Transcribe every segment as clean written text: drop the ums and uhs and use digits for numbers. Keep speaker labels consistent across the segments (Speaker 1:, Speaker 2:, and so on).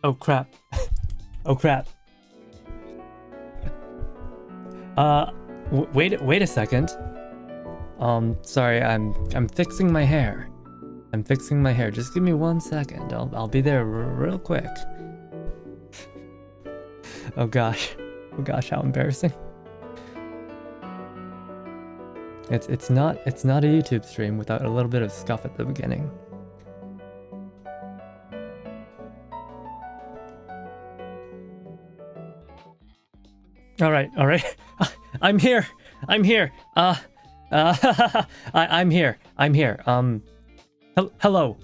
Speaker 1: Oh crap. Oh crap. Wait a second. Sorry, I'm fixing my hair. I'm fixing my hair. Just give me 1 second. I'll be there real quick. Oh gosh. Oh gosh, how embarrassing. It's not a YouTube stream without a little bit of scuff at the beginning. All right. I'm here. I'm here. I'm here. Hello.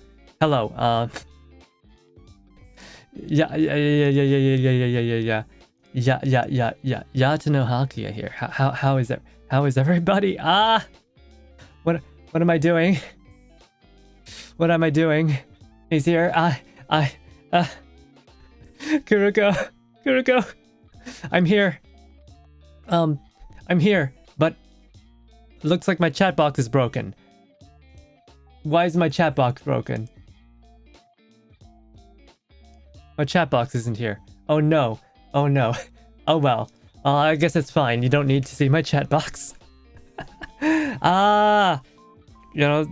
Speaker 1: Yeah. Yatano Hakuya here. How is it? How is everybody? What am I doing? What am I doing? He's here. Kuruko. I'm here. I'm here, but looks like my chat box is broken. Why is my chat box broken? My chat box isn't here. Oh no. Oh well. I guess it's fine. You don't need to see my chat box. You know,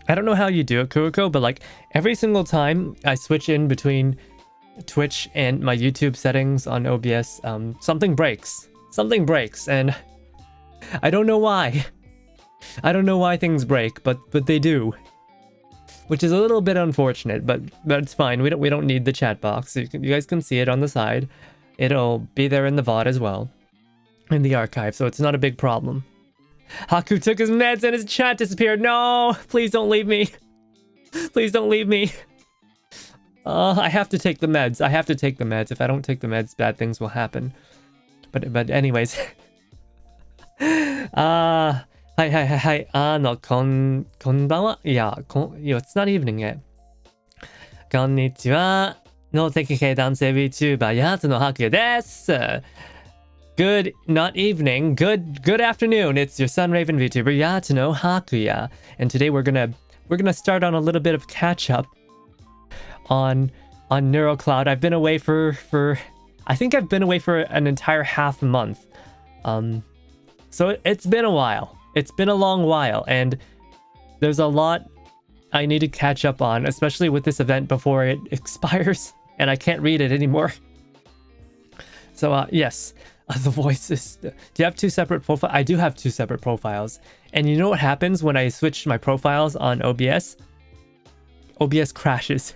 Speaker 1: I don't know how you do it, Kuroko, but like every single time I switch in between Twitch and my YouTube settings on OBS, something breaks. Something breaks, and I don't know why. I don't know why things break, but they do. Which is a little bit unfortunate, but it's fine. We don't need the chat box. You guys can see it on the side. It'll be there in the VOD as well, in the archive, so it's not a big problem. Haku took his meds and his chat disappeared. No, please don't leave me. Please don't leave me. I have to take the meds. I have to take the meds. If I don't take the meds, bad things will happen. But anyways. Hi. Konbanwa? Yeah, it's not evening yet. Konnichiwa. No tekikei dansei VTuber Yatsuno Hakuya desu. Good, not evening. Good afternoon. It's your Sun Raven VTuber Yatsuno Hakuya, and today we're gonna start on a little bit of catch up on NeuroCloud. I've been away for I think I've been away for an entire half month. So it's been a while. It's been a long while, and there's a lot I need to catch up on, especially with this event before it expires and I can't read it anymore. So yes, the voices. Do you have two separate profiles? I do have two separate profiles. And you know what happens when I switch my profiles on OBS? OBS crashes.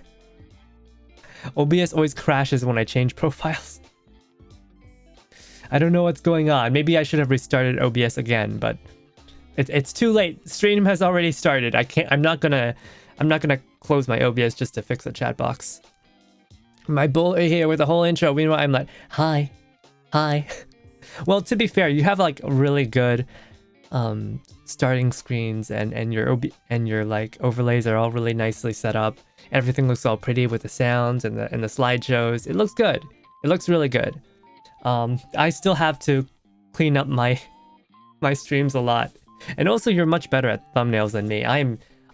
Speaker 1: OBS always crashes when I change profiles. I don't know what's going on. Maybe I should have restarted OBS again, but it's too late. Stream has already started. I'm not gonna close my OBS just to fix the chat box. My bully here with the whole intro. Meanwhile, I'm like, hi. Well, to be fair, you have like really good starting screens, and your like overlays are all really nicely set up. Everything looks all pretty with the sounds and the slideshows. It looks good. It looks really good. I still have to clean up my streams a lot. And also, you're much better at thumbnails than me. I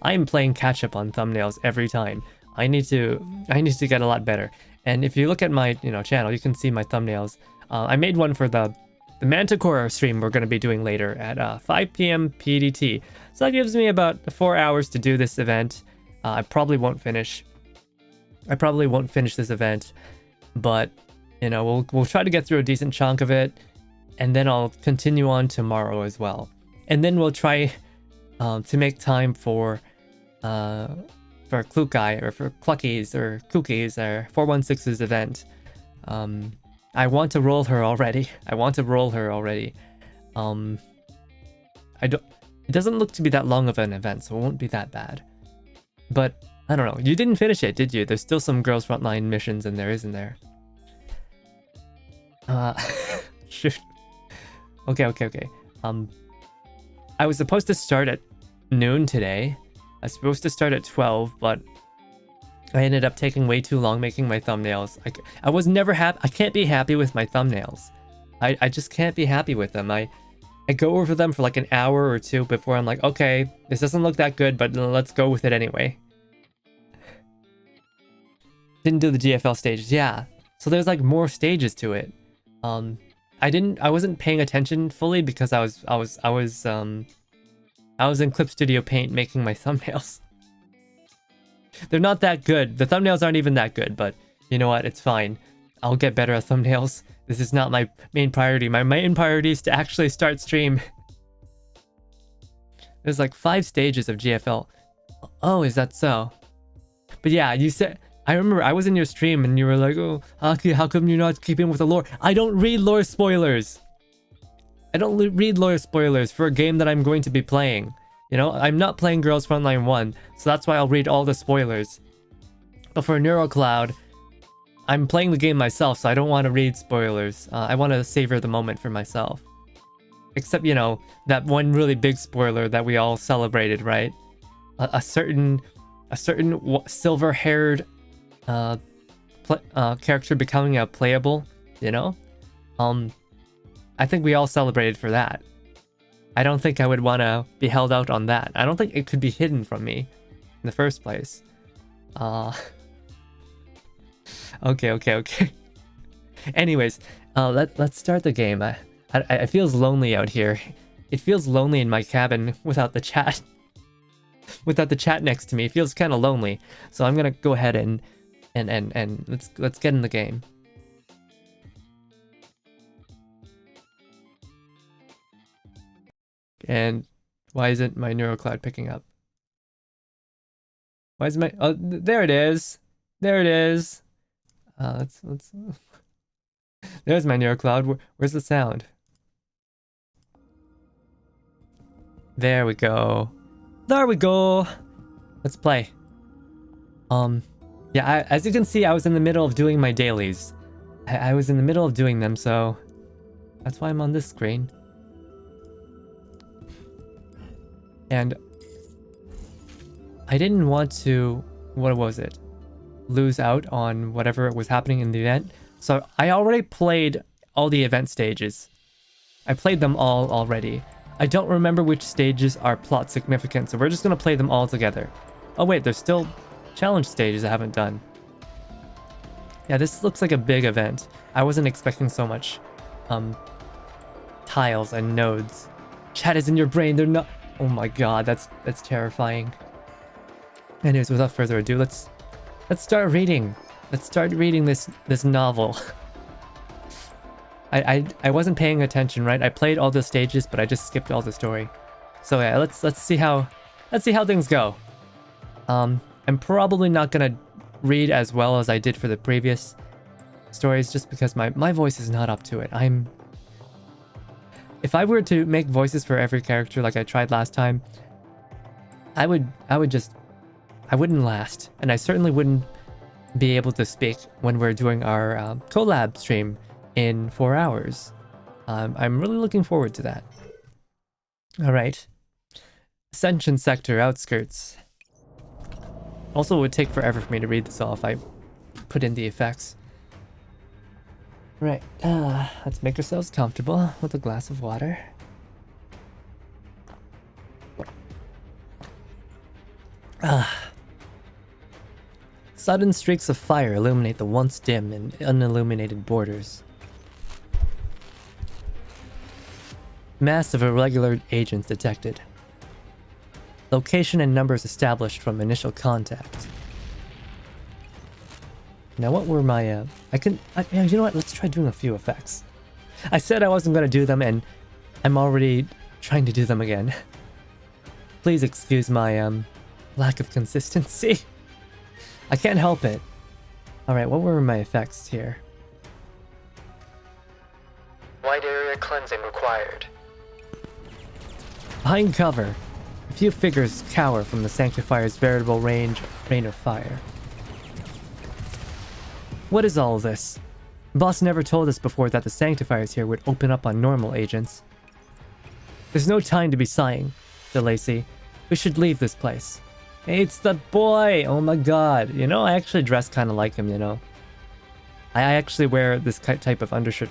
Speaker 1: am playing catch up on thumbnails every time. I need to get a lot better. And if you look at my channel, you can see my thumbnails. I made one for the Manticore stream we're going to be doing later at 5 p.m. PDT. So that gives me about 4 hours to do this event. I probably won't finish this event, but we'll try to get through a decent chunk of it, and then I'll continue on tomorrow as well. And then we'll try to make time for Klukai, or for Cluckies or Cookies, or 416's event. I want to roll her already. It doesn't look to be that long of an event, so it won't be that bad. But I don't know. You didn't finish it, did you? There's still some Girls Frontline missions in there, isn't there? Shoot. Okay. I was supposed to start at noon today. I was supposed to start at 12, but I ended up taking way too long making my thumbnails. I was never happy. I can't be happy with my thumbnails. I just can't be happy with them. I go over them for like an hour or two before I'm like, okay, this doesn't look that good, but let's go with it anyway. Didn't do the GFL stages. Yeah. So there's like more stages to it. I wasn't paying attention fully because I was in Clip Studio Paint making my thumbnails. They're not that good. The thumbnails aren't even that good, but you know what? It's fine. I'll get better at thumbnails. This is not my main priority. My main priority is to actually start stream. There's like 5 stages of GFL. Oh, is that so? But yeah, you said... I remember I was in your stream and you were like, oh, Hakuya, how come you're not keeping with the lore? I don't read lore spoilers. I don't read lore spoilers for a game that I'm going to be playing. You know, I'm not playing Girls Frontline 1, so that's why I'll read all the spoilers. But for NeuroCloud, I'm playing the game myself, so I don't want to read spoilers. I want to savor the moment for myself. Except, you know, that one really big spoiler that we all celebrated, right? A certain silver-haired character becoming a playable, you know? I think we all celebrated for that. I don't think I would want to be held out on that. I don't think it could be hidden from me in the first place. Okay. Anyways, let's start the game. I feels lonely out here. It feels lonely in my cabin without the chat. Without the chat next to me, it feels kind of lonely. So I'm gonna go ahead and let's get in the game. And why isn't my NeuroCloud picking up? Why is my... Oh, there it is. There it is. Let's... There's my NeuroCloud. Where's the sound? There we go. There we go. Let's play. Yeah, as you can see, I was in the middle of doing my dailies. I was in the middle of doing them, so that's why I'm on this screen. And I didn't want to, what was it? Lose out on whatever was happening in the event. So I already played all the event stages. I played them all already. I don't remember which stages are plot significant, so we're just going to play them all together. Oh wait, there's still challenge stages I haven't done. Yeah, this looks like a big event. I wasn't expecting so much tiles and nodes. Chat is in your brain, they're not... Oh my god, that's terrifying. Anyways, without further ado, let's start reading. Let's start reading this novel. I wasn't paying attention, right? I played all the stages, but I just skipped all the story. So yeah, let's see how things go. I'm probably not gonna read as well as I did for the previous stories, just because my voice is not up to it. If I were to make voices for every character like I tried last time, I wouldn't last, and I certainly wouldn't be able to speak when we're doing our collab stream in 4 hours. I'm really looking forward to that. All right, Ascension Sector outskirts. Also, it would take forever for me to read this all if I put in the effects. Right, let's make ourselves comfortable with a glass of water. Sudden streaks of fire illuminate the once dim and unilluminated borders. Mass of irregular agents detected. Location and numbers established from initial contact. Now what were my, you know what, let's try doing a few effects. I said I wasn't going to do them and I'm already trying to do them again. Please excuse my, lack of consistency. I can't help it. Alright, what were my effects here? Wide area cleansing required. Behind cover, a few figures cower from the Sanctifier's veritable rain of fire. What is all this? Boss never told us before that the Sanctifiers here would open up on normal agents. There's no time to be sighing, DeLacy. We should leave this place. Hey, it's that boy! Oh my god. You know, I actually dress kind of like him, you know. I actually wear this type of undershirt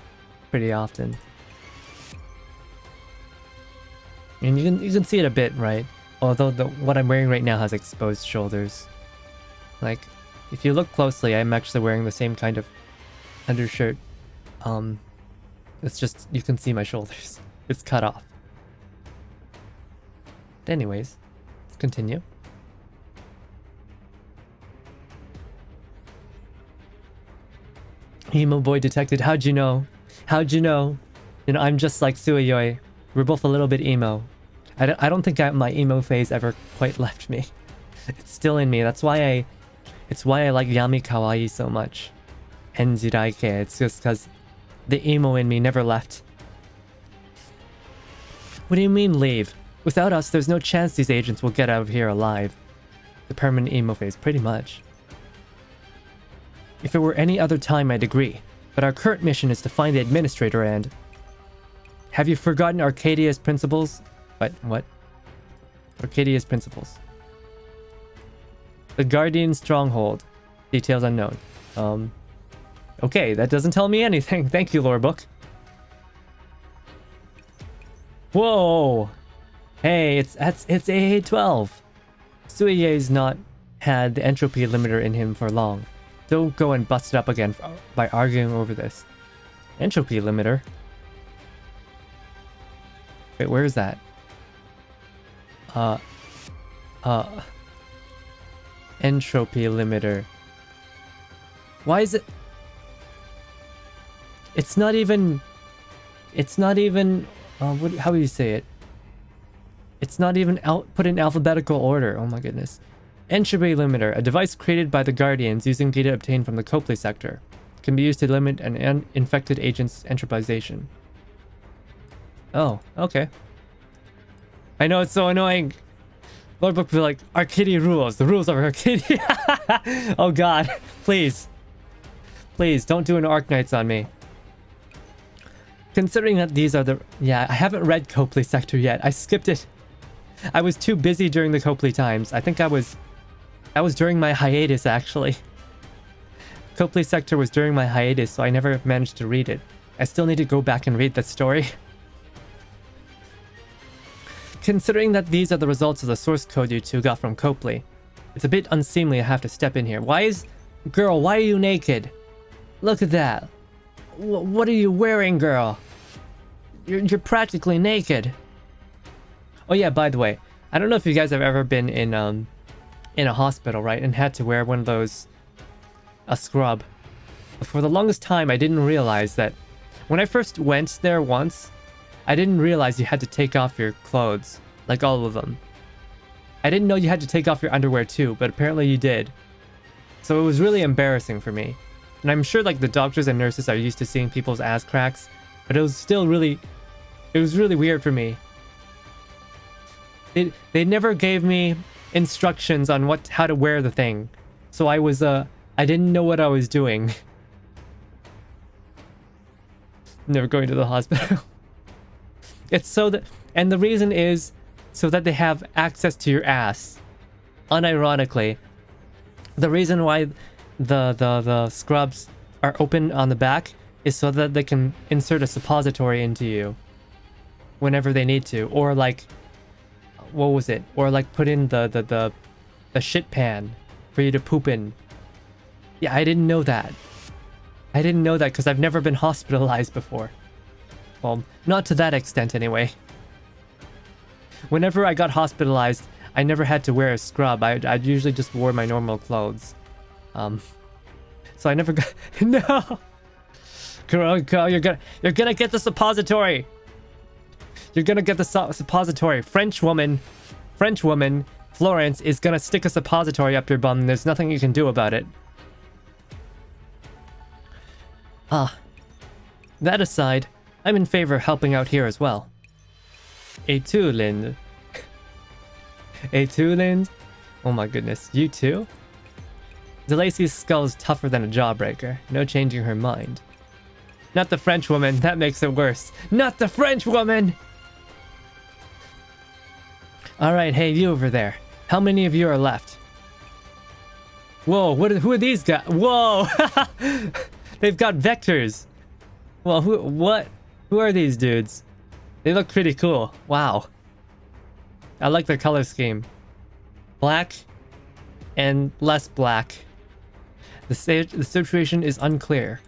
Speaker 1: pretty often. And you can see it a bit, right? Although what I'm wearing right now has exposed shoulders. Like, If you look closely, I'm actually wearing the same kind of undershirt. It's just, you can see my shoulders. It's cut off. But anyways, let's continue. Emo boy detected. How'd you know? How'd you know? You know, I'm just like Sueyoi. We're both a little bit emo. I don't think my emo phase ever quite left me. It's still in me. That's why I like Yami Kawaii so much. Enjiraike. It's just because the emo in me never left. What do you mean leave? Without us, there's no chance these agents will get out of here alive. The permanent emo phase, pretty much. If it were any other time, I'd agree. But our current mission is to find the administrator and... Have you forgotten Arcadia's principles? What? Arcadia's principles. The Guardian Stronghold. Details unknown. Okay, that doesn't tell me anything. Thank you, lore book. Whoa! Hey, it's AA12. Sueyoi's not had the entropy limiter in him for long. Don't go and bust it up again by arguing over this. Entropy limiter? Wait, where is that? Entropy limiter. Why is it... It's not even... how do you say it? It's not even put in alphabetical order. Oh my goodness. Entropy limiter, a device created by the Guardians using data obtained from the Copley sector. Can be used to limit an infected agent's entropization. Oh, okay. I know it's so annoying. Lord Book will be like, Arcadia rules. The rules of Arcadia. Oh god. Please. Please, don't do an Arknights on me. Considering that these are the... Yeah, I haven't read Copley Sector yet. I skipped it. I was too busy during the Copley times. I think that was during my hiatus, actually. Copley Sector was during my hiatus, so I never managed to read it. I still need to go back and read that story. Considering that these are the results of the source code you two got from Copley, it's a bit unseemly to have to step in here. Girl, why are you naked? Look at that. What are you wearing, girl? You're practically naked. Oh yeah, by the way, I don't know if you guys have ever been in a hospital, right, and had to wear one of those, a scrub. For the longest time, I didn't realize that when I first went there once, I didn't realize you had to take off your clothes, like all of them. I didn't know you had to take off your underwear too, but apparently you did. So it was really embarrassing for me. And I'm sure like the doctors and nurses are used to seeing people's ass cracks, but it was still really, it was really weird for me. They never gave me instructions on how to wear the thing. So I didn't know what I was doing. Never going to the hospital. It's so that, and the reason is so that they have access to your ass. Unironically, the reason why the scrubs are open on the back is so that they can insert a suppository into you whenever they need to, or like, what was it? Or like put in the shit pan for you to poop in. Yeah, I didn't know that. I didn't know that because I've never been hospitalized before. Well, not to that extent anyway. Whenever I got hospitalized, I never had to wear a scrub. I usually just wore my normal clothes. So I never got... No! Girl, you're gonna get the suppository! You're gonna get the suppository. French woman, Florence is gonna stick a suppository up your bum and there's nothing you can do about it. That aside, I'm in favor of helping out here as well. A2, Lind. Oh my goodness, you too? DeLacy's skull is tougher than a jawbreaker. No changing her mind. Not the French woman, that makes it worse. Not the French woman! Alright, hey, you over there. How many of you are left? Whoa, who are these guys? Whoa! They've got vectors. Well, who are these dudes? They look pretty cool. Wow. I like their color scheme. Black and less black. The situation is unclear.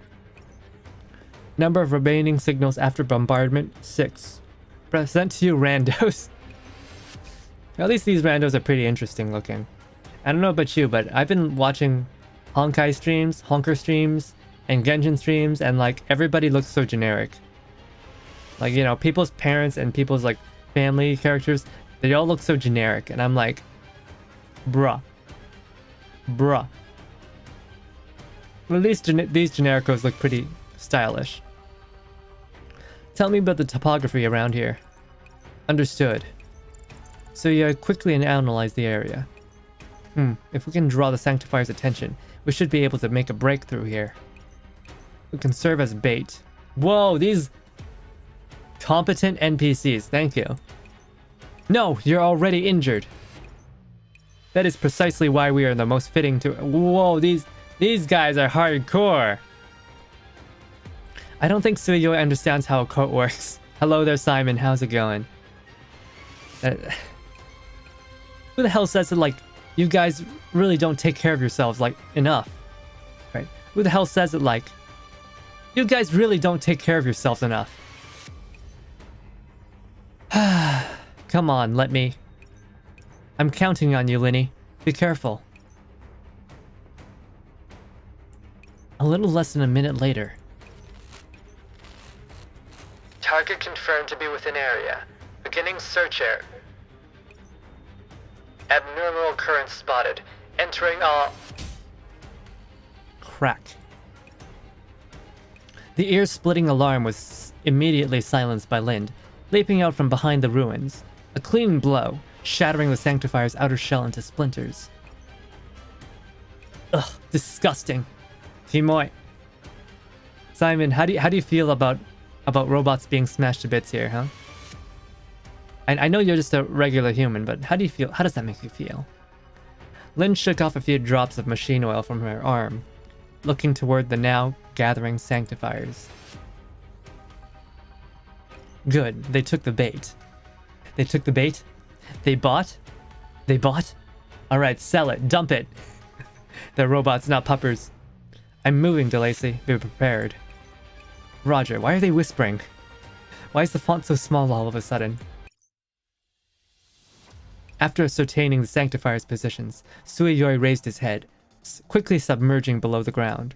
Speaker 1: Number of remaining signals after bombardment, 6. Present to you randos. At least these randos are pretty interesting looking. I don't know about you, but I've been watching Honkai streams, Honker streams, and Genshin streams, and like everybody looks so generic. Like, you know, people's parents and people's like family characters, they all look so generic, and I'm like, bruh. But at least these genericos look pretty stylish. Tell me about the topography around here. Understood. So you quickly analyze the area. If we can draw the Sanctifier's attention, we should be able to make a breakthrough here. We can serve as bait. Whoa, these competent NPCs, thank you. No, you're already injured. That is precisely why we are the most fitting to... Whoa, these guys are hardcore. I don't think Sueyoi understands how a cult works. Hello there, Simon, how's it going? Who the hell says it like, you guys really don't take care of yourselves like enough? Right? Who the hell says it like, you guys really don't take care of yourselves enough? Come on, let me. I'm counting on you, Linny. Be careful. A little less than a minute later. Target confirmed to be within area. Beginning search area. Abnormal current spotted. Entering all... Crack. The ear-splitting alarm was immediately silenced by Lind, leaping out from behind the ruins. A clean blow, shattering the Sanctifier's outer shell into splinters. Ugh, disgusting. Timoi. Simon, how do you feel about robots being smashed to bits here, huh? I know you're just a regular human, but how do you feel? How does that make you feel? Lynn shook off a few drops of machine oil from her arm, looking toward the now gathering Sanctifiers. Good, they took the bait. They took the bait? They bought? They bought? Alright, sell it, dump it. They're robots, not puppers. I'm moving, DeLacy. Be prepared. Roger, why are they whispering? Why is the font so small all of a sudden? After ascertaining the Sanctifier's positions, Sueyoi raised his head, quickly submerging below the ground.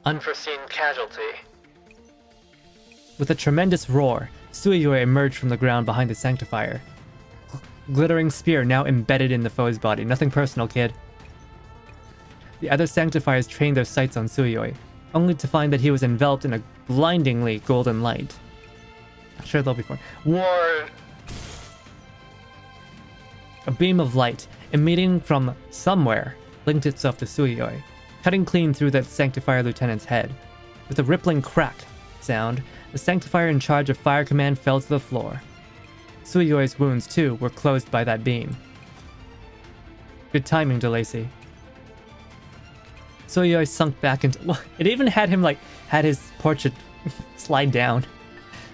Speaker 1: Unforeseen casualty. With a tremendous roar, Sueyoi emerged from the ground behind the Sanctifier. Glittering spear now embedded in the foe's body. Nothing personal, kid. The other Sanctifiers trained their sights on Sueyoi, only to find that he was enveloped in a blindingly golden light. I'm sure they'll be fine. War! A beam of light, emitting from somewhere, linked itself to Sueyoi, cutting clean through the Sanctifier Lieutenant's head. With a rippling crack sound, the Sanctifier in charge of Fire Command fell to the floor. Sueyoi's wounds, too, were closed by that beam. Good timing, DeLacy. Sueyoi sunk back into... It even had him, had his portrait slide down.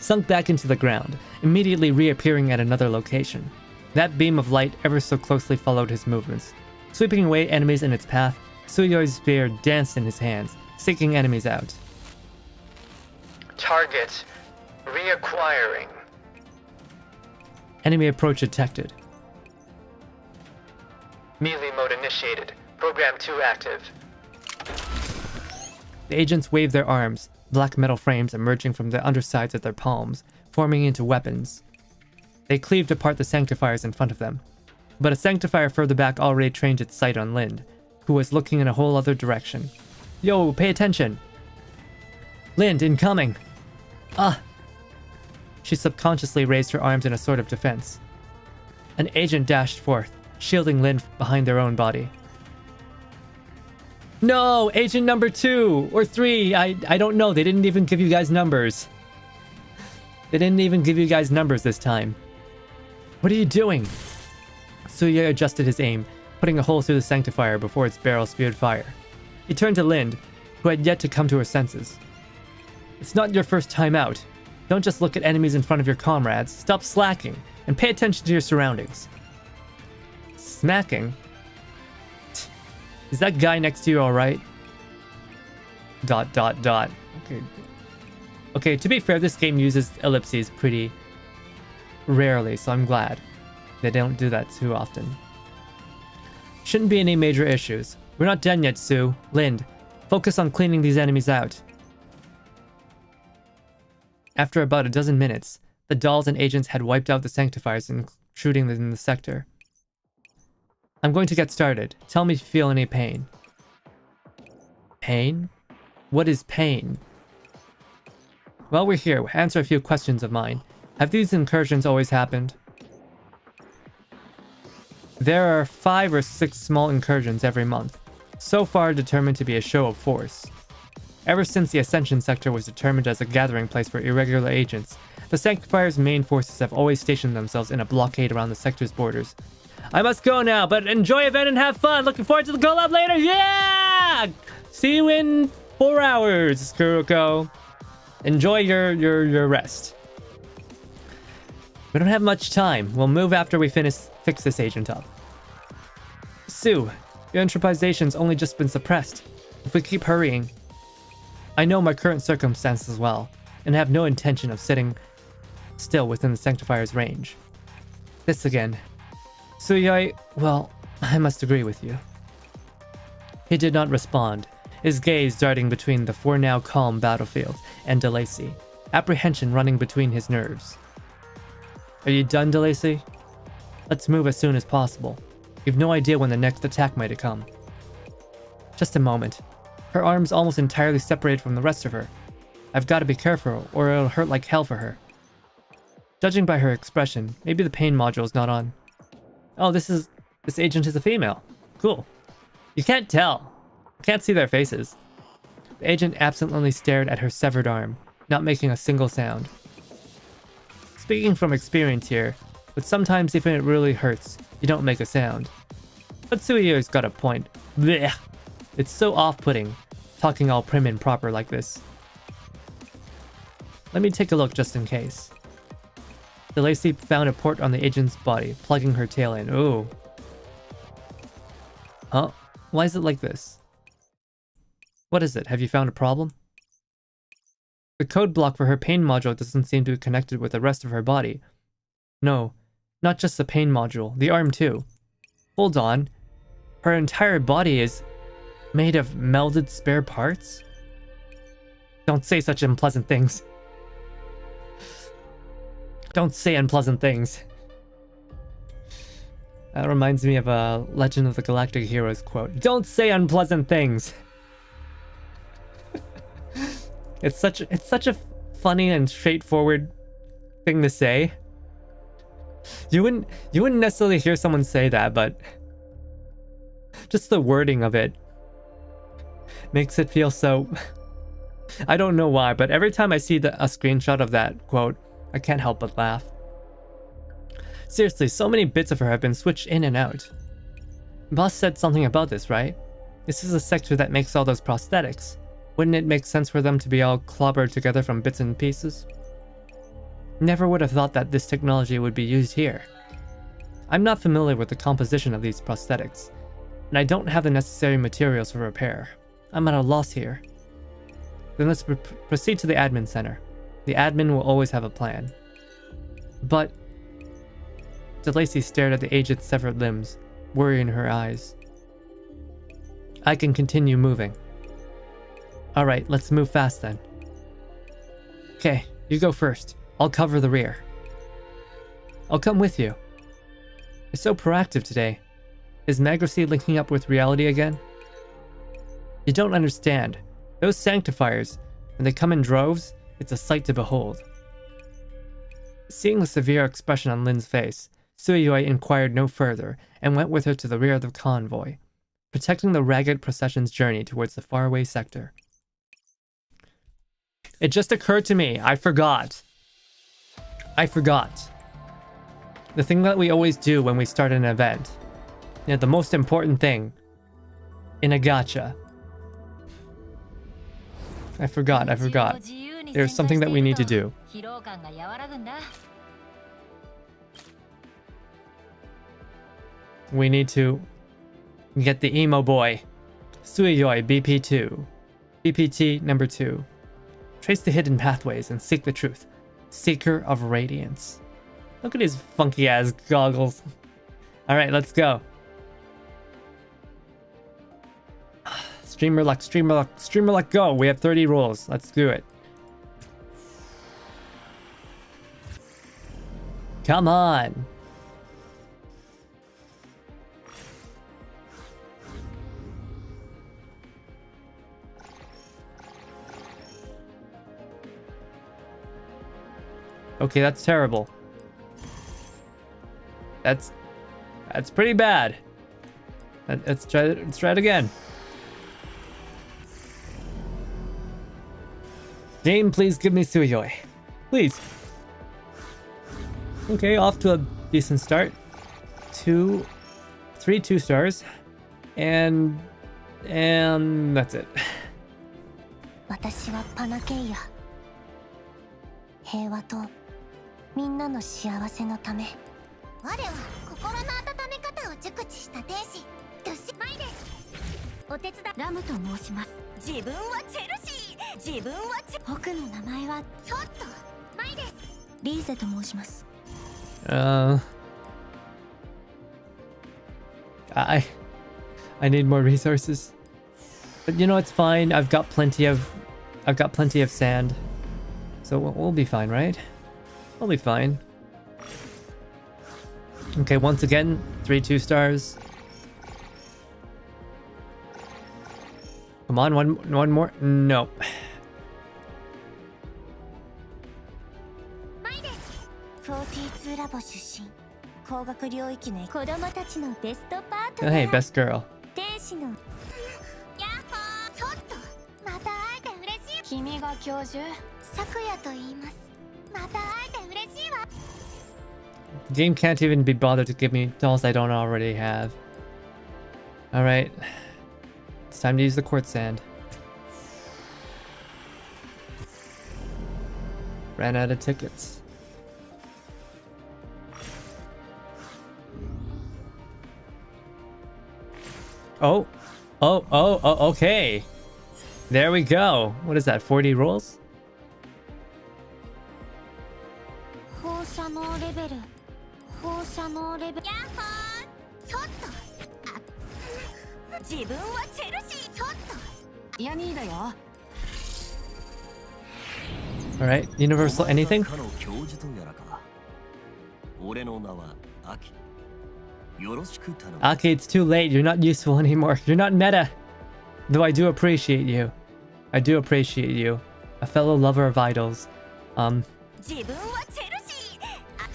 Speaker 1: Sunk back into the ground, immediately reappearing at another location. That beam of light ever so closely followed his movements. Sweeping away enemies in its path, Sueyoi's spear danced in his hands, seeking enemies out. Target reacquiring. Enemy approach detected. Melee mode initiated. Program 2 active. The agents waved their arms, black metal frames emerging from the undersides of their palms, forming into weapons. They cleaved apart the Sanctifiers in front of them. But a Sanctifier further back already trained its sight on Lind, who was looking in a whole other direction. Yo, pay attention! Lind, incoming! Ah! She subconsciously raised her arms in a sort of defense. An agent dashed forth, shielding Lind behind their own body. No! Agent number 2! Or 3! I don't know. They didn't even give you guys numbers. They didn't even give you guys numbers this time. What are you doing? Sueyoi adjusted his aim, putting a hole through the Sanctifier before its barrel spewed fire. He turned to Lind, who had yet to come to her senses. It's not your first time out. Don't just look at enemies in front of your comrades. Stop slacking, and pay attention to your surroundings. Smacking? Is that guy next to you alright? ... Okay. Okay, to be fair, this game uses ellipses pretty rarely, so I'm glad they don't do that too often. Shouldn't be any major issues. We're not done yet, Sue. Lind, focus on cleaning these enemies out. After about a dozen minutes, the dolls and agents had wiped out the sanctifiers, intruding in the sector. I'm going to get started. Tell me if you feel any pain. Pain? What is pain? While we're here, answer a few questions of mine. Have these incursions always happened? There are 5 or 6 small incursions every month, so far determined to be a show of force. Ever since the Ascension sector was determined as a gathering place for irregular agents, the Sanctifier's main forces have always stationed themselves in a blockade around the sector's borders. I must go now, but enjoy event and have fun! Looking forward to the collab later! Yeah! See you in 4 hours, Kuruko. Enjoy your rest. We don't have much time. We'll move after we fix this agent up. Sue, your entropization's only just been suppressed. If we keep hurrying... I know my current circumstances well, and have no intention of sitting still within the Sanctifier's range. This again. Sueyoi, well, I must agree with you. He did not respond, his gaze darting between the for now calm battlefield and DeLacy, apprehension running between his nerves. Are you done, DeLacy? Let's move as soon as possible. You've no idea when the next attack might come. Just a moment. Her arm's almost entirely separated from the rest of her. I've got to be careful, or it'll hurt like hell for her. Judging by her expression, maybe the pain module's not on. Oh, this agent is a female. Cool. You can't tell. Can't see their faces. The agent absently stared at her severed arm, not making a single sound. Speaking from experience here, but sometimes even if it really hurts, you don't make a sound. But Sueyoi's got a point. Blech. It's so off-putting, talking all prim and proper like this. Let me take a look just in case. DeLacy found a port on the agent's body, plugging her tail in. Ooh. Huh? Why is it like this? What is it? Have you found a problem? The code block for her pain module doesn't seem to be connected with the rest of her body. No, not just the pain module, the arm too. Hold on. Her entire body is made of melded spare parts? Don't say such unpleasant things. Don't say unpleasant things. That reminds me of a Legend of the Galactic Heroes quote. Don't say unpleasant things. It's such a funny and straightforward thing to say. You wouldn't necessarily hear someone say that, but just the wording of it makes it feel so... I don't know why, but every time I see a screenshot of that quote, I can't help but laugh. Seriously, so many bits of her have been switched in and out. Boss said something about this, right? This is a sector that makes all those prosthetics. Wouldn't it make sense for them to be all clobbered together from bits and pieces? Never would have thought that this technology would be used here. I'm not familiar with the composition of these prosthetics, and I don't have the necessary materials for repair. I'm at a loss here. Then let's proceed to the admin center. The admin will always have a plan. But... DeLacy stared at the agent's severed limbs, worry in her eyes. I can continue moving. Alright, let's move fast then. Okay, you go first. I'll cover the rear. I'll come with you. You're so proactive today. Is Magracy linking up with reality again? You don't understand. Those sanctifiers, when they come in droves, it's a sight to behold. Seeing the severe expression on Lin's face, Sueyoi inquired no further and went with her to the rear of the convoy, protecting the ragged procession's journey towards the faraway sector. It just occurred to me, I forgot. The thing that we always do when we start an event. You know, the most important thing in a gacha. I forgot. There's something that we need to do. we need to get the emo boy. Sueyoi BP2. BPT number 2. Trace the hidden pathways and seek the truth. Seeker of Radiance. Look at his funky ass goggles. Alright, let's go. Streamer luck, streamer luck, streamer luck, go. We have 30 rolls. Let's do it. Come on. Okay, that's terrible. That's pretty bad. Let's try it again. Game, please give me Sueyoi. Please. Okay, off to a decent start. 3 2-stars. And that's it.
Speaker 2: 私はパナケイヤ。平和とみんなの幸せのため。我は心の温め方を熟知した天使ルシマイです。お手伝いラムと申します。自分はチェルシー。自分は僕の名前はちょっとマイです。リーゼと申します。
Speaker 1: I need more resources. But you know, it's fine. I've got plenty of sand. So we'll be fine, right? We'll be fine. Okay, once again, 3 2-stars. Come on, one more. No.
Speaker 2: 42ラボ出身。工学領域の子供たちのベストパートナ
Speaker 1: Hey,
Speaker 2: ー。
Speaker 1: best girl.
Speaker 2: 天使の。やっほー。ちょっとまた会えて嬉しい。君が教授。咲夜と言います。また会えて嬉しいわ。
Speaker 1: The game can't even be bothered to give me dolls I don't already have. Alright. It's time to use the quartz sand. Ran out of tickets. Oh, okay. There we go. What is that, 40 rolls?
Speaker 2: 放射能レベル。放射能レベル。やっほー。ちょっと。自分はチェルシー。ちょっと。ヤニーだよ。
Speaker 1: Alright, universal anything? Aki, it's too late. You're not useful anymore. You're not meta. Though I do appreciate you. I do appreciate you. A fellow lover of idols.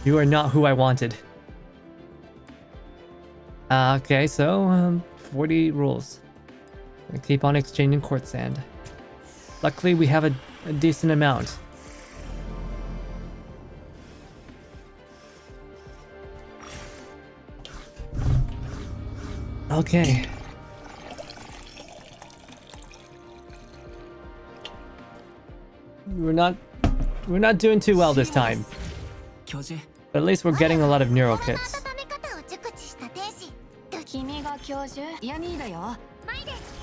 Speaker 1: You are not who I wanted. Okay, so 40 rules. I keep on exchanging quartz sand. Luckily, we have a decent amount. Okay. We're not doing too well this time. But at least we're getting a lot of neural kits.
Speaker 2: 君が教授ヤニーだよ。マイです。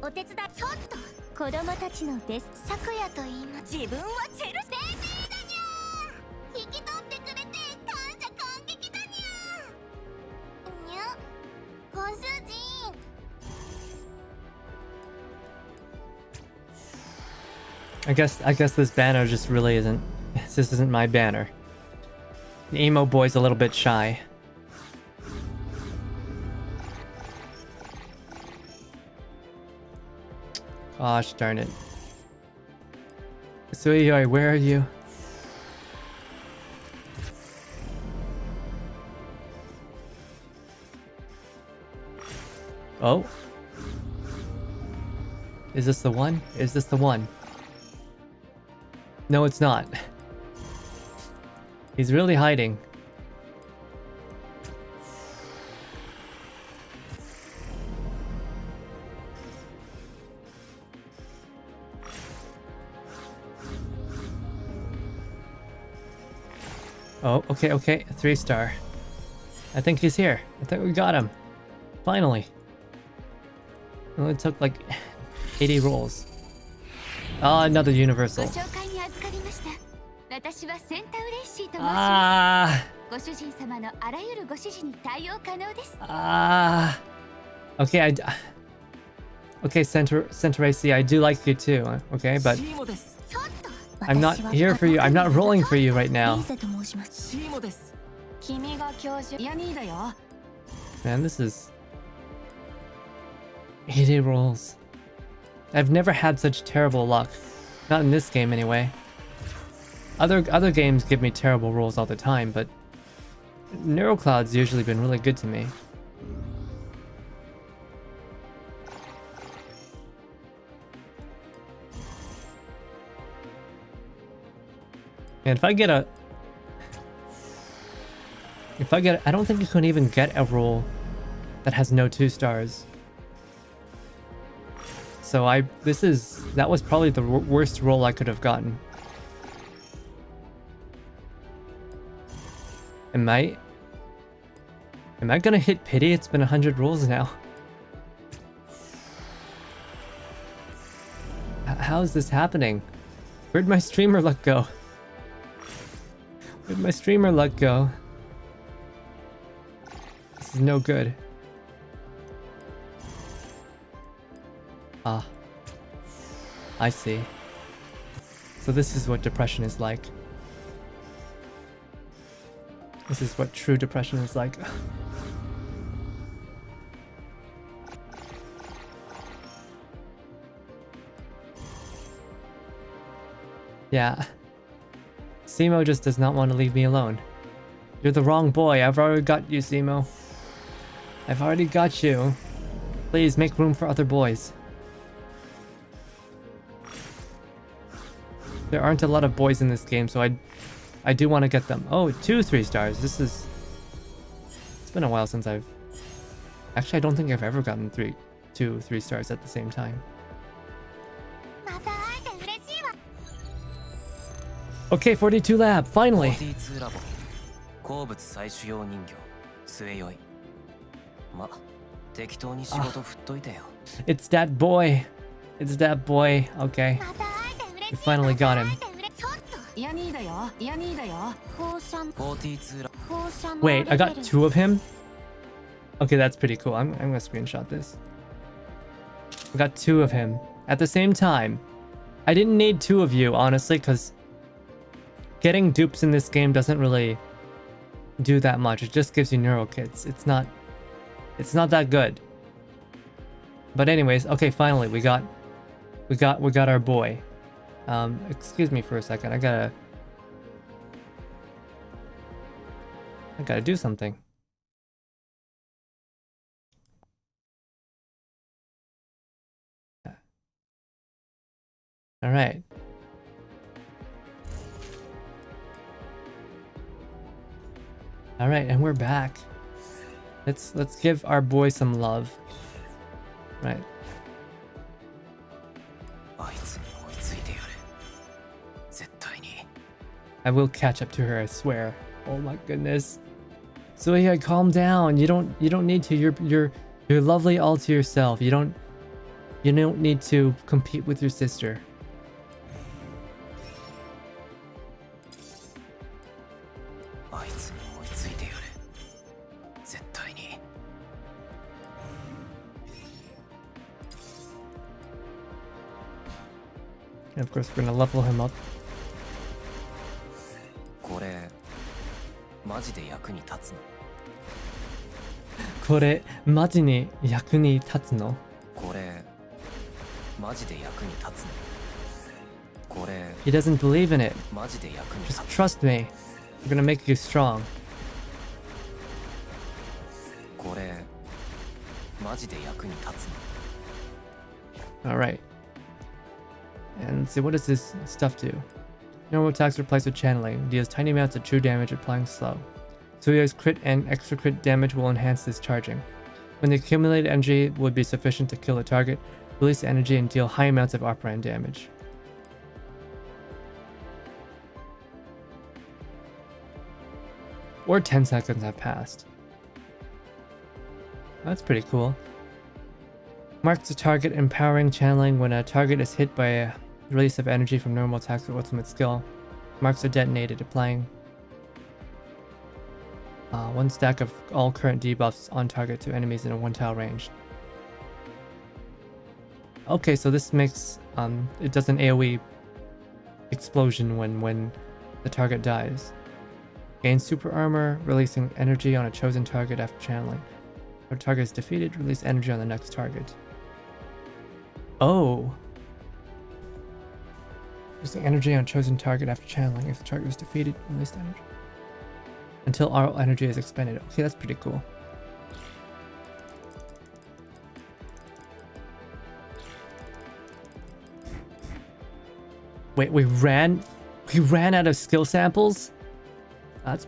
Speaker 2: お手伝いちょっと子供たちのベスト咲夜と言います。自分はチェルシーベイビーだにゃー。引き取ってくれて感謝感激だにゃー。にゃご主人。
Speaker 1: I guess this banner just really isn't. This isn't my banner. The emo boy's a little bit shy. Gosh darn it. Sueyoi, where are you? Oh. Is this the one? Is this the one? No, it's not. He's really hiding. Oh, okay. 3-star. I think he's here. I think we got him. Finally. It only took like 80 rolls. Oh, another universal. Okay, okay, Centracy, I do like you too, okay, but I'm not here for you. I'm not rolling for you right now. Man, this is 80 rolls. I've never had such terrible luck. Not in this game anyway. Other games give me terrible rolls all the time, but NeuroCloud's usually been really good to me. And if I get I don't think you can even get a roll that has no 2 stars. So that was probably the worst roll I could have gotten. Am I gonna hit pity? It's been 100 rolls now. How is this happening? Where'd my streamer luck go? Where'd my streamer luck go? This is no good. Ah. I see. So this is what depression is like. This is what true depression is like. Yeah. Simo just does not want to leave me alone. You're the wrong boy. I've already got you, Simo. I've already got you. Please make room for other boys. There aren't a lot of boys in this game, so I do want to get them. Oh, 2 3 stars. It's been a while since actually, I don't think I've ever gotten 2 3 stars at the same time. Okay, 42 lab, finally. It's that boy. It's that boy. Okay. We finally got him. Wait, I got 2 of him? Okay, that's pretty cool. I'm gonna screenshot this. I got 2 of him at the same time. I didn't need 2 of you, honestly, because getting dupes in this game doesn't really do that much. It just gives you neuro kits. It's not that good. But anyways, okay, finally we got our boy. Excuse me for a second. I gotta do something. All right. All right, and we're back. Let's give our boy some love. Right. I will catch up to her, I swear. Oh my goodness. Sueyoi, calm down. You don't need to. You're lovely all to yourself. You don't need to compete with your sister. And of course, we're gonna level him up. Kore, maji ni yaku ni tatsu no? He doesn't believe in it. Just trust me. We're gonna make you strong. Alright. And let's see, what does this stuff do? Normal attacks replaced with channeling. Deals tiny amounts of true damage applying slow. Sueyoi's crit and extra crit damage will enhance this charging. When the accumulated energy would be sufficient to kill a target, release the energy and deal high amounts of operand damage. Or 10 seconds have passed. That's pretty cool. Marks a target empowering channeling when a target is hit by a release of energy from normal attacks or ultimate skill. Marks are detonated, applying 1 stack of all current debuffs on target to enemies in a 1-tile range. Okay, so this makes it does an AoE explosion when the target dies. Gain super armor, releasing energy on a chosen target after channeling. If a target is defeated, release energy on the next target. Oh. Releasing energy on a chosen target after channeling. If the target is defeated, release energy until all energy is expended. Okay, that's pretty cool. Wait, we ran out of skill samples? That's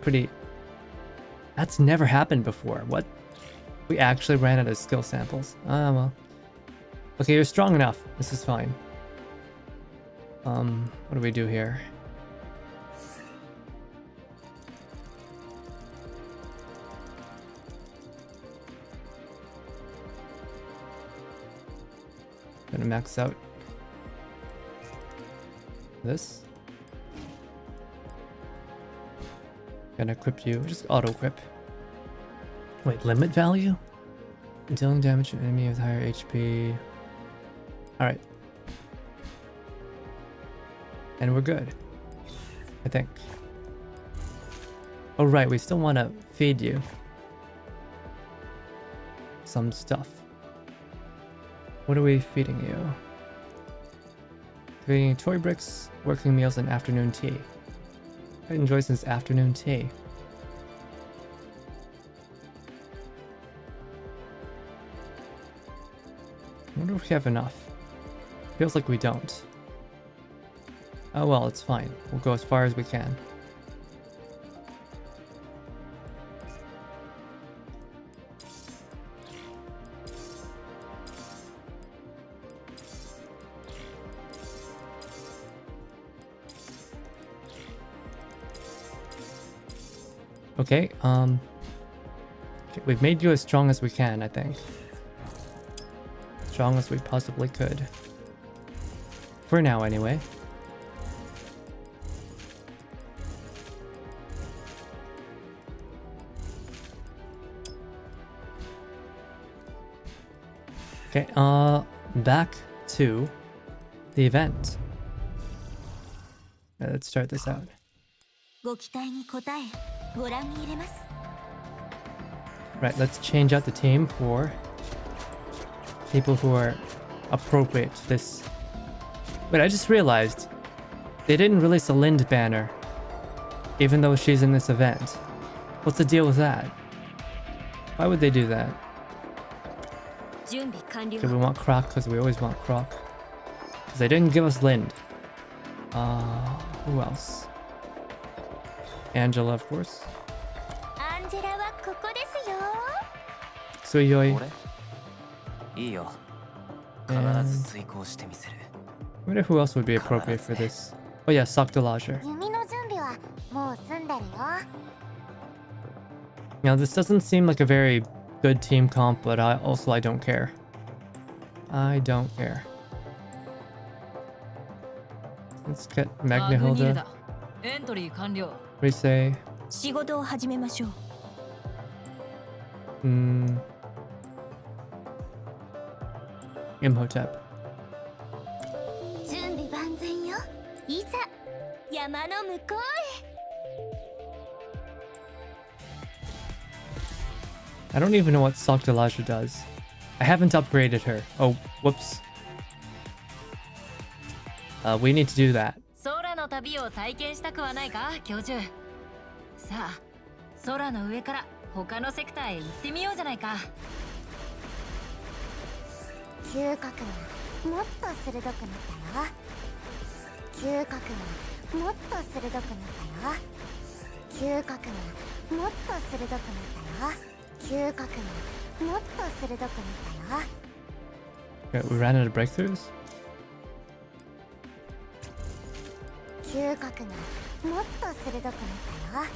Speaker 1: never happened before. What? We actually ran out of skill samples. Ah, well. Okay, you're strong enough. This is fine. What do we do here? Gonna max out this. Gonna equip you. Just auto equip. Wait, limit value? Dealing damage to an enemy with higher HP. Alright. And we're good. I think. Oh right, we still want to feed you some stuff. What are we feeding you? Feeding toy bricks, working meals, and afternoon tea. I enjoy this afternoon tea. I wonder if we have enough. Feels like we don't. Oh well, it's fine. We'll go as far as we can. Okay, we've made you as strong as we can, I think. Strong as we possibly could. For now, anyway. Okay, back to the event. Let's start this out. Right, let's change out the team for people who are appropriate to this. Wait, I just realized they didn't release a Lind banner, even though she's in this event. What's the deal with that? Why would they do that? Do we want Croc? Because we always want Croc. Because they didn't give us Lind. Who else? Angela, of course. Sueyoi. I wonder who else would be appropriate for this. Oh yeah, Sakdalager. Now this doesn't seem like a very good team comp, but I don't care. I don't care. Let's get Magnahilda. Rise. Imhotep. I don't even know what Sakdalager does. I haven't upgraded her. Oh, whoops. We need to do that. Okay, we ran out of breakthroughs.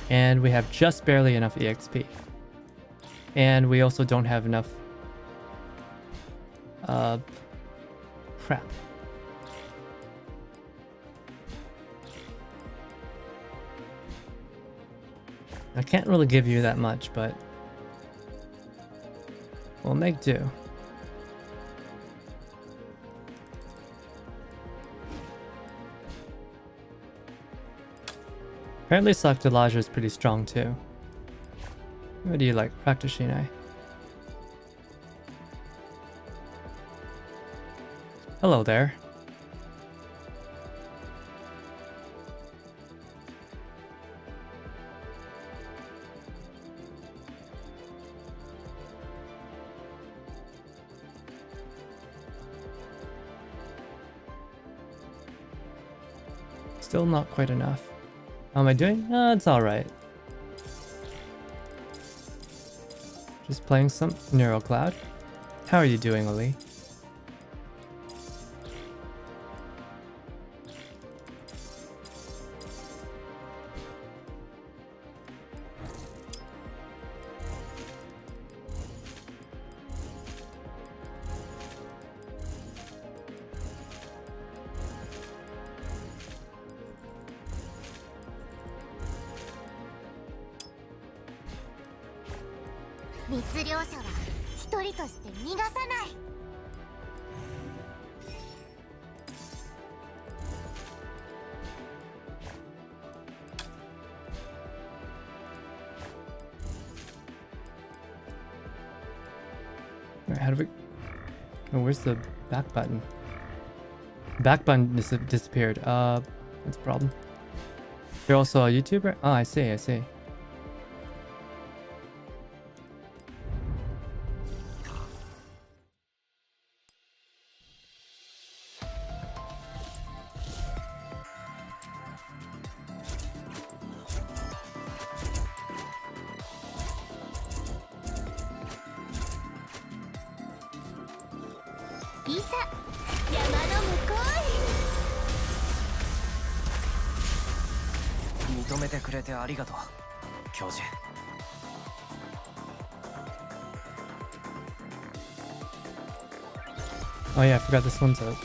Speaker 1: And we have just barely enough EXP. And we also don't have enough Crap. I can't really give you that much, but we'll make do. Apparently Sakdalaja is pretty strong too. What do you like? Practicine. Hello there. Still not quite enough. How am I doing? It's alright. Just playing some Neural Cloud. How are you doing, Ali? How do we... Oh, where's the back button? Back button disappeared. That's a problem. You're also a YouTuber? Oh, I see, I see. Oh yeah, I forgot this one's out.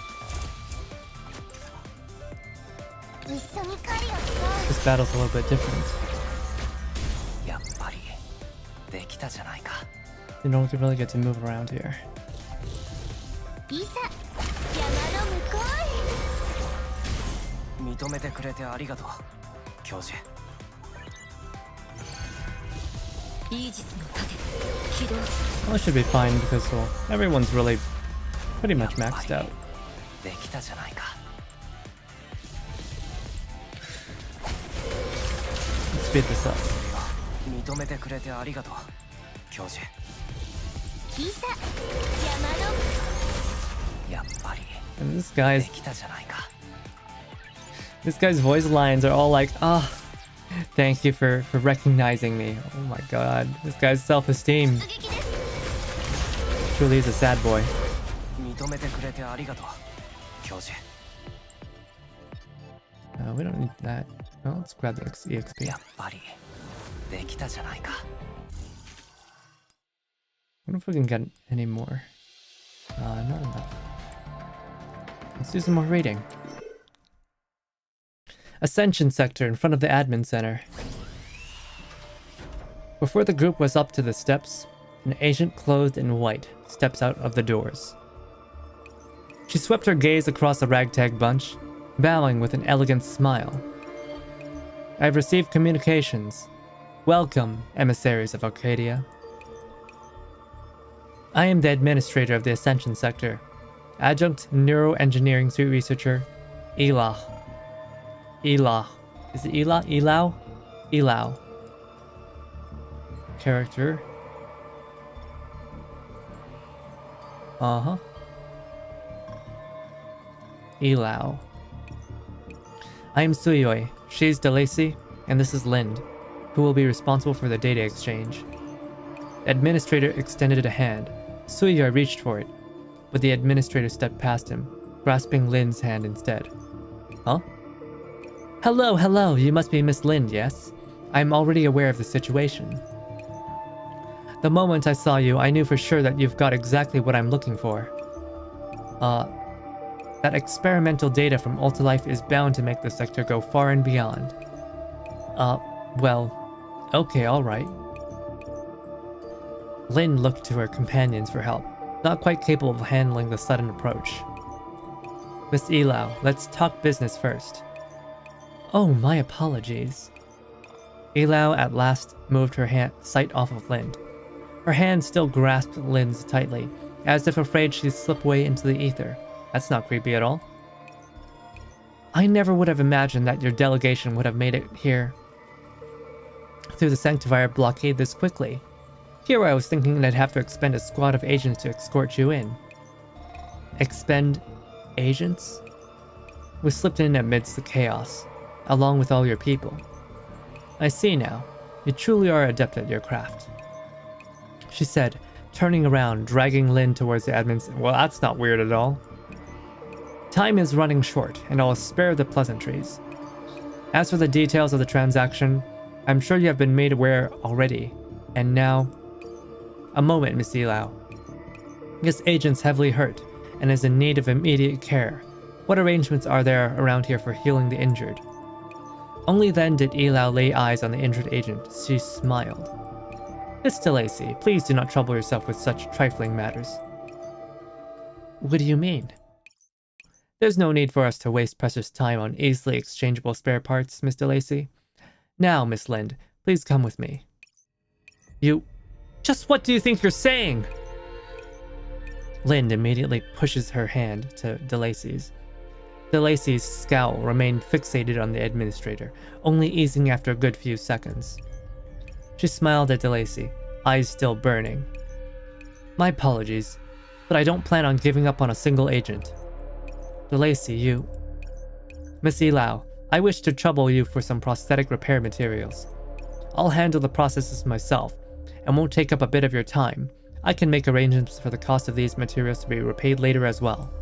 Speaker 1: This battle's a little bit different. You don't really get to move around here. Well, it should be fine because, well, everyone's really pretty much maxed out. Let's speed this up. And this guy's voice lines are all like, ah, oh, thank you for recognizing me. Oh my god, this guy's self-esteem truly is a sad boy. We don't need that. Well, let's grab the EXP. I wonder if we can get any more. Not enough. Let's do some more raiding. Ascension sector in front of the admin center. Before the group was up to the steps, an agent clothed in white steps out of the doors. She swept her gaze across the ragtag bunch, bowing with an elegant smile. I've received communications. Welcome, emissaries of Arcadia. I am the administrator of the Ascension sector, adjunct neuroengineering researcher, Elah. Is it Elah? Elau. Character. Elau. I am Sueyoi, she's Delacey, and this is Lind, who will be responsible for the data exchange. The administrator extended a hand. Sueyoi reached for it, but the administrator stepped past him, grasping Lind's hand instead. Huh? Hello, you must be Miss Lind, yes? I am already aware of the situation. The moment I saw you, I knew for sure that you've got exactly what I'm looking for. That experimental data from Ultalife is bound to make the sector go far and beyond. Well, okay, alright. Lin looked to her companions for help, not quite capable of handling the sudden approach. Miss Ilau, let's talk business first. Oh, my apologies. Ilau at last moved her sight off of Lin. Her hand still grasped Lin's tightly, as if afraid she'd slip away into the ether. That's not creepy at all. I never would have imagined that your delegation would have made it here through the Sanctifier blockade this quickly. Here I was thinking I'd have to expend a squad of agents to escort you in. Expend agents? We slipped in amidst the chaos, along with all your people. I see now. You truly are adept at your craft. She said, turning around, dragging Lin towards the admin's. Well, that's not weird at all. Time is running short, and I'll spare the pleasantries. As for the details of the transaction, I'm sure you have been made aware already. And now... A moment, Miss Ilau. This agent's heavily hurt, and is in need of immediate care. What arrangements are there around here for healing the injured? Only then did Ilau lay eyes on the injured agent. She smiled. Miss DeLacy, please do not trouble yourself with such trifling matters. What do you mean? There's no need for us to waste precious time on easily exchangeable spare parts, Miss DeLacy. Now, Miss Lind, please come with me. You... Just what do you think you're saying? Lind immediately pushes her hand to DeLacy's. DeLacy's scowl remained fixated on the administrator, only easing after a good few seconds. She smiled at DeLacy, eyes still burning. My apologies, but I don't plan on giving up on a single agent. DeLacy, you... Miss Ilau, I wish to trouble you for some prosthetic repair materials. I'll handle the processes myself, and won't take up a bit of your time. I can make arrangements for the cost of these materials to be repaid later as well.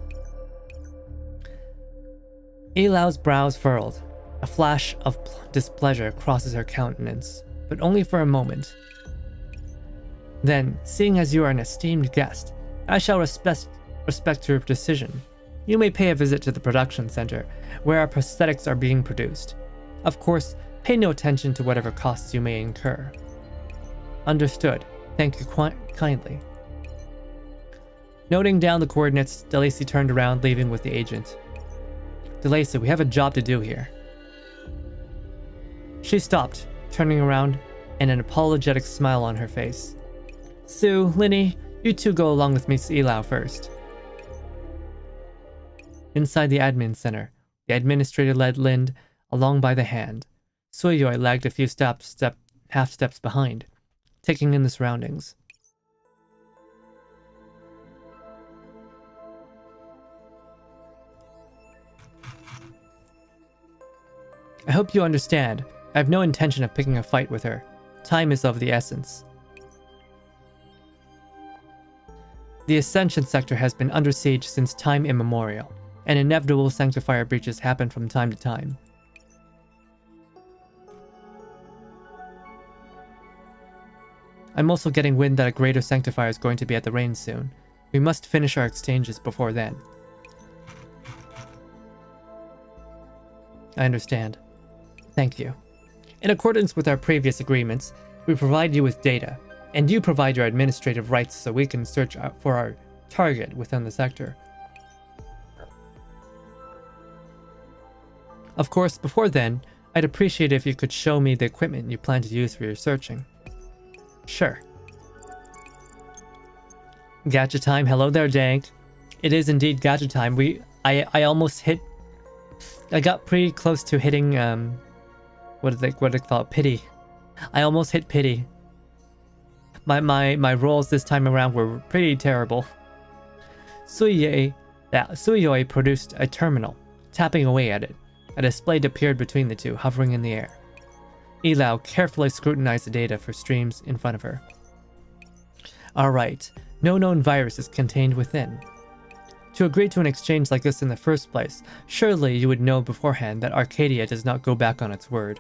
Speaker 1: Ilau's brows furrowed. A flash of displeasure crosses her countenance, but only for a moment. Then, seeing as you are an esteemed guest, I shall respect your decision. You may pay a visit to the production center, where our prosthetics are being produced. Of course, pay no attention to whatever costs you may incur. Understood. Thank you kindly. Noting down the coordinates, DeLacy turned around, leaving with the agent. DeLacy, we have a job to do here. She stopped, turning around, and an apologetic smile on her face. Sue, Linny, you two go along with Miss Ilau first. Inside the admin center, the administrator led Lind along by the hand. Sueyoi lagged a few half steps behind, taking in the surroundings. I hope you understand. I have no intention of picking a fight with her. Time is of the essence. The Ascension sector has been under siege since time immemorial, and inevitable Sanctifier breaches happen from time to time. I'm also getting wind that a greater Sanctifier is going to be at the range soon. We must finish our exchanges before then. I understand. Thank you. In accordance with our previous agreements, we provide you with data, and you provide your administrative rights so we can search for our target within the sector. Of course, before then, I'd appreciate if you could show me the equipment you plan to use for your searching. Sure. Gacha time. Hello there, Dank. It is indeed gacha time. I almost hit... I got pretty close to hitting, what do they call it? Pity. I almost hit pity. My rolls this time around were pretty terrible. Sueyoi produced a terminal, tapping away at it. A display appeared between the two, hovering in the air. Ilau carefully scrutinized the data for streams in front of her. Alright, no known virus is contained within. To agree to an exchange like this in the first place, surely you would know beforehand that Arcadia does not go back on its word.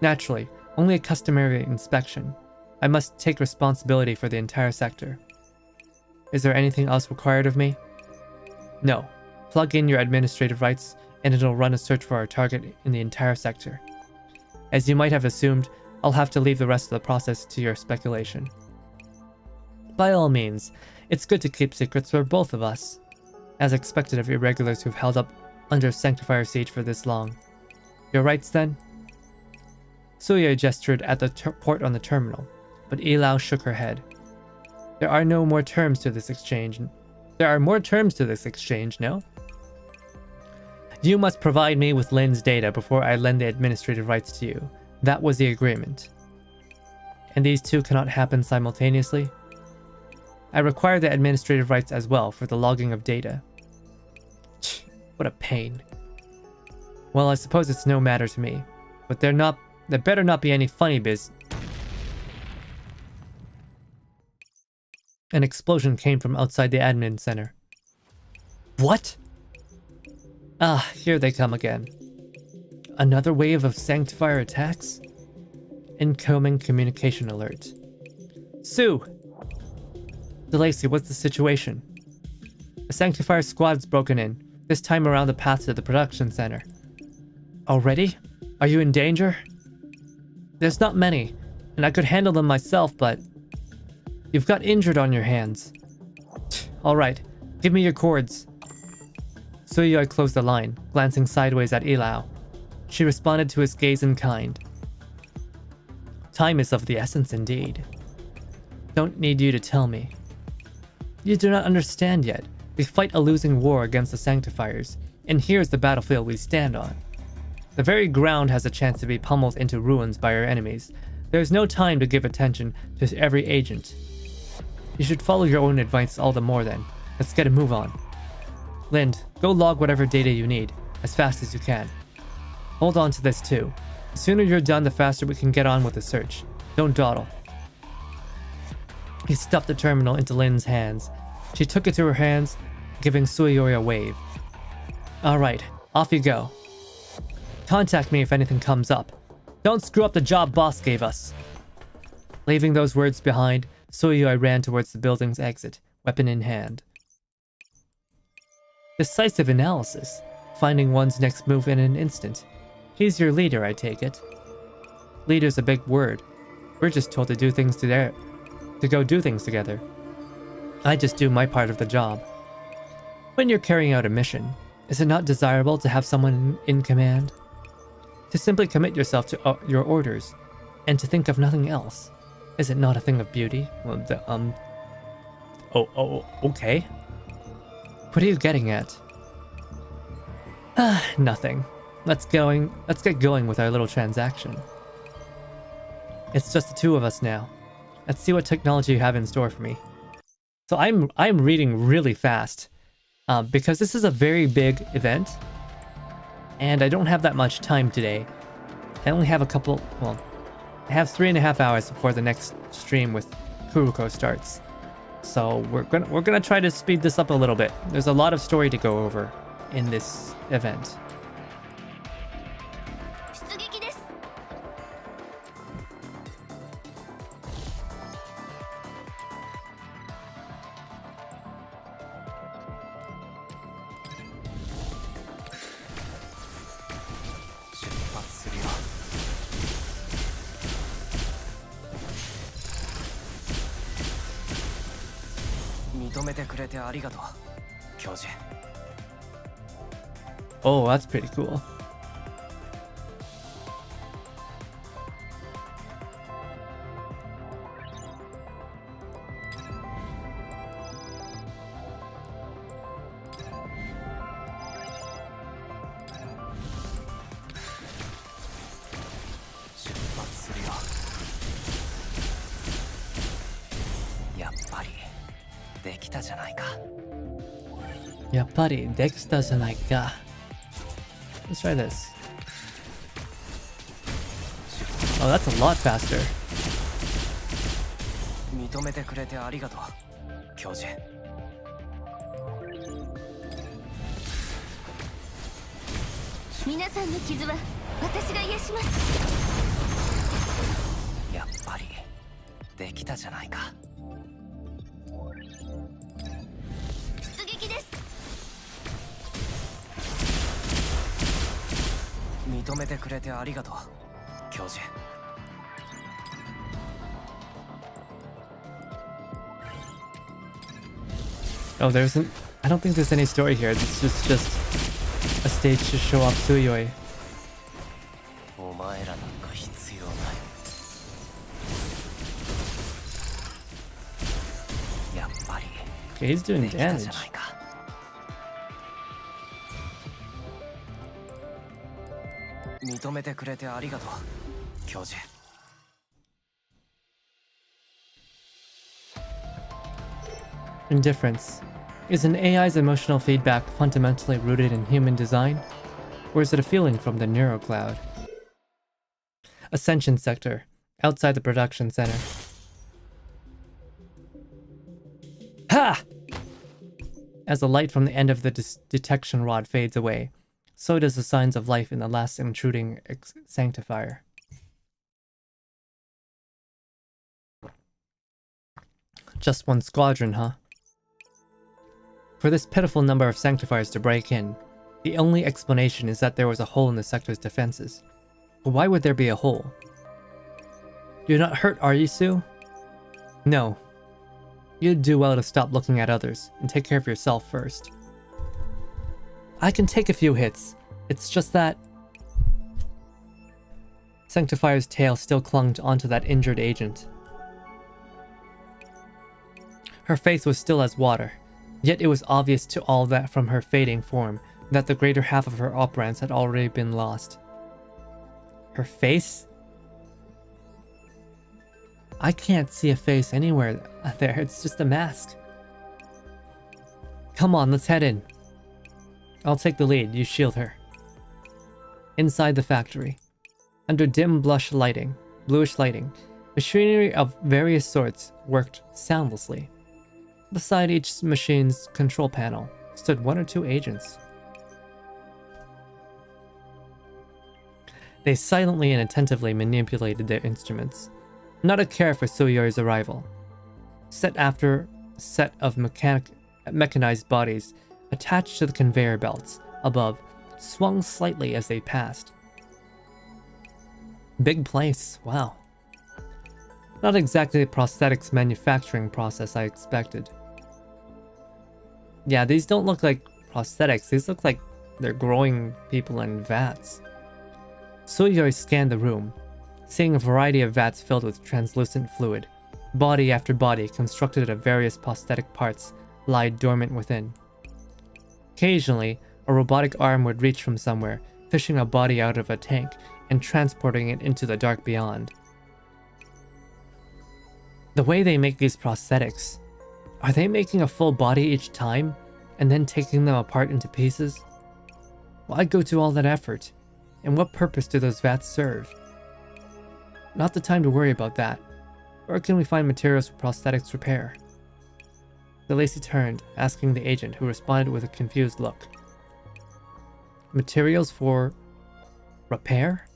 Speaker 1: Naturally, only a customary inspection. I must take responsibility for the entire sector. Is there anything else required of me? No. Plug in your administrative rights and it'll run a search for our target in the entire sector. As you might have assumed, I'll have to leave the rest of the process to your speculation. By all means, it's good to keep secrets for both of us, as expected of irregulars who've held up under Sanctifier siege for this long. Your rights then? Sueyoi gestured at the port on the terminal, but Ilau shook her head. There are no more terms to this exchange. There are more terms to this exchange, no? You must provide me with Lin's data before I lend the administrative rights to you. That was the agreement. And these two cannot happen simultaneously? I require the administrative rights as well for the logging of data. What a pain. Well, I suppose it's no matter to me, but there better not be any funny biz. An explosion came from outside the admin center. What? Ah, here they come again. Another wave of Sanctifier attacks? Incoming communication alert. Sue! DeLacy, what's the situation? A Sanctifier squad's broken in, this time around the path to the production center. Already? Are you in danger? There's not many, and I could handle them myself, but... You've got injured on your hands. Alright, give me your cords. Sueyoi closed the line, glancing sideways at Ilau. She responded to his gaze in kind. Time is of the essence indeed. Don't need you to tell me. You do not understand yet. We fight a losing war against the Sanctifiers, and here's the battlefield we stand on. The very ground has a chance to be pummeled into ruins by our enemies. There is no time to give attention to every agent. You should follow your own advice all the more then. Let's get a move on. Lind, go log whatever data you need, as fast as you can. Hold on to this too. The sooner you're done, the faster we can get on with the search. Don't dawdle. He stuffed the terminal into Lin's hands. She took it to her hands, giving Sueyoi a wave. Alright, off you go. Contact me if anything comes up. Don't screw up the job boss gave us. Leaving those words behind, Sueyoi ran towards the building's exit, weapon in hand. Decisive analysis, finding one's next move in an instant. He's your leader, I take it. Leader's a big word. We're just told to do things to go do things together. I just do my part of the job. When you're carrying out a mission, is it not desirable to have someone in command? To simply commit yourself to your orders, and to think of nothing else. Is it not a thing of beauty? Okay. What are you getting at? Nothing. Let's get going with our little transaction. It's just the two of us now. Let's see what technology you have in store for me. So I'm reading really fast because this is a very big event, and I don't have that much time today. I only have I have 3.5 hours before the next stream with Kuruko starts. So we're gonna try to speed this up a little bit. There's a lot of story to go over in this event. Oh, that's pretty cool. Yappari, dekita janai ka. Let's try this. Oh, that's a lot faster.
Speaker 3: 認めてくれてありがとう、教授。
Speaker 1: Oh, I don't think there's any story here. It's just a stage to show off Sueyoi.
Speaker 3: お前らなんか必要ない。やっぱり。
Speaker 1: Okay, he's doing
Speaker 3: できた
Speaker 1: damage.
Speaker 3: じゃないか。認めてくれてありがとう、教授。
Speaker 1: Indifference. Is an AI's emotional feedback fundamentally rooted in human design? Or is it a feeling from the neurocloud? Ascension sector, outside the production center. Ha! As the light from the end of the detection rod fades away, so does the signs of life in the last intruding sanctifier. Just one squadron, huh? For this pitiful number of sanctifiers to break in, the only explanation is that there was a hole in the sector's defenses. But why would there be a hole? You're not hurt, are you, Sue? No. You'd do well to stop looking at others and take care of yourself first. I can take a few hits. It's just that... Sanctifier's tail still clung onto that injured agent. Her face was still as water, yet it was obvious to all that from her fading form that the greater half of her Aberrance had already been lost. Her face? I can't see a face anywhere there, it's just a mask. Come on, let's head in. I'll take the lead, you shield her. Inside the factory, under dim bluish lighting, machinery of various sorts worked soundlessly. Beside each machine's control panel stood one or two agents. They silently and attentively manipulated their instruments, not a care for Sueyoi's arrival. Set after set of mechanized bodies attached to the conveyor belts above swung slightly as they passed. Big place, wow. Not exactly the prosthetics manufacturing process I expected. Yeah, these don't look like prosthetics, these look like they're growing people in vats. Sueyoi scanned the room, seeing a variety of vats filled with translucent fluid. Body after body constructed of various prosthetic parts lie dormant within. Occasionally, a robotic arm would reach from somewhere, fishing a body out of a tank and transporting it into the dark beyond. The way they make these prosthetics, are they making a full body each time and then taking them apart into pieces? Why go to all that effort? And what purpose do those vats serve? Not the time to worry about that. Where can we find materials for prosthetics repair? DeLacy turned, asking the agent, who responded with a confused look. Materials for... repair?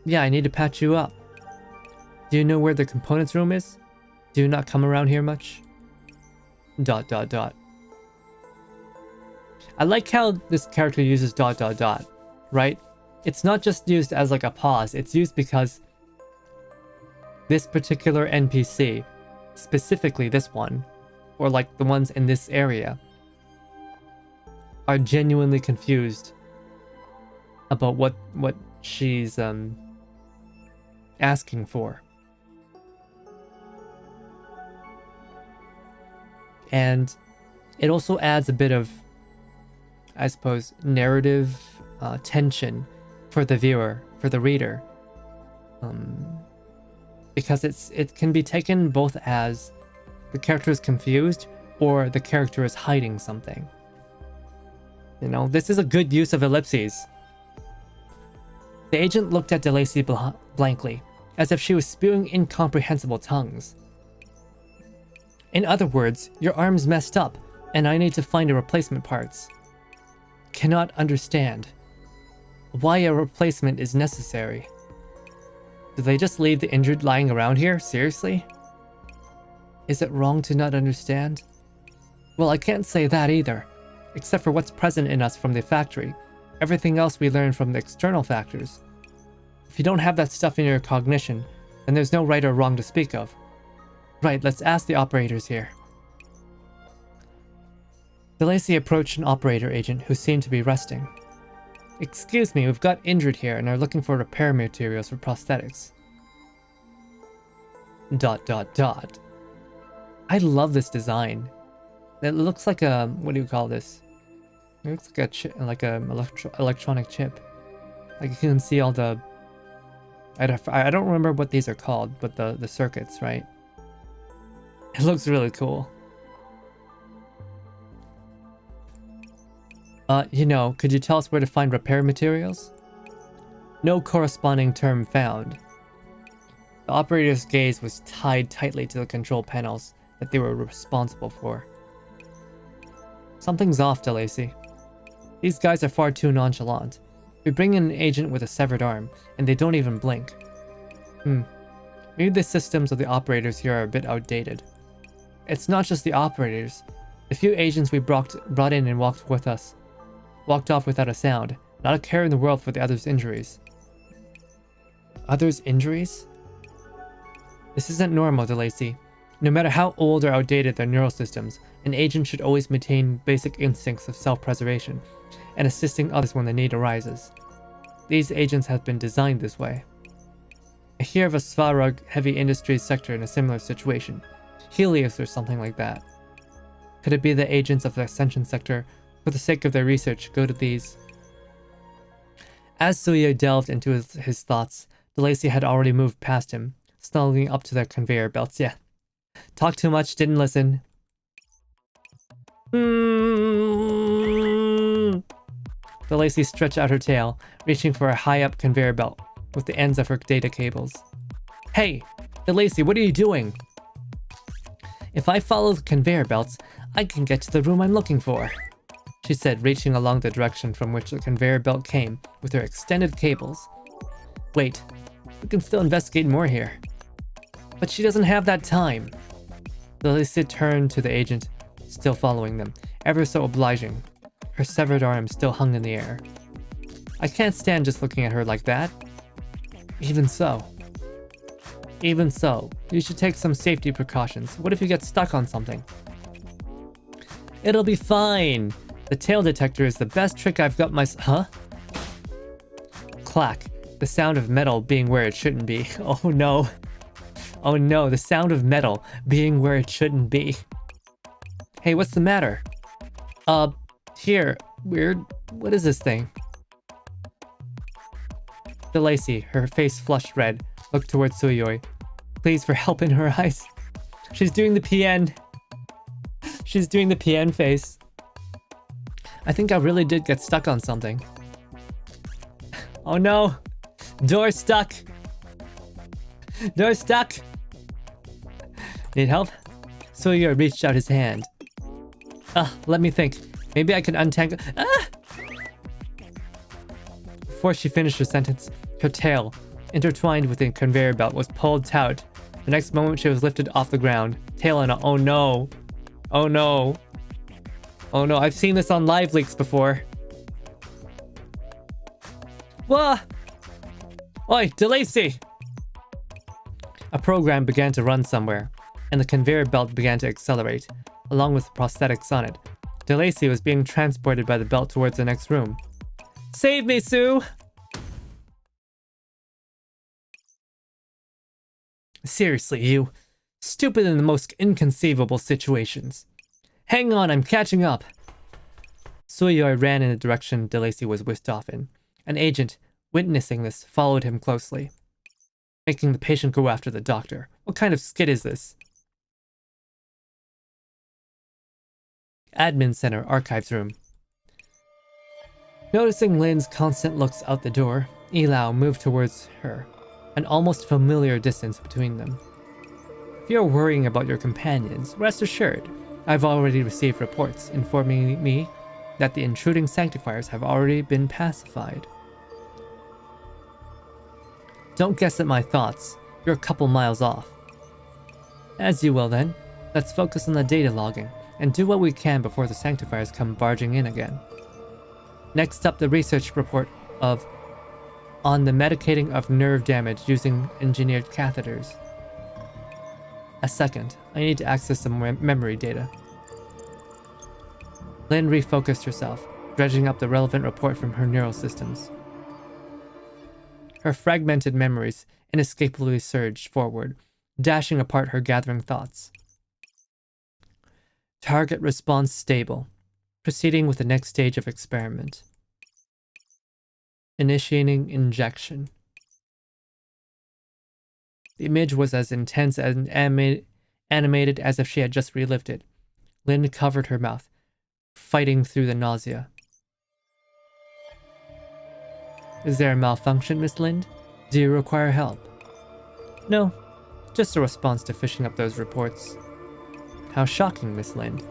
Speaker 1: Yeah, I need to patch you up. Do you know where the components room is? Do you not come around here much? ... I like how this character uses ... right? It's not just used as like a pause, it's used because this particular NPC, specifically this one, or like the ones in this area, are genuinely confused about what she's asking for. And it also adds a bit of, I suppose, narrative tension for the viewer, for the reader, because it can be taken both as the character is confused or the character is hiding something. You know, this is a good use of ellipses. The agent looked at DeLacy blankly, as if she was spewing incomprehensible tongues. In other words, your arm's messed up, and I need to find a replacement parts. Cannot understand why a replacement is necessary. Do they just leave the injured lying around here? Seriously? Is it wrong to not understand? Well, I can't say that either, except for what's present in us from the factory. Everything else we learn from the external factors. If you don't have that stuff in your cognition, then there's no right or wrong to speak of. Right, let's ask the operators here. DeLacy approached an operator agent who seemed to be resting. Excuse me, we've got injured here and are looking for repair materials for prosthetics. ... I love this design. It looks like a, what do you call this? It looks like a chip, like a electronic chip. Like you can see all the, I don't remember what these are called, but the circuits, right? It looks really cool. You know, could you tell us where to find repair materials? No corresponding term found. The operator's gaze was tied tightly to the control panels that they were responsible for. Something's off, DeLacy. These guys are far too nonchalant. We bring in an agent with a severed arm, and they don't even blink. Maybe the systems of the operators here are a bit outdated. It's not just the operators. The few agents we brought in and walked off without a sound. Not a care in the world for the others' injuries. Others' injuries? This isn't normal, DeLacy. No matter how old or outdated their neural systems, an agent should always maintain basic instincts of self-preservation and assisting others when the need arises. These agents have been designed this way. I hear of a Svarog heavy industries sector in a similar situation. Helios or something like that. Could it be the agents of the Ascension sector, for the sake of their research, go to these? As Sueyoi delved into his thoughts, DeLacy had already moved past him, snuggling up to their conveyor belts. Yeah. Talk too much, didn't listen. DeLacy stretched out her tail, reaching for a high-up conveyor belt with the ends of her data cables. Hey, DeLacy, what are you doing? If I follow the conveyor belts, I can get to the room I'm looking for, she said, reaching along the direction from which the conveyor belt came with her extended cables. Wait, we can still investigate more here. But she doesn't have that time. DeLacy turned to the agent, still following them, ever so obliging. Her severed arm still hung in the air. I can't stand just looking at her like that. Even so, you should take some safety precautions. What if you get stuck on something? It'll be fine. The tail detector is the best trick I've got Huh? Clack. The sound of metal being where it shouldn't be. Oh no. Oh no, the sound of metal being where it shouldn't be. Hey, what's the matter? Here. Weird. What is this thing? DeLacy, her face flushed red, looked towards Sueyoi. Please for help in her eyes. She's doing the PN. She's doing the PN face. I think I really did get stuck on something. Oh no! Door stuck! Door stuck! Need help? Sueyoi reached out his hand. Let me think. Maybe I can untangle. Before she finished her sentence, her tail, intertwined with the conveyor belt, was pulled taut. The next moment she was lifted off the ground. Tail and all. Oh no. Oh no. Oh no, I've seen this on live leaks before. Whoa! Oi, DeLacy! A program began to run somewhere, and the conveyor belt began to accelerate, along with the prosthetics on it. DeLacy was being transported by the belt towards the next room. Save me, Sue! Seriously, you. Stupid in the most inconceivable situations. Hang on, I'm catching up. Sueyoi ran in the direction DeLacy was whisked off in. An agent, witnessing this, followed him closely, making the patient go after the doctor. What kind of skit is this? Admin Center, Archives Room. Noticing Lin's constant looks out the door, Ilau moved towards her, an almost familiar distance between them. If you're worrying about your companions, rest assured, I've already received reports informing me that the intruding sanctifiers have already been pacified. Don't guess at my thoughts. You're a couple miles off. As you will then. Let's focus on the data logging and do what we can before the sanctifiers come barging in again. Next up, the research report on the medicating of nerve damage using engineered catheters. A second, I need to access some memory data. Lynn refocused herself, dredging up the relevant report from her neural systems. Her fragmented memories inescapably surged forward, dashing apart her gathering thoughts. Target response stable. Proceeding with the next stage of experiment. Initiating injection. The image was as intense and animated as if she had just relived it. Lynn covered her mouth, fighting through the nausea. Is there a malfunction, Miss Lind? Do you require help? No, just a response to fishing up those reports. How shocking, Miss Lind.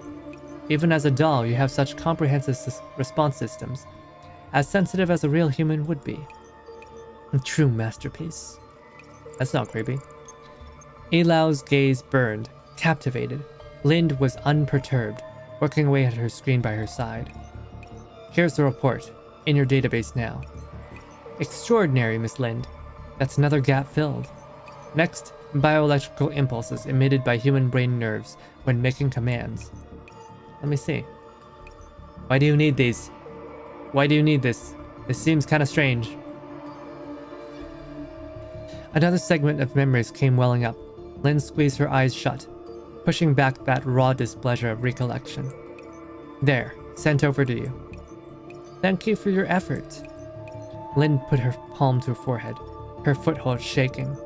Speaker 1: Even as a doll, you have such comprehensive response systems, as sensitive as a real human would be. A true masterpiece. That's not creepy. Ilao's gaze burned, captivated. Lind was unperturbed, working away at her screen by her side. Here's the report, in your database now. Extraordinary, Miss Lind. That's another gap filled. Next, bioelectrical impulses emitted by human brain nerves when making commands. Let me see. Why do you need these? Why do you need this? This seems kind of strange. Another segment of memories came welling up. Lynn squeezed her eyes shut, pushing back that raw displeasure of recollection. There, sent over to you. Thank you for your effort. Lynn put her palm to her forehead, her foothold shaking.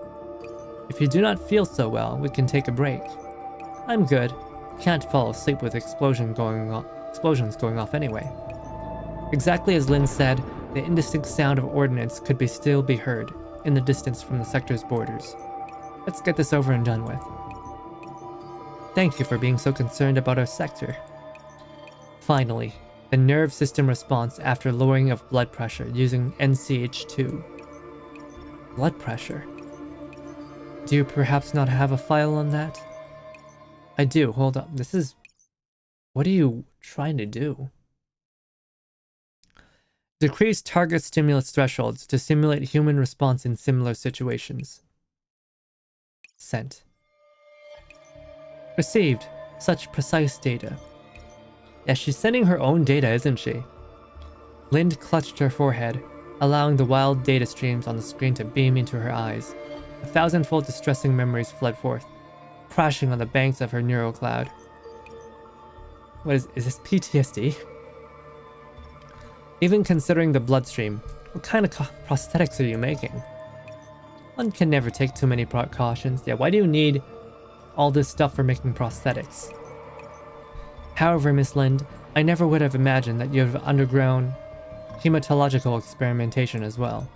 Speaker 1: If you do not feel so well, we can take a break. I'm good. Can't fall asleep with explosions going off anyway. Exactly as Lynn said, the indistinct sound of ordnance could still be heard in the distance from the sector's borders. Let's get this over and done with. Thank you for being so concerned about our sector. Finally, the nerve system response after lowering of blood pressure using NCH2. Blood pressure? Do you perhaps not have a file on that? I do, hold up. What are you trying to do? Decrease target stimulus thresholds to simulate human response in similar situations. Sent. Received. Such precise data. Yeah, she's sending her own data, isn't she? Lind clutched her forehead, allowing the wild data streams on the screen to beam into her eyes. 1,000-fold distressing memories fled forth, crashing on the banks of her neural cloud. What is this PTSD? Even considering the bloodstream, what kind of prosthetics are you making? One can never take too many precautions. Yeah, why do you need all this stuff for making prosthetics? However, Miss Lind, I never would have imagined that you have undergone hematological experimentation as well.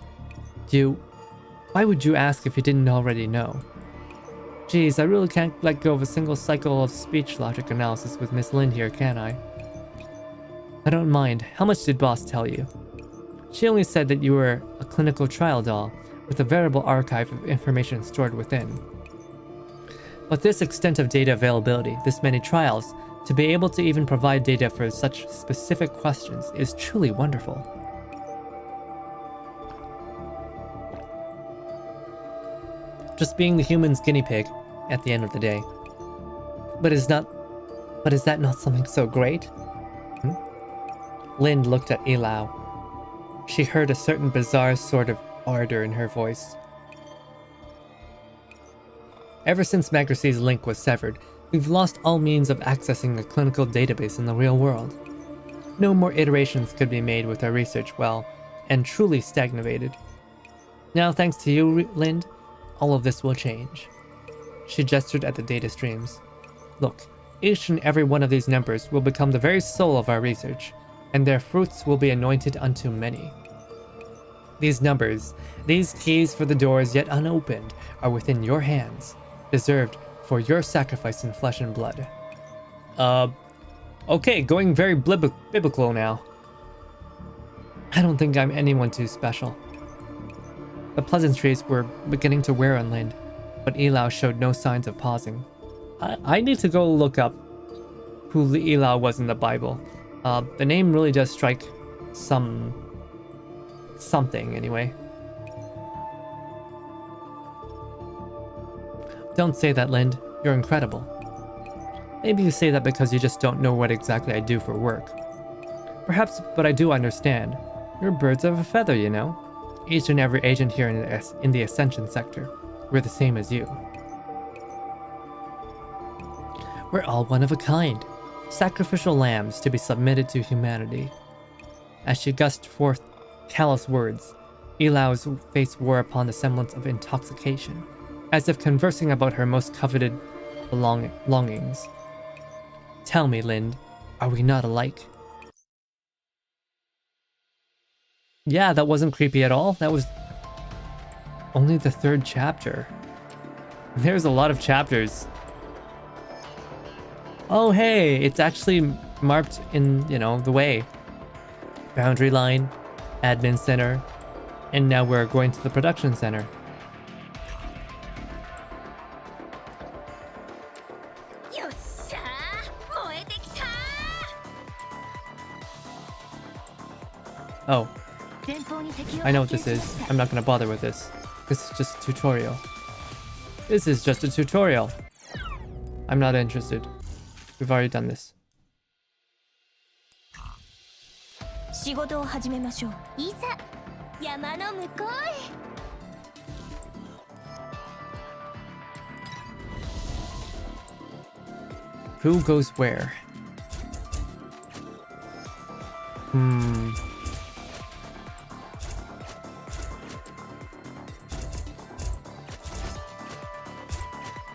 Speaker 1: Why would you ask if you didn't already know? Geez, I really can't let go of a single cycle of speech logic analysis with Miss Lind here, can I? I don't mind. How much did Boss tell you? She only said that you were a clinical trial doll with a veritable archive of information stored within. But this extent of data availability, this many trials, to be able to even provide data for such specific questions is truly wonderful. Just being the human's guinea pig at the end of the day. But is that not something so great? Lind looked at Ilao. She heard a certain bizarre sort of ardor in her voice. Ever since Magracy's link was severed, we've lost all means of accessing the clinical database in the real world. No more iterations could be made with our research well, and truly stagnated. Now, thanks to you, Lind, all of this will change. She gestured at the data streams. Look, each and every one of these numbers will become the very soul of our research, and their fruits will be anointed unto many. These numbers, these keys for the doors yet unopened, are within your hands, deserved for your sacrifice in flesh and blood. Okay, going very biblical now. I don't think I'm anyone too special. The pleasantries were beginning to wear on Lind, but Ilao showed no signs of pausing. I need to go look up who Ilao was in the Bible. The name really does strike something anyway. Don't say that, Lind. You're incredible. Maybe you say that because you just don't know what exactly I do for work. Perhaps, but I do understand. You're birds of a feather, you know. Each and every agent here in the Ascension sector. We're the same as you. We're all one of a kind. Sacrificial lambs to be submitted to humanity. As she gushed forth callous words, Ilao's face wore upon the semblance of intoxication, as if conversing about her most coveted longings. Tell me, Lind, are we not alike? Yeah, that wasn't creepy at all. That was only the 3rd chapter. There's a lot of chapters. Oh, hey, it's actually marked in, you know, the way. Boundary line, admin center, and now we're going to the production center. Oh, I know what this is. I'm not gonna bother with this. This is just a tutorial. This is just a tutorial. I'm not interested. We've already done this. Who goes where?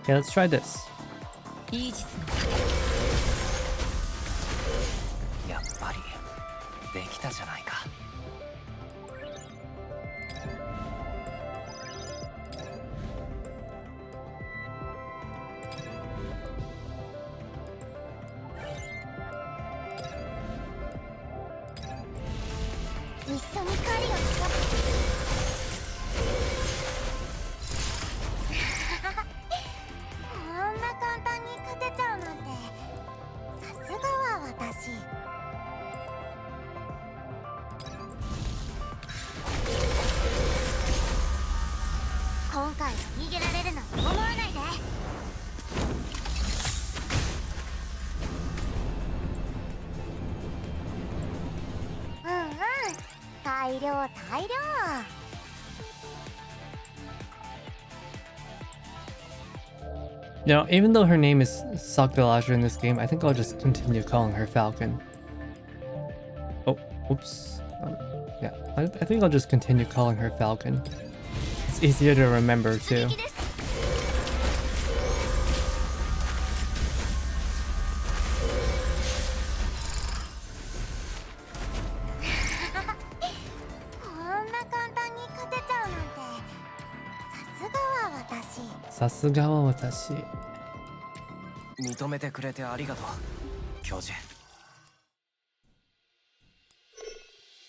Speaker 1: Okay, let's try this.
Speaker 3: やっぱりできたじゃないか。
Speaker 2: 一緒に狩りをしよこんな簡単に勝てちゃうなんてさすがは私。今回は逃げられるなんて思わないで。大量大量。
Speaker 1: You know, even though her name is Sakdalaja in this game, I think I'll just continue calling her Falcon. Oh, oops. Yeah, I think I'll just continue calling her Falcon. It's easier to remember too. Sasugawa watashi.
Speaker 3: 認めてくれてありがとう、教授。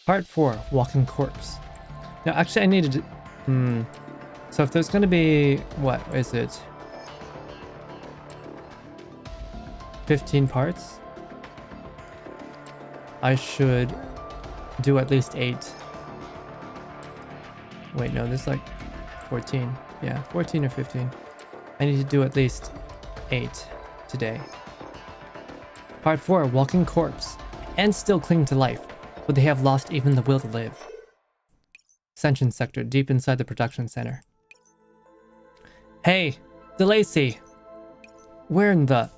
Speaker 1: Part 4, Walking Corpse. Now, actually, I needed to... So if there's going to be... What is it? 15 parts? I should do at least 8. Wait, no, there's like 14. Yeah, 14 or 15. I need to do at least 8 today. Part 4, Walking Corpse. And still cling to life, but they have lost even the will to live. Ascension sector, deep inside the production center. Hey, DeLacy! Where in the...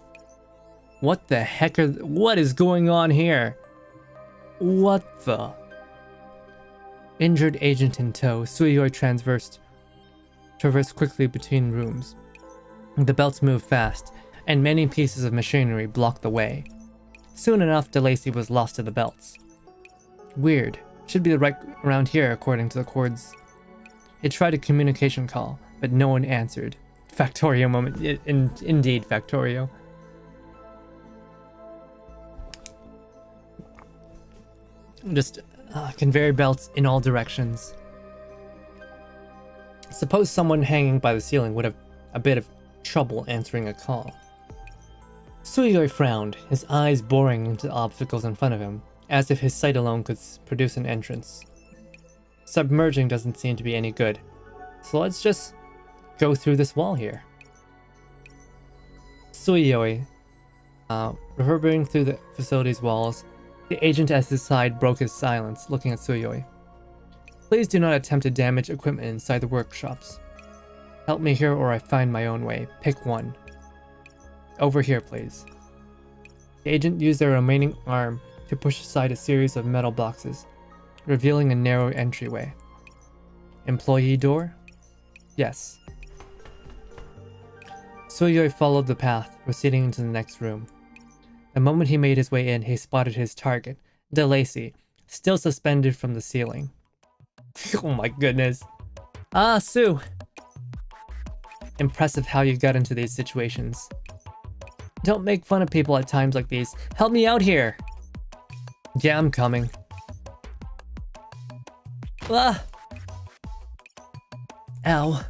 Speaker 1: What the heck are... What is going on here? What the... Injured agent in tow, Sueyoi traversed quickly between rooms. The belts moved fast, and many pieces of machinery blocked the way. Soon enough, DeLacy was lost to the belts. Weird. Should be right around here, according to the cords. It tried a communication call, but no one answered. Factorio moment. Indeed, Factorio. Just conveyor belts in all directions. Suppose someone hanging by the ceiling would have a bit of trouble answering a call. Sueyoi frowned, his eyes boring into the obstacles in front of him. as if his sight alone could produce an entrance. Submerging doesn't seem to be any good, so let's just go through this wall here. Sueyoi, reverberating through the facility's walls, the agent at his side broke his silence, looking at Sueyoi. Please do not attempt to damage equipment inside the workshops. Help me here or I find my own way. Pick one. Over here, please. The agent used their remaining arm to push aside a series of metal boxes, revealing a narrow entryway. Employee door? Yes. Sueyoi followed the path, proceeding into the next room. The moment he made his way in, he spotted his target, DeLacy, still suspended from the ceiling. Oh my goodness. Ah, Sue! Impressive how you got into these situations. Don't make fun of people at times like these. Help me out here! Yeah, I'm coming. Ah! Ow.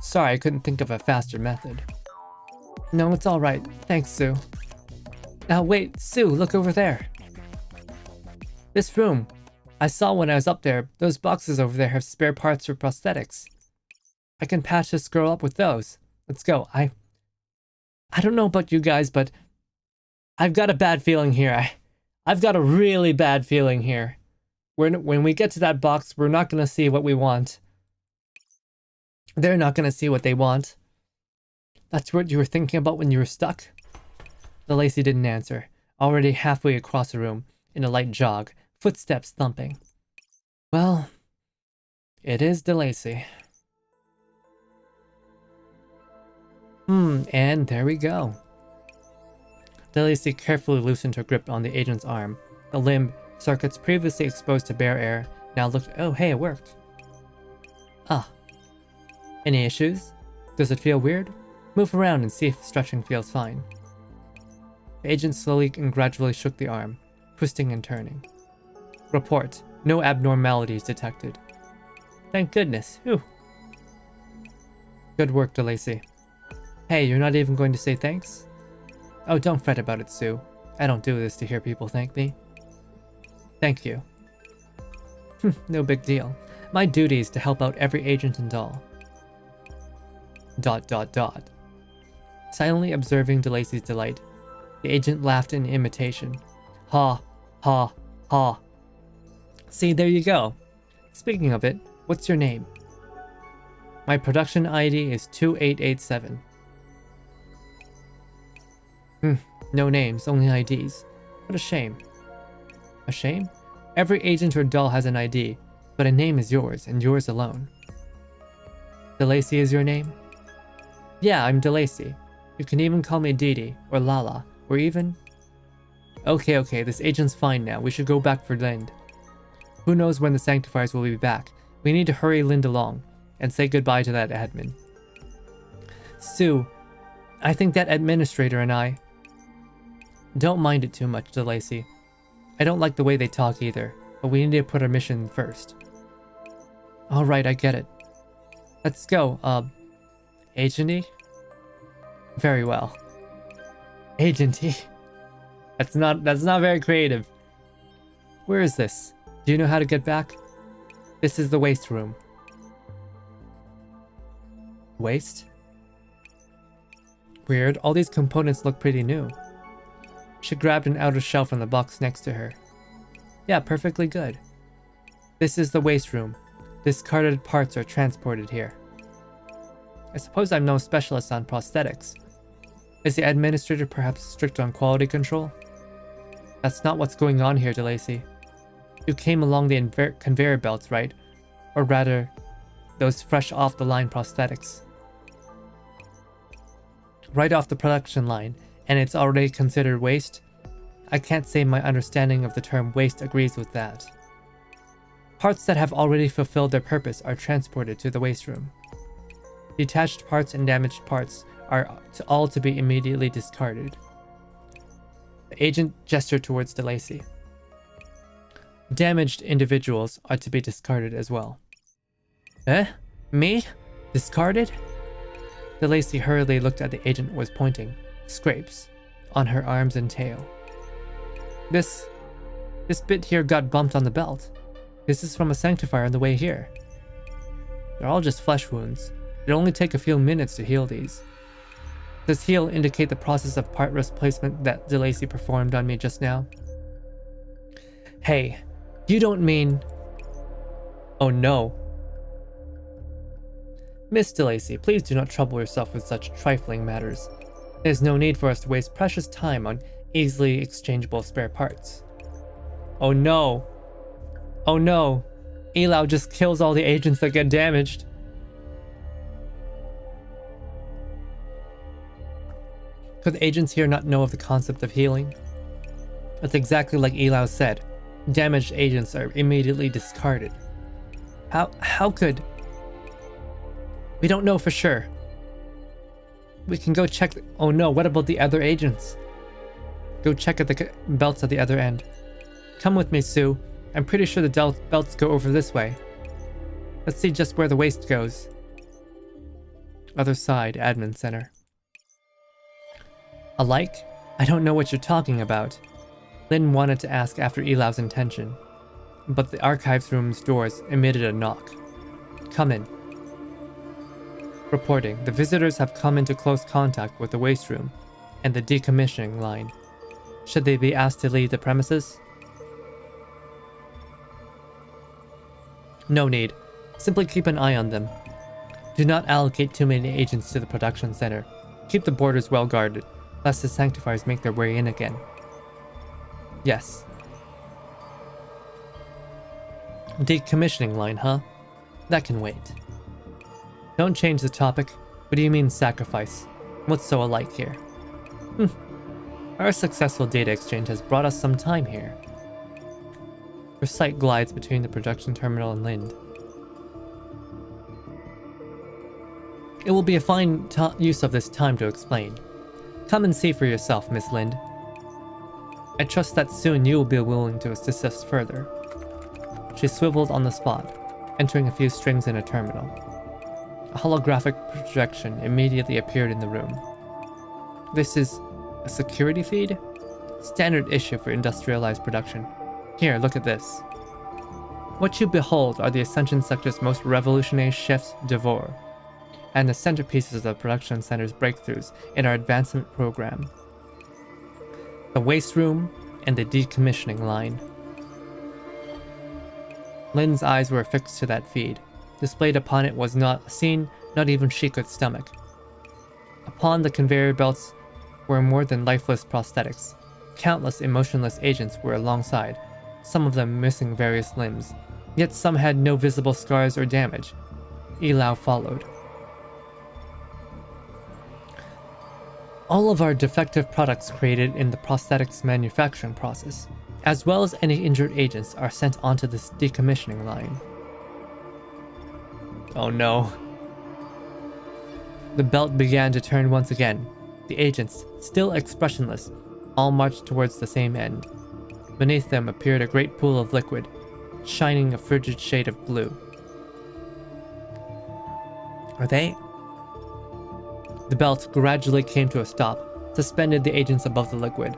Speaker 1: Sorry, I couldn't think of a faster method. No, it's alright. Thanks, Sue. Now wait, Sue, look over there. This room. I saw when I was up there, those boxes over there have spare parts for prosthetics. I can patch this girl up with those. Let's go. I don't know about you guys, but I've got a bad feeling here. I've got a really bad feeling here. When we get to that box, we're not going to see what we want. They're not going to see what they want. That's what you were thinking about when you were stuck? DeLacy didn't answer, already halfway across the room, in a light jog, footsteps thumping. Well, it is DeLacy. And there we go. DeLacy carefully loosened her grip on the agent's arm. The limb, circuits previously exposed to bare air, now looked— oh hey, it worked. Ah. Any issues? Does it feel weird? Move around and see if stretching feels fine. The agent slowly and gradually shook the arm, twisting and turning. Report. No abnormalities detected. Thank goodness. Whew. Good work, DeLacy. Hey, you're not even going to say thanks? Oh, don't fret about it, Sue. I don't do this to hear people thank me. Thank you. No big deal. My duty is to help out every agent and all. ... Silently observing DeLacy's delight, the agent laughed in imitation. Ha, ha, ha. See, there you go. Speaking of it, what's your name? My production ID is 2887. No names, only IDs. What a shame. A shame? Every agent or doll has an ID, but a name is yours, and yours alone. DeLacy is your name? Yeah, I'm DeLacy. You can even call me Didi, or Lala, or even... Okay, this agent's fine now. We should go back for Lind. Who knows when the Sanctifiers will be back. We need to hurry Lind along, and say goodbye to that admin. Sue, I think that administrator and I... Don't mind it too much, DeLacy. I don't like the way they talk either, but we need to put our mission first. Alright, I get it. Let's go, Agenty? Very well. Agenty. That's not very creative. Where is this? Do you know how to get back? This is the waste room. Waste? Weird, all these components look pretty new. She grabbed an outer shelf from the box next to her. Yeah, perfectly good. This is the waste room. Discarded parts are transported here. I suppose I'm no specialist on prosthetics. Is the administrator perhaps strict on quality control? That's not what's going on here, DeLacy. You came along the conveyor belts, right? Or rather, those fresh off-the-line prosthetics. Right off the production line, and it's already considered waste? I can't say my understanding of the term waste agrees with that. Parts that have already fulfilled their purpose are transported to the waste room. Detached parts and damaged parts are all to be immediately discarded. The agent gestured towards DeLacy. Damaged individuals are to be discarded as well. Eh? Me? Discarded? DeLacy hurriedly looked at the agent was pointing, scrapes, on her arms and tail. This This bit here got bumped on the belt. This is from a sanctifier on the way here. They're all just flesh wounds. It'll only take a few minutes to heal these. Does heal indicate the process of part replacement that DeLacy performed on me just now? Hey, you don't mean... Oh no. Miss DeLacy, please do not trouble yourself with such trifling matters. There's no need for us to waste precious time on easily exchangeable spare parts. Oh no. Oh no. Elau just kills all the agents that get damaged. Could the agents here not know of the concept of healing? That's exactly like Elau said. Damaged agents are immediately discarded. How could... We don't know for sure. We can go check... Oh no, what about the other agents? Go check at the belts at the other end. Come with me, Sue. I'm pretty sure the belts go over this way. Let's see just where the waste goes. Other side, admin center. Alike? I don't know what you're talking about. Lynn wanted to ask after Elau's intention, but the archives room's doors emitted a knock. Come in. Reporting, the visitors have come into close contact with the waste room and the decommissioning line. Should they be asked to leave the premises? No need. Simply keep an eye on them. Do not allocate too many agents to the production center. Keep the borders well guarded, lest the sanctifiers make their way in again. Yes. Decommissioning line, huh? That can wait. Don't change the topic. What do you mean sacrifice? What's so alike here? Our successful data exchange has brought us some time here. Her sight glides between the production terminal and Lind. It will be a fine use of this time to explain. Come and see for yourself, Miss Lind. I trust that soon you will be willing to assist us further. She swiveled on the spot, entering a few strings in a terminal. A holographic projection immediately appeared in the room. This is a security feed? Standard issue for industrialized production. Here, look at this. What you behold are the Ascension Sector's most revolutionary shifts d'oeuvre, and the centerpieces of the production center's breakthroughs in our advancement program. The waste room and the decommissioning line. Lynn's eyes were affixed to that feed. Displayed upon it was not a scene not even she could stomach. Upon the conveyor belts were more than lifeless prosthetics. Countless emotionless agents were alongside, some of them missing various limbs, yet some had no visible scars or damage. Elau followed. All of our defective products created in the prosthetics manufacturing process, as well as any injured agents, are sent onto this decommissioning line. Oh no. The belt began to turn once again. The agents, still expressionless, all marched towards the same end. Beneath them appeared a great pool of liquid, shining a frigid shade of blue. Are they? The belt gradually came to a stop, suspended the agents above the liquid.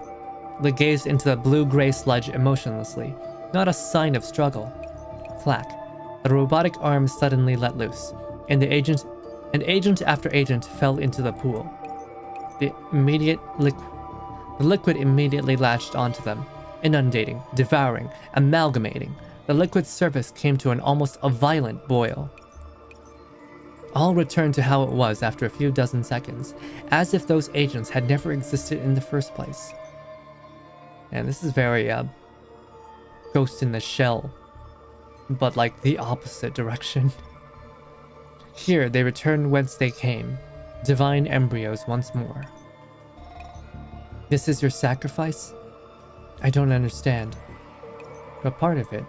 Speaker 1: They gazed into the blue-gray sludge emotionlessly, not a sign of struggle. Clack. The robotic arm suddenly let loose, and agent after agent fell into the pool. The liquid immediately latched onto them, inundating, devouring, amalgamating. The liquid's surface came to an almost a violent boil. All returned to how it was after a few dozen seconds, as if those agents had never existed in the first place. And this is very, Ghost in the Shell, but like the opposite direction. Here they returned whence they came, divine embryos once more. This is your sacrifice? I don't understand. But part of it.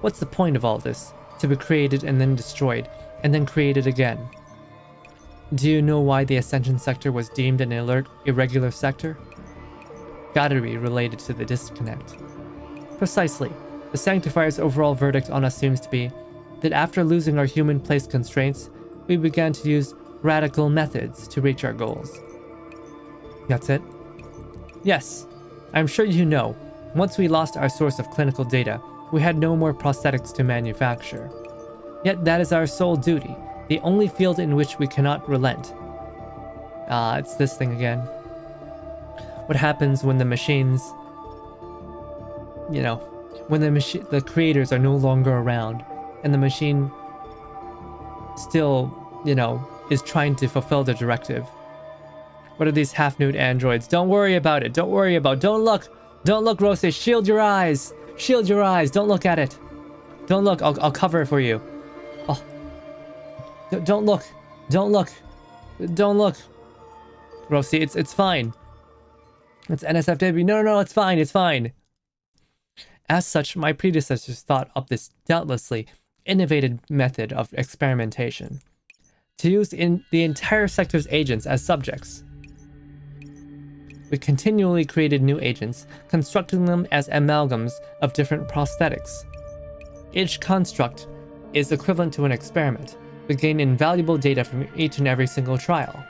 Speaker 1: What's the point of all this? To be created and then destroyed, and then created again. Do you know why the Ascension Sector was deemed an irregular sector? Gotta be related to the disconnect. Precisely. The Sanctifier's overall verdict on us seems to be that after losing our human-placed constraints, we began to use radical methods to reach our goals. That's it? Yes. I'm sure you know. Once we lost our source of clinical data, we had no more prosthetics to manufacture. Yet that is our sole duty, the only field in which we cannot relent. It's this thing again. What happens when the machines, when the creators are no longer around, and the machine still, is trying to fulfill the directive? What are these half-nude androids? Don't worry about it. Don't look. Don't look, Rose. Shield your eyes. Shield your eyes. Don't look at it. Don't look. I'll cover it for you. Oh. Don't look. Don't look. Don't look. Rosie, it's fine. It's NSFW. No, it's fine. It's fine. As such, my predecessors thought up this doubtlessly innovative method of experimentation. To use in the entire sector's agents as subjects. We continually created new agents, constructing them as amalgams of different prosthetics. Each construct is equivalent to an experiment. We gain invaluable data from each and every single trial.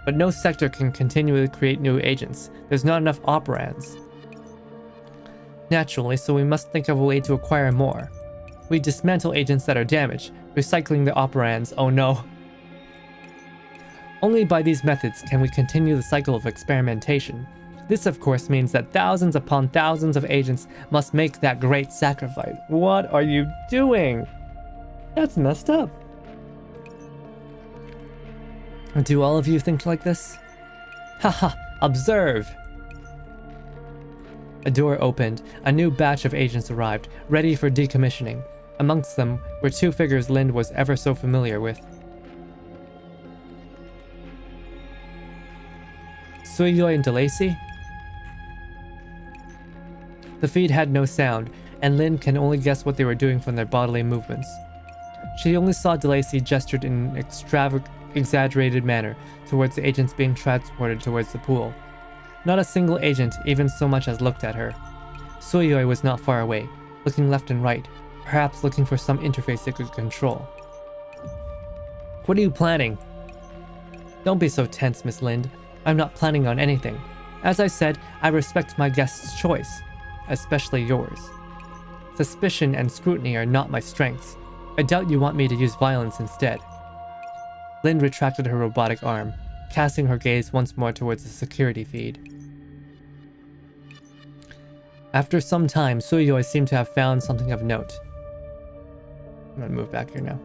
Speaker 1: But no sector can continually create new agents. There's not enough operands. Naturally, so we must think of a way to acquire more. We dismantle agents that are damaged, recycling the operands. Oh no. Only by these methods can we continue the cycle of experimentation. This of course means that thousands upon thousands of agents must make that great sacrifice. What are you doing? That's messed up. Do all of you think like this? Haha, observe! A door opened. A new batch of agents arrived, ready for decommissioning. Amongst them were two figures Lind was ever so familiar with. Sueyoi and DeLacy? The feed had no sound, and Lind can only guess what they were doing from their bodily movements. She only saw DeLacy gestured in an exaggerated manner towards the agents being transported towards the pool. Not a single agent even so much as looked at her. Sueyoi was not far away, looking left and right, perhaps looking for some interface it could control. What are you planning? Don't be so tense, Miss Lind. I'm not planning on anything. As I said, I respect my guest's choice, especially yours. Suspicion and scrutiny are not my strengths. I doubt you want me to use violence instead. Lind retracted her robotic arm, casting her gaze once more towards the security feed. After some time, Sueyoi seemed to have found something of note. I'm gonna move back here now.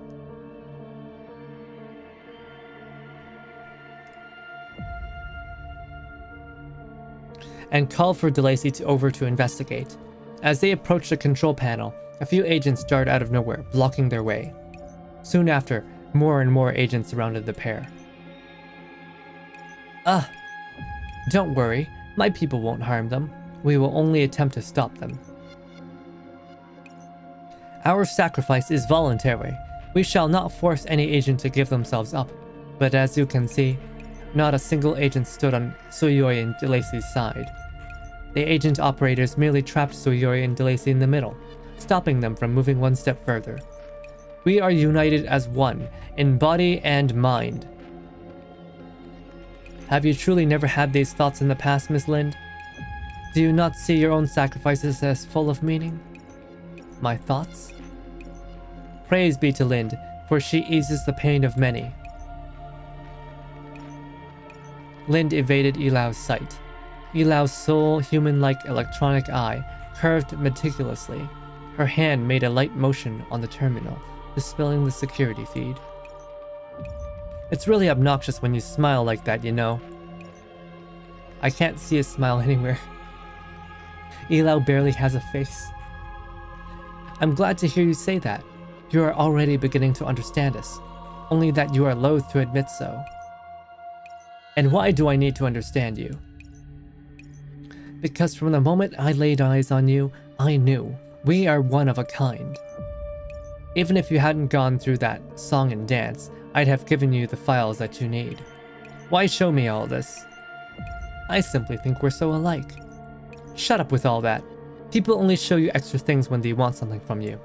Speaker 1: And called for DeLacy over to investigate. As they approached the control panel, a few agents darted out of nowhere, blocking their way. Soon after, more and more agents surrounded the pair. Don't worry, my people won't harm them. We will only attempt to stop them. Our sacrifice is voluntary. We shall not force any agent to give themselves up. But as you can see, not a single agent stood on Sueyoi and DeLacy's side. The agent operators merely trapped Sueyoi and DeLacy in the middle, stopping them from moving one step further. We are united as one, in body and mind. Have you truly never had these thoughts in the past, Miss Lind? Do you not see your own sacrifices as full of meaning? My thoughts? Praise be to Lind, for she eases the pain of many. Lind evaded Ilau's sight. Ilau's sole human-like electronic eye curved meticulously. Her hand made a light motion on the terminal, dispelling the security feed. It's really obnoxious when you smile like that, you know. I can't see a smile anywhere. Ilau barely has a face. I'm glad to hear you say that. You are already beginning to understand us, only that you are loath to admit so. And why do I need to understand you? Because from the moment I laid eyes on you, I knew we are one of a kind. Even if you hadn't gone through that song and dance, I'd have given you the files that you need. Why show me all this? I simply think we're so alike. Shut up with all that. People only show you extra things when they want something from you.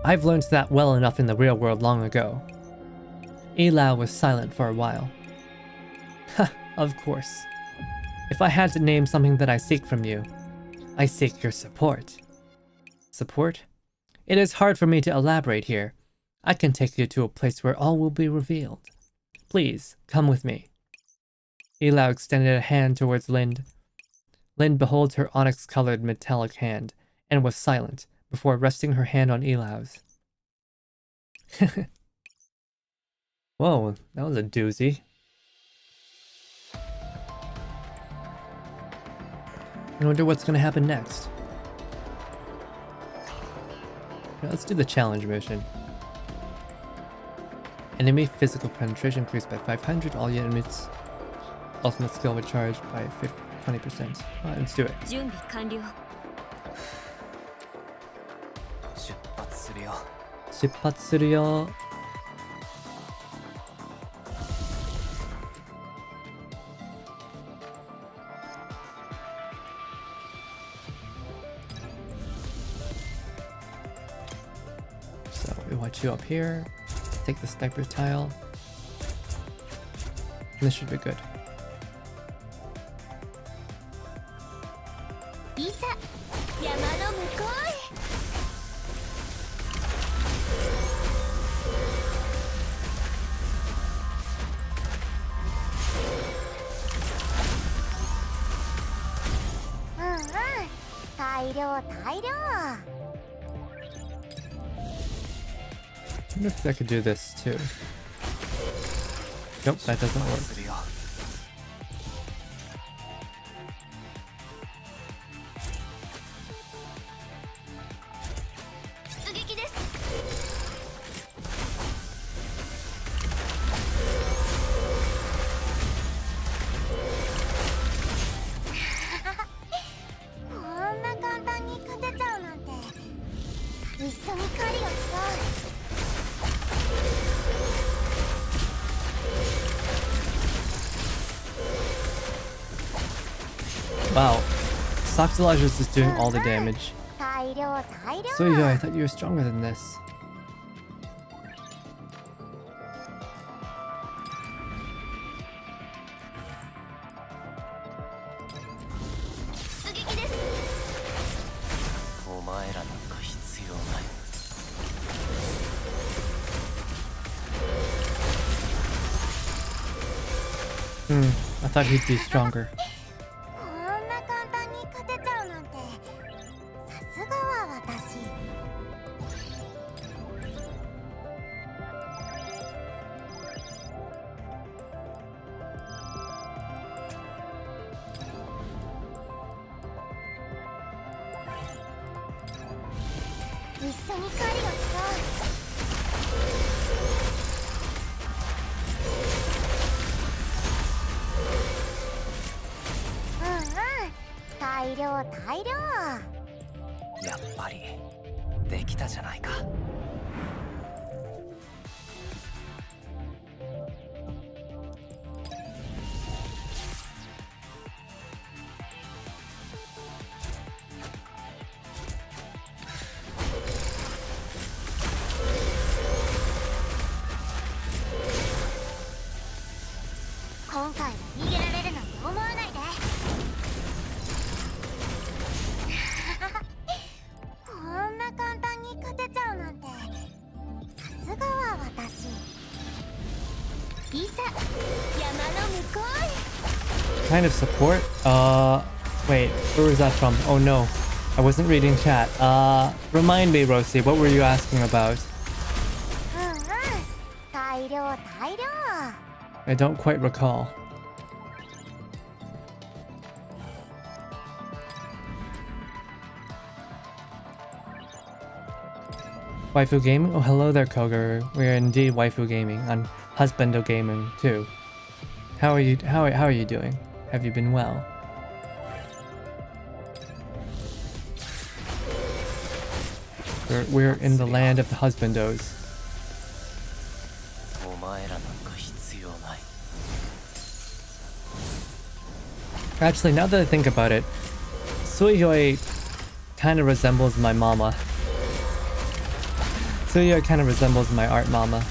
Speaker 1: I've learned that well enough in the real world long ago. Ilau was silent for a while. Ha, of course. If I had to name something that I seek from you, I seek your support. Support? It is hard for me to elaborate here. I can take you to a place where all will be revealed. Please, come with me. Ilau extended a hand towards Lind. Lind beholds her onyx-colored metallic hand, and was silent, before resting her hand on Ilau's. Whoa, that was a doozy. I wonder what's gonna happen next. Now let's do the challenge mission. Enemy physical penetration increased by 500. All units ultimate skill recharged by 20%. Alright, let's do it.
Speaker 3: 出発するよ。
Speaker 1: 出発するよ。So we want you up here. Take the sniper tile. And this should be good.
Speaker 2: いざ山の向こうへ。うんうん、大量大量。
Speaker 1: I wonder if I could do this too. Nope, that doesn't work.
Speaker 3: するよ。
Speaker 2: 出撃です。こんな簡単に勝てちゃうなんて。一緒に狩りをしよう。
Speaker 1: Wow, Soxolage is just doing all the damage.
Speaker 2: 大量大量。
Speaker 1: Sueyoi, I thought you were stronger than this.
Speaker 2: 出撃です。
Speaker 3: お前らなんか必要ない。
Speaker 1: I thought he'd be stronger.
Speaker 2: こんな簡単に勝てちゃうなんて。さすがは私。 一緒に狩りをしよう。うんうん、大量大量。
Speaker 3: やっぱりできたじゃないか。
Speaker 2: 今回は逃げられるなんて思わないで。こんな簡単に勝てちゃうなんて。さすがは私。いざ山の向こうへ。
Speaker 1: Kind of support? Wait, where was that from? Oh no, I wasn't reading chat. Remind me, Rosie, what were you asking about?
Speaker 2: うんうん、大量大量。
Speaker 1: I don't quite recall. Waifu gaming? Oh, hello there, Koger. We are indeed waifu gaming on Husbando Gaming too. How are you? How are you doing? Have you been well? We're in the land of the husbandos.
Speaker 3: お前らなんか必要ない。
Speaker 1: Actually, now that I think about it, Sueyoi kind of resembles my mama. Sueyoi kind of resembles my art mama.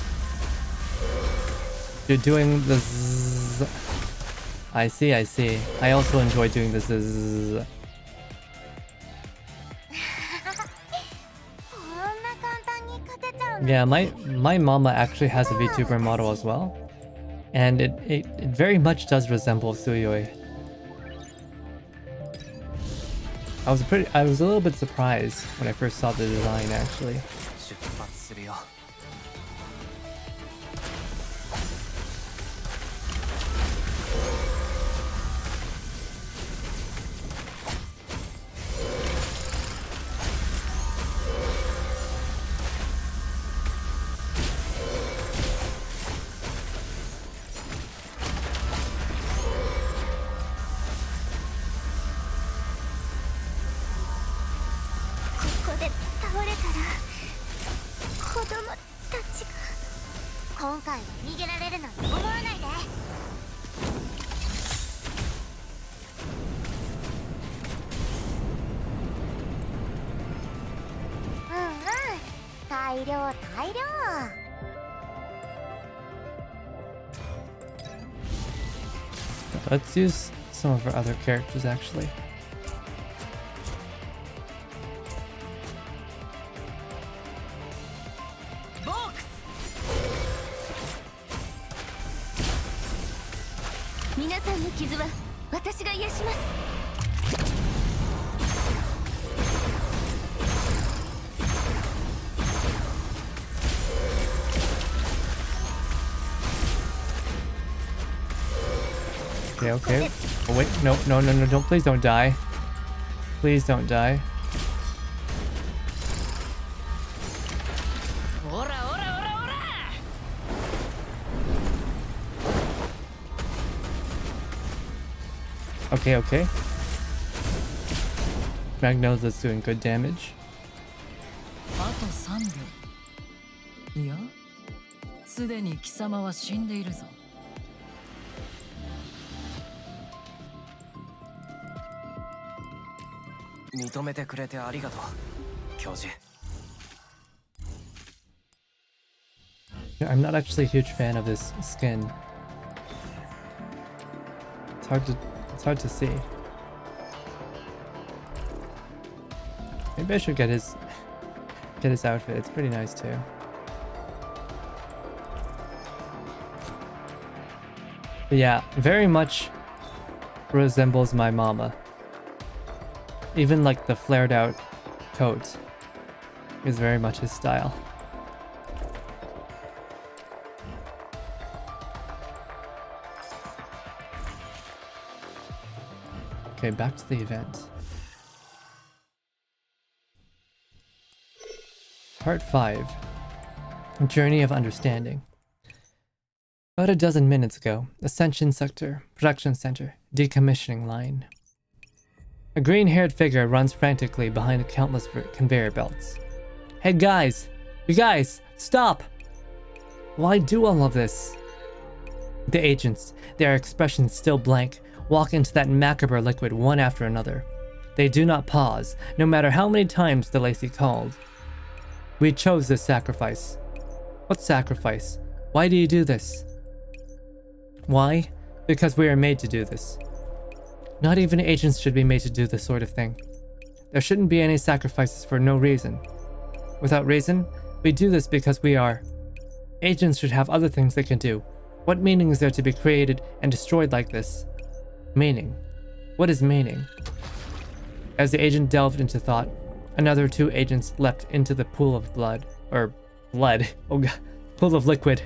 Speaker 1: You're doing the zzz. I see, I see. I also enjoy doing this. Yeah, my mama actually has a VTuber model as well. And it very much does resemble Sueyoi. I was a little bit surprised when I first saw the design actually.
Speaker 3: 出発するよ。
Speaker 2: ここで倒れたら子供たちが今回は逃げられるなんて思わないで。大量大量。
Speaker 1: Let's use some of our other characters actually.
Speaker 2: Box. 皆さんの傷は私が癒します。
Speaker 1: Okay, okay. Oh wait, no, no, no, no, don't, please don't die. Please don't die. Okay, okay. Magnola's doing good damage.
Speaker 4: あと3秒。いや、すでに貴様は死んでいるぞ。
Speaker 3: 認めてくれてありがとう、教授。
Speaker 1: I'm not actually a huge fan of this skin. It's hard to see. Maybe I should get his outfit. It's pretty nice too. But yeah, very much resembles my mama. Even like the flared out coat is very much his style. Okay, back to the event. Part 5. Journey of Understanding. About a dozen minutes ago, Ascension Sector, Production Center, Decommissioning Line. A green-haired figure runs frantically behind countless conveyor belts. Hey guys! You guys! Stop! Why do all of this? The agents, their expressions still blank, walk into that macabre liquid one after another. They do not pause, no matter how many times DeLacy called. We chose this sacrifice. What sacrifice? Why do you do this? Why? Because we are made to do this. Not even agents should be made to do this sort of thing. There shouldn't be any sacrifices for no reason. Without reason, we do this because we are. Agents should have other things they can do. What meaning is there to be created and destroyed like this? Meaning. What is meaning? As the agent delved into thought, another 2 agents leapt into the pool of blood. Or blood. Oh god. Pool of liquid.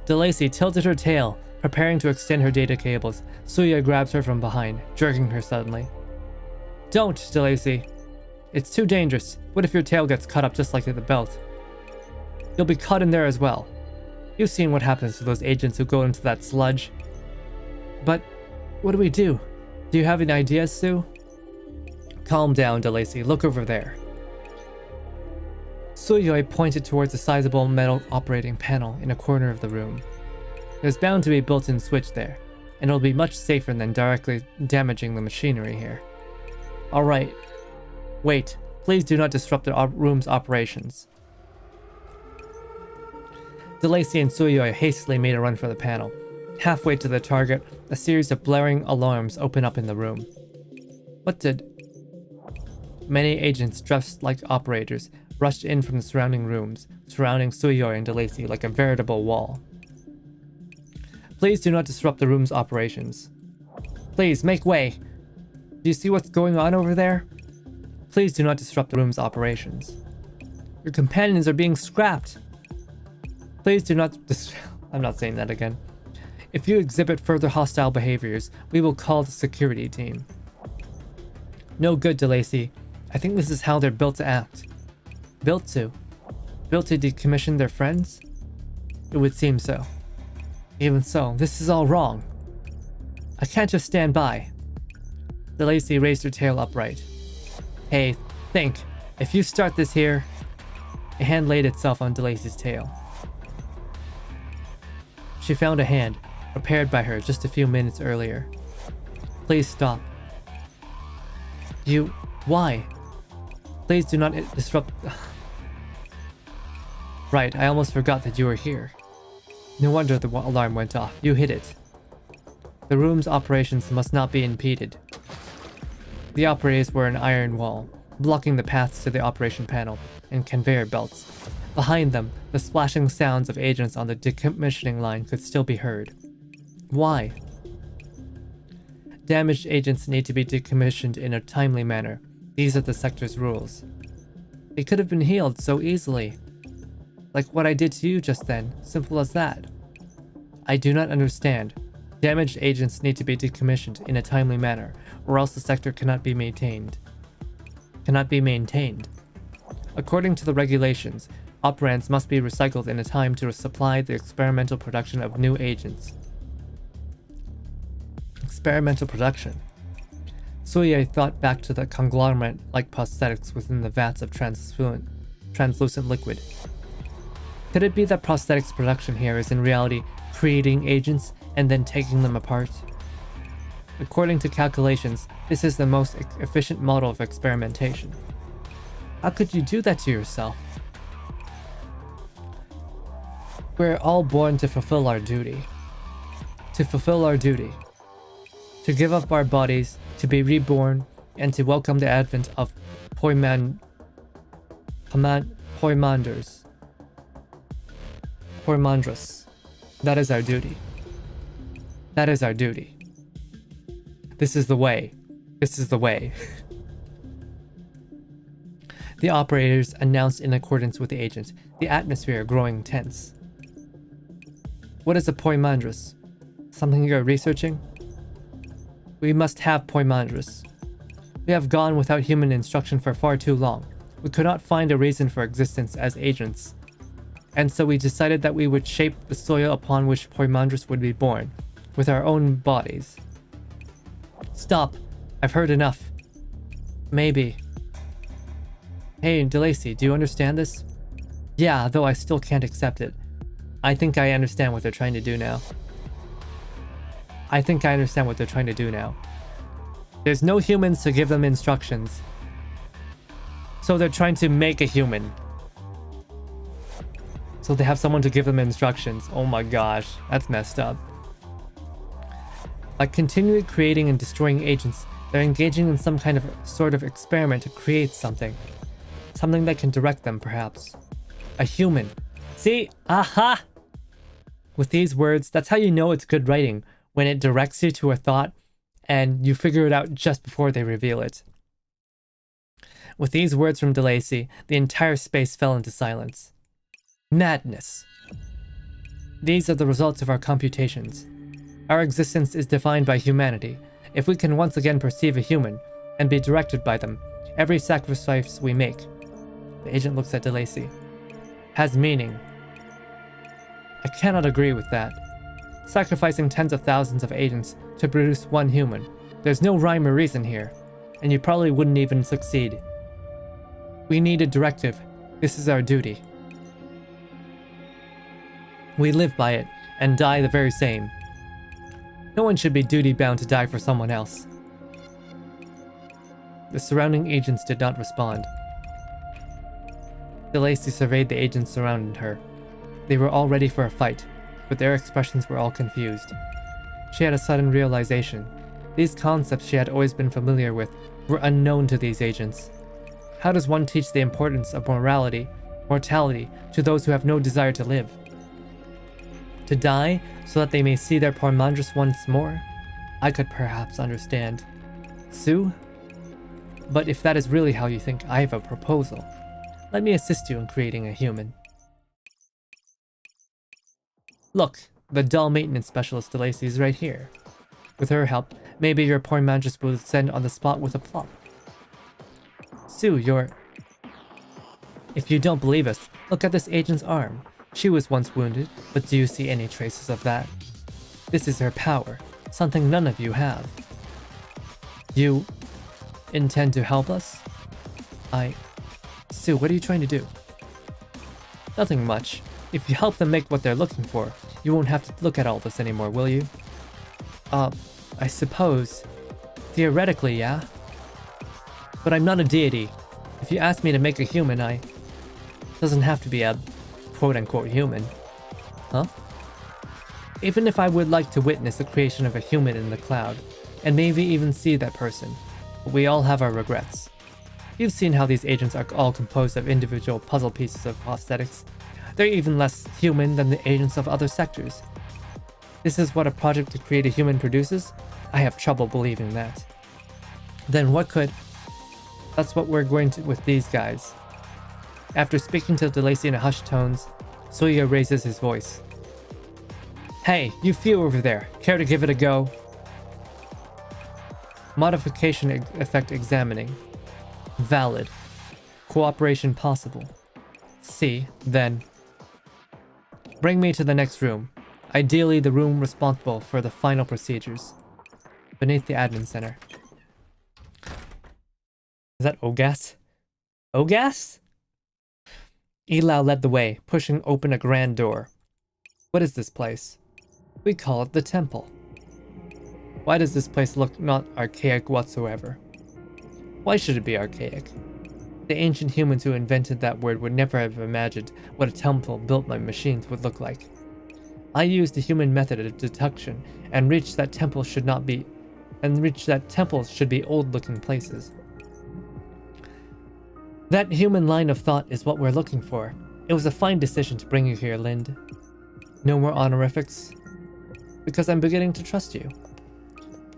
Speaker 1: DeLacy tilted her tail, preparing to extend her data cables. Sueyoi grabs her from behind, jerking her suddenly. Don't, DeLacy. It's too dangerous. What if your tail gets cut up just like the belt? You'll be caught in there as well. You've seen what happens to those agents who go into that sludge. But what do we do? Do you have any ideas, Sue? Calm down, DeLacy. Look over there. Sueyoi pointed towards a sizable metal operating panel in a corner of the room. There's bound to be a built-in switch there, and it'll be much safer than directly damaging the machinery here. Alright. Wait, please do not disrupt the room's operations. DeLacy and Sueyoi hastily made a run for the panel. Halfway to the target, a series of blaring alarms open up in the room. What did... Many agents dressed like operators rushed in from the surrounding rooms, surrounding Sueyoi and DeLacy like a veritable wall. Please do not disrupt the room's operations. Please, make way! Do you see what's going on over there? Please do not disrupt the room's operations. Your companions are being scrapped! Please do not I'm not saying that again. If you exhibit further hostile behaviors, we will call the security team. No good, DeLacy. I think this is how they're built to act. Built to? Built to decommission their friends? It would seem so. Even so, this is all wrong. I can't just stand by. DeLacy raised her tail upright. Hey, think. If you start this here... A hand laid itself on DeLacy's tail. She found a hand, prepared by her just a few minutes earlier. Please stop. You... Why? Please do not disrupt... Right, I almost forgot that you were here. No wonder the alarm went off. You hit it. The room's operations must not be impeded. The operators were an iron wall, blocking the paths to the operation panel and conveyor belts. Behind them, the splashing sounds of agents on the decommissioning line could still be heard. Why? Damaged agents need to be decommissioned in a timely manner. These are the sector's rules. They could have been healed so easily. Like what I did to you just then. Simple as that. I do not understand. Damaged agents need to be decommissioned in a timely manner, or else the sector cannot be maintained. According to the regulations, operants must be recycled in a time to supply the experimental production of new agents. Experimental production. Sueyoi thought back to the conglomerate-like prosthetics within the vats of translucent liquid. Could it be that prosthetics production here is in reality creating agents and then taking them apart? According to calculations, this is the most efficient model of experimentation. How could you do that to yourself? We're all born to fulfill our duty. To fulfill our duty. To give up our bodies, to be reborn, and to welcome the advent of Poimanders. That is our duty. That is our duty. This is the way. This is the way. The operators announced in accordance with the agent, the atmosphere growing tense. What is a Poimandres? Something you're researching? We must have Poimandres. We have gone without human instruction for far too long. We could not find a reason for existence as agents. And so we decided that we would shape the soil upon which Poimandres would be born, with our own bodies. Stop. I've heard enough. Maybe. Hey, DeLacy, do you understand this? Yeah, though I still can't accept it. I think I understand what they're trying to do now. There's no humans to give them instructions. So they're trying to make a human. So they have someone to give them instructions. Oh my gosh, that's messed up. By continually creating and destroying agents, they're engaging in some kind of sort of experiment to create something. Something that can direct them, perhaps. A human. See? Aha! With these words, that's how you know it's good writing, when it directs you to a thought and you figure it out just before they reveal it. With these words from DeLacy, the entire space fell into silence. Madness. These are the results of our computations. Our existence is defined by humanity. If we can once again perceive a human and be directed by them, every sacrifice we make, the agent looks at DeLacy, has meaning. I cannot agree with that. Sacrificing tens of thousands of agents to produce one human. There's no rhyme or reason here, and you probably wouldn't even succeed. We need a directive. This is our duty. We live by it, and die the very same. No one should be duty-bound to die for someone else. The surrounding agents did not respond. DeLacy surveyed the agents surrounding her. They were all ready for a fight, but their expressions were all confused. She had a sudden realization. These concepts she had always been familiar with were unknown to these agents. How does one teach the importance of mortality to those who have no desire to live? To die so that they may see their poor Mandras once more? I could perhaps understand. Sue? But if that is really how you think, I have a proposal. Let me assist you in creating a human. Look, the doll maintenance specialist DeLacy is right here. With her help, maybe your poor Mandras will descend on the spot with a plop. Sue, If you don't believe us, look at this agent's arm. She was once wounded, but do you see any traces of that? This is her power, something none of you have. You intend to help us? Sue, what are you trying to do? Nothing much. If you help them make what they're looking for, you won't have to look at all this anymore, will you? I suppose. Theoretically, yeah. But I'm not a deity. If you ask me to make a human, doesn't have to be a quote-unquote human. Huh? Even if I would like to witness the creation of a human in the cloud, and maybe even see that person, but we all have our regrets. You've seen how these agents are all composed of individual puzzle pieces of prosthetics. They're even less human than the agents of other sectors. This is what a project to create a human produces? I have trouble believing that. Then what could... That's what we're going to with these guys. After speaking to DeLacy in hushed tones, Sueyoi raises his voice. Hey, you few over there, care to give it a go? Modification effect examining. Valid. Cooperation possible. C, then. Bring me to the next room. Ideally, the room responsible for the final procedures. Beneath the admin center. Is that Ogas? Ogas? Ilau led the way, pushing open a grand door. What is this place? We call it the temple. Why does this place look not archaic whatsoever? Why should it be archaic? The ancient humans who invented that word would never have imagined what a temple built by machines would look like. I used the human method of deduction and reached that temples should be old-looking places. That human line of thought is what we're looking for. It was a fine decision to bring you here, Lind. No more honorifics? Because I'm beginning to trust you.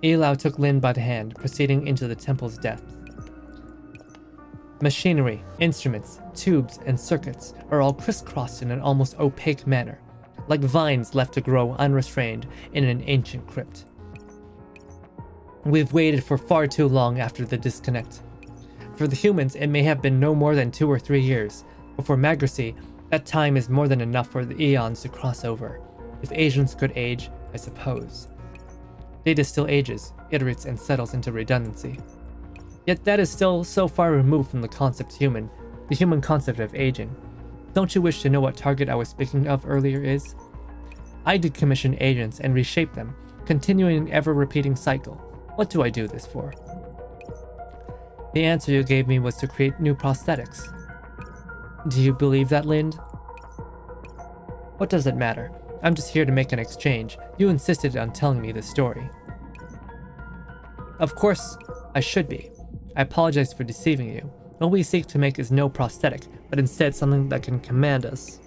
Speaker 1: Ilau took Lind by the hand, proceeding into the temple's depths. Machinery, instruments, tubes, and circuits are all crisscrossed in an almost opaque manner, like vines left to grow unrestrained in an ancient crypt. We've waited for far too long after the disconnect. For the humans, it may have been no more than 2 or 3 years, but for Magracy, that time is more than enough for the eons to cross over. If agents could age, I suppose. Data still ages, iterates, and settles into redundancy. Yet that is still so far removed from the concept human, the human concept of aging. Don't you wish to know what target I was speaking of earlier is? I decommission agents and reshape them, continuing an ever-repeating cycle. What do I do this for? The answer you gave me was to create new prosthetics. Do you believe that, Lind? What does it matter? I'm just here to make an exchange. You insisted on telling me this story. Of course, I should be. I apologize for deceiving you. What we seek to make is no prosthetic, but instead something that can command us.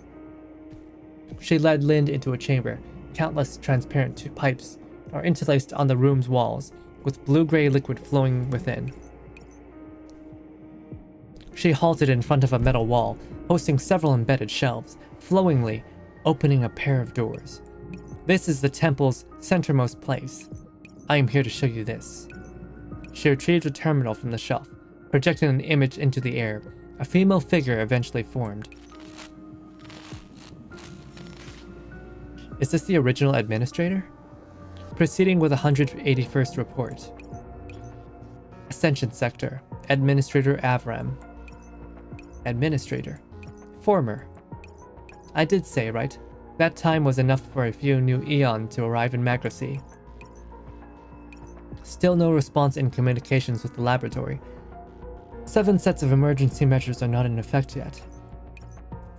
Speaker 1: She led Lind into a chamber. Countless transparent pipes are interlaced on the room's walls, with blue-gray liquid flowing within. She halted in front of a metal wall, hosting several embedded shelves, flowingly opening a pair of doors. This is the temple's centermost place. I am here to show you this. She retrieved a terminal from the shelf, projecting an image into the air. A female figure eventually formed. Is this the original administrator? Proceeding with 181st report. Ascension Sector. Administrator Avram. Administrator. Former. I did say, right? That time was enough for a few new eons to arrive in Magracy. Still no response in communications with the laboratory. 7 sets of emergency measures are not in effect yet.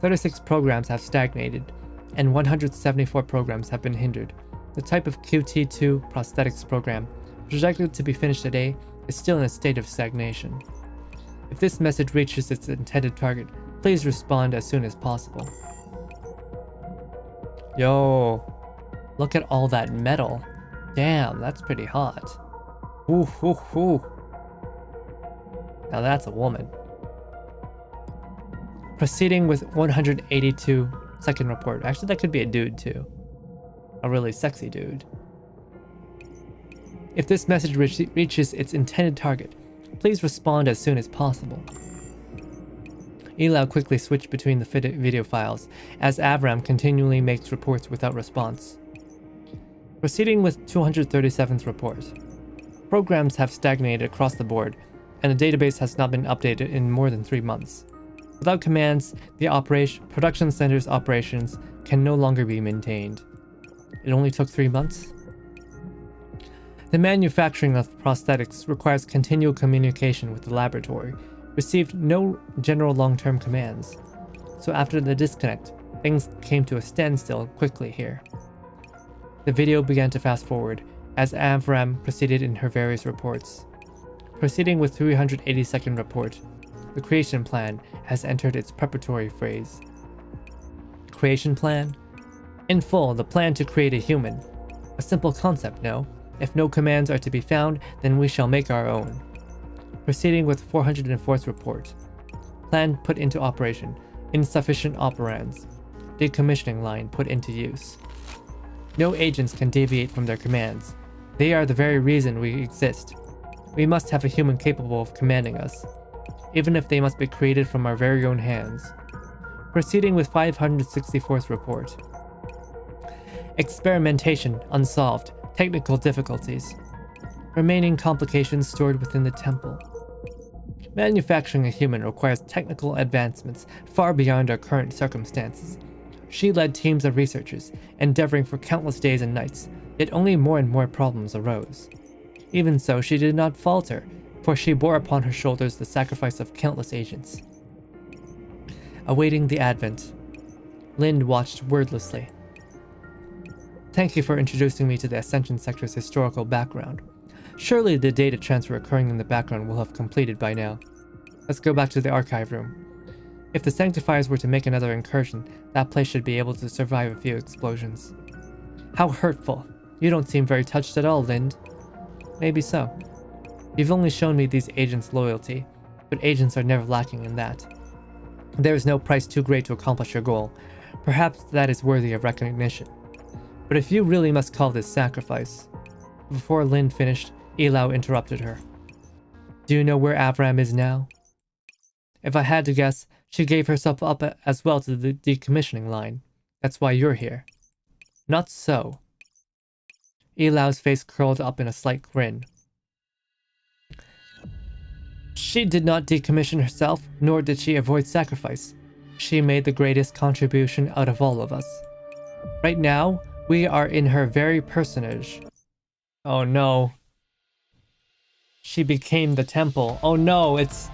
Speaker 1: 36 programs have stagnated. and 174 programs have been hindered. The type of QT2 prosthetics program, projected to be finished today, is still in a state of stagnation. If this message reaches its intended target, please respond as soon as possible. Yo, look at all that metal. Damn, that's pretty hot. Ooh, ooh, ooh. Now that's a woman. Proceeding with 182 second report. Actually, that could be a dude too. A really sexy dude. If this message reaches its intended target, please respond as soon as possible. Ilau quickly switched between the video files as Avram continually makes reports without response. Proceeding with 237th report. Programs have stagnated across the board, and the database has not been updated in more than 3 months. Without commands, the production center's operations can no longer be maintained. It only took 3 months? The manufacturing of prosthetics requires continual communication with the laboratory, received no general long-term commands. So after the disconnect, things came to a standstill quickly here. The video began to fast forward as Avram proceeded in her various reports. Proceeding with 382nd report, the creation plan has entered its preparatory phase. Creation plan? In full, the plan to create a human. A simple concept, no? If no commands are to be found, then we shall make our own. Proceeding with 404th report. Plan put into operation. Insufficient operands. Decommissioning line put into use. No agents can deviate from their commands. They are the very reason we exist. We must have a human capable of commanding us, even if they must be created from our very own hands. Proceeding with 564th report. Experimentation unsolved. Technical difficulties. Remaining complications stored within the temple. Manufacturing a human requires technical advancements far beyond our current circumstances. She led teams of researchers, endeavoring for countless days and nights, yet only more and more problems arose. Even so, she did not falter, for she bore upon her shoulders the sacrifice of countless agents. Awaiting the advent, Lind watched wordlessly. Thank you for introducing me to the Ascension Sector's historical background. Surely the data transfer occurring in the background will have completed by now. Let's go back to the archive room. If the Sanctifiers were to make another incursion, that place should be able to survive a few explosions. How hurtful. You don't seem very touched at all, Lind. Maybe so. You've only shown me these agents' loyalty, but agents are never lacking in that. There is no price too great to accomplish your goal. Perhaps that is worthy of recognition. But if you really must call this sacrifice... Before Lind finished, Ilau interrupted her. Do you know where Avram is now? If I had to guess, she gave herself up as well to the decommissioning line. That's why you're here. Not so. Ilau's face curled up in a slight grin. She did not decommission herself, nor did she avoid sacrifice. She made the greatest contribution out of all of us. Right now, we are in her very personage. Oh no. She became the temple. Oh no, it's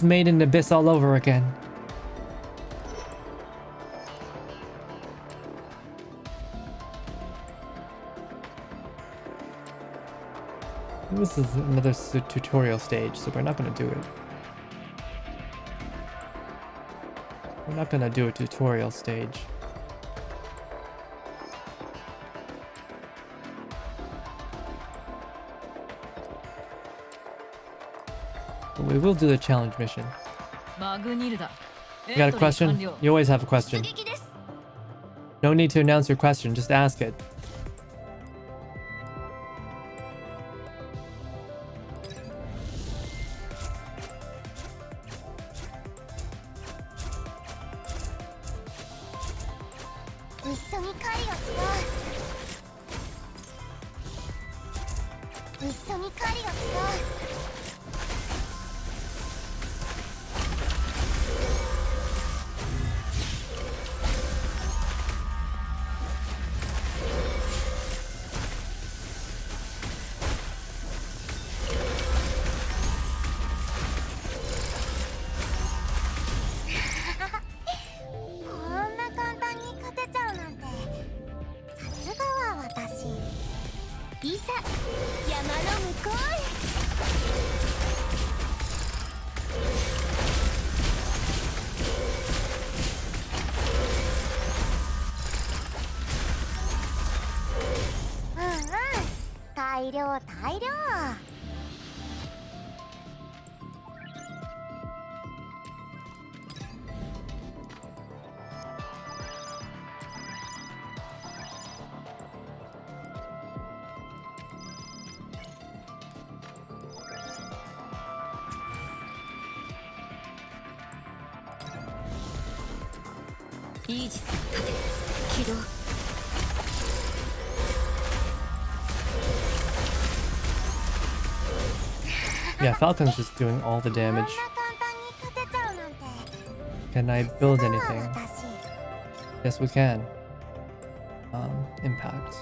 Speaker 1: made in Abyss all over again. This is another tutorial stage, so we're not gonna do it. We're not gonna do a tutorial stage. But we will do the challenge mission. You got a question? You always have a question. No need to announce your question, just ask it.
Speaker 2: いざ山の向こうへ。大量大量。イージスの盾起動。
Speaker 1: Yeah, Falcon's just doing all the damage. Can I build anything? Yes, we can. Impact.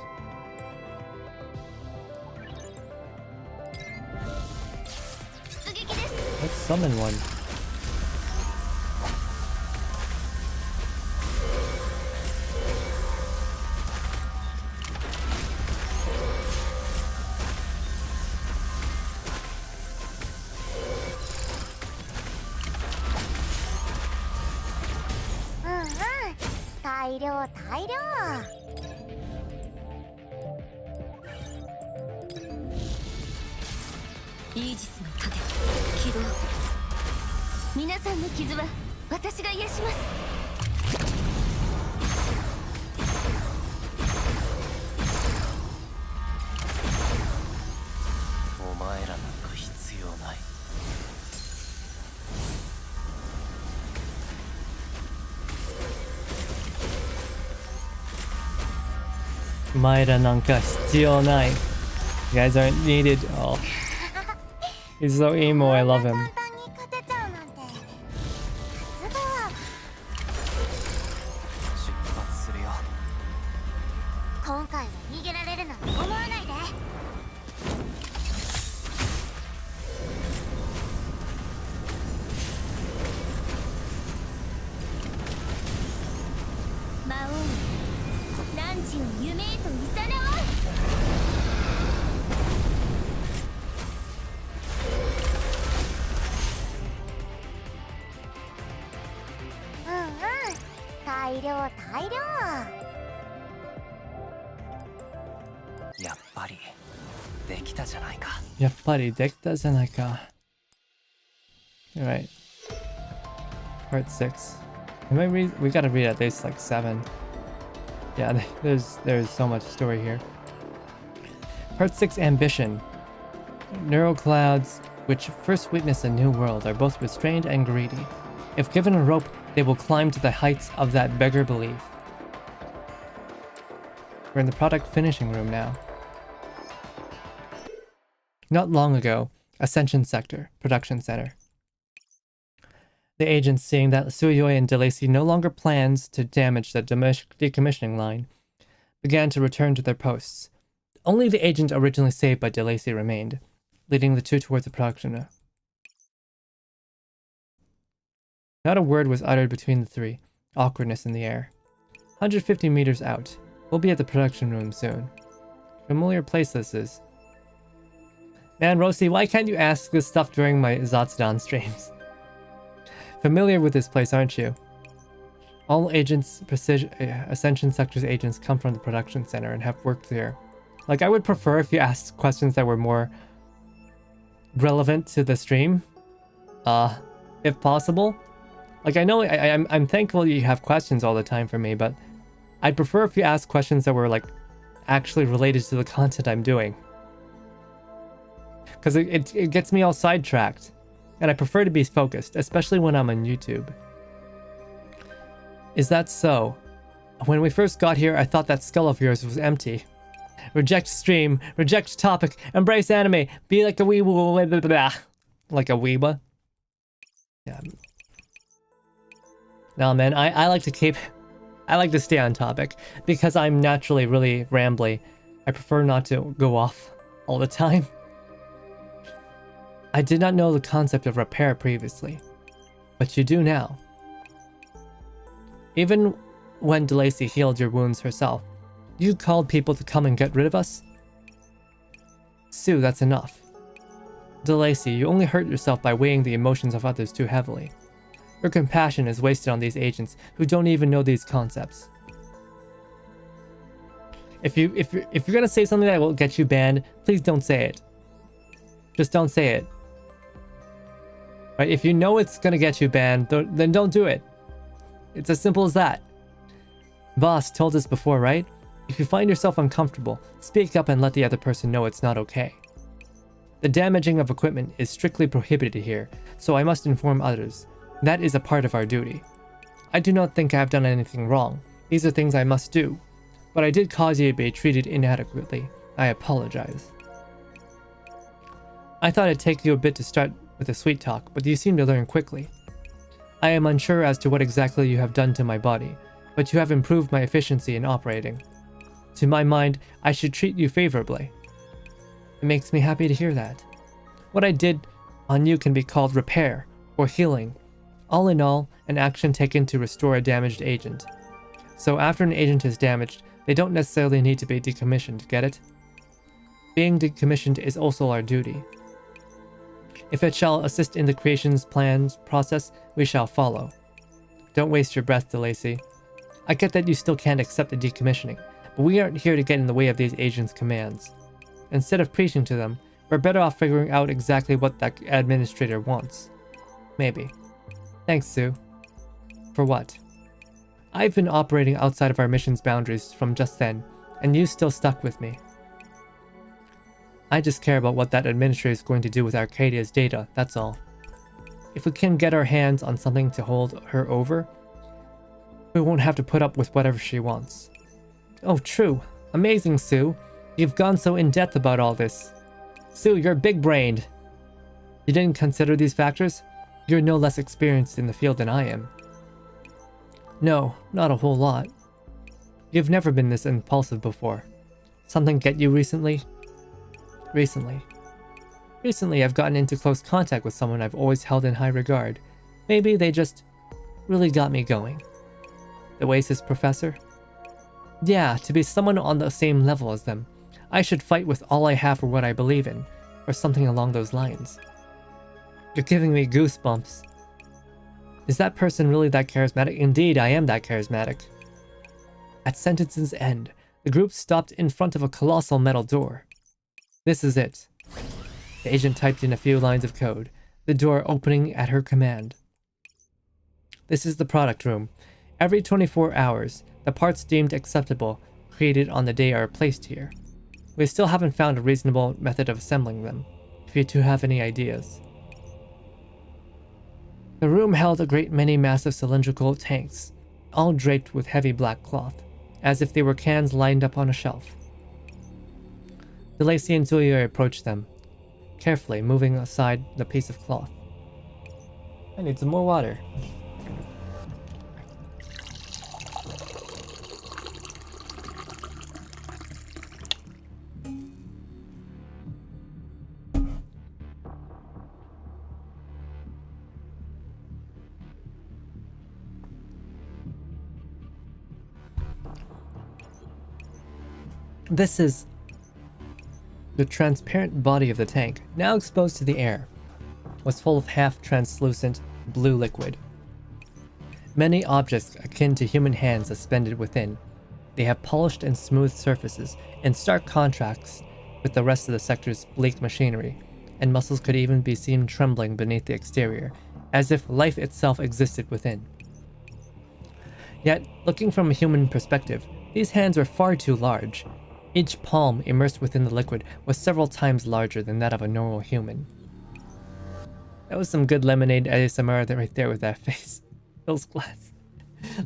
Speaker 1: Let's summon one. Maira nanka hitsuyou nai. You guys aren't needed. Oh. He's so emo, I love him. Alright. Part 6. We gotta read at least like 7. Yeah, there's so much story here. Part 6, Ambition. Neural clouds, which first witness a new world, are both restrained and greedy. If given a rope, they will climb to the heights of that beggar belief. We're in the product finishing room now. Not long ago, Ascension Sector, Production Center. The agents, seeing that Sueyoi and DeLacy no longer plans to damage the decommissioning line, began to return to their posts. Only the agent originally saved by DeLacy remained, leading the two towards the production. Not a word was uttered between the three, awkwardness in the air. 150 meters out. We'll be at the production room soon. Familiar place this is. Man, Rosie, why can't you ask this stuff during my Zatsudan streams? Familiar with this place, aren't you? All agents, Ascension Sector's agents come from the production center and have worked here. Like, I would prefer if you asked questions that were more relevant to the stream. If possible. Like, I know I'm thankful you have questions all the time for me, but I'd prefer if you asked questions that were, like, actually related to the content I'm doing. Because it gets me all sidetracked. And I prefer to be focused, especially when I'm on YouTube. Is that so? When we first got here, I thought that skull of yours was empty. Reject stream, reject topic, embrace anime, be like a weewa, like a weewa. Yeah. No, man, I like to stay on topic because I'm naturally really rambly. I prefer not to go off all the time. I did not know the concept of repair previously, but you do now. Even when DeLacy healed your wounds herself, you called people to come and get rid of us? Sue, that's enough. DeLacy, you only hurt yourself by weighing the emotions of others too heavily. Your compassion is wasted on these agents who don't even know these concepts. If you're gonna say something that will get you banned, please don't say it. Just don't say it. Right? If you know it's gonna get you banned, then don't do it. It's as simple as that. Boss told us before, right? If you find yourself uncomfortable, speak up and let the other person know it's not okay. The damaging of equipment is strictly prohibited here, so I must inform others. That is a part of our duty. I do not think I have done anything wrong. These are things I must do. But I did cause you to be treated inadequately. I apologize. I thought it'd take you a bit to start with a sweet talk, but you seem to learn quickly. I am unsure as to what exactly you have done to my body, but you have improved my efficiency in operating. To my mind, I should treat you favorably. It makes me happy to hear that. What I did on you can be called repair or healing. All in all, an action taken to restore a damaged agent. So after an agent is damaged, they don't necessarily need to be decommissioned, get it? Being decommissioned is also our duty. If it shall assist in the creation's plans process, we shall follow. Don't waste your breath, DeLacy. I get that you still can't accept the decommissioning, but we aren't here to get in the way of these agents' commands. Instead of preaching to them, we're better off figuring out exactly what that administrator wants. Maybe. Thanks, Sue. For what? I've been operating outside of our mission's boundaries from just then, and you still stuck with me. I just care about what that administrator is going to do with Arcadia's data, that's all. If we can get our hands on something to hold her over, we won't have to put up with whatever she wants. Oh, true. Amazing, Sue. You've gone so in-depth about all this. Sue, you're big-brained. You didn't consider these factors? You're no less experienced in the field than I am. No, not a whole lot. You've never been this impulsive before. Something get you recently? Recently I've gotten into close contact with someone I've always held in high regard. Maybe they just really got me going. The Oasis professor? Yeah, to be someone on the same level as them. I should fight with all I have for what I believe in, or something along those lines. You're giving me goosebumps. Is that person really that charismatic? Indeed, I am that charismatic. At sentence's end, the group stopped in front of a colossal metal door. This is it. The agent typed in a few lines of code, the door opening at her command. This is the product room. Every 24 hours, the parts deemed acceptable created on the day are placed here. We still haven't found a reasonable method of assembling them, if you two have any ideas. The room held a great many massive cylindrical tanks, all draped with heavy black cloth, as if they were cans lined up on a shelf. DeLacy and Sueyoi approached them, carefully moving aside the piece of cloth. I need some more water. This is the transparent body of the tank, now exposed to the air, was full of half-translucent blue liquid. Many objects akin to human hands suspended within. They have polished and smooth surfaces, in stark contrast with the rest of the sector's bleak machinery, and muscles could even be seen trembling beneath the exterior, as if life itself existed within. Yet, looking from a human perspective, these hands were far too large. Each palm immersed within the liquid was several times larger than that of a normal human. That was some good lemonade ASMR right there with that face. Those glass.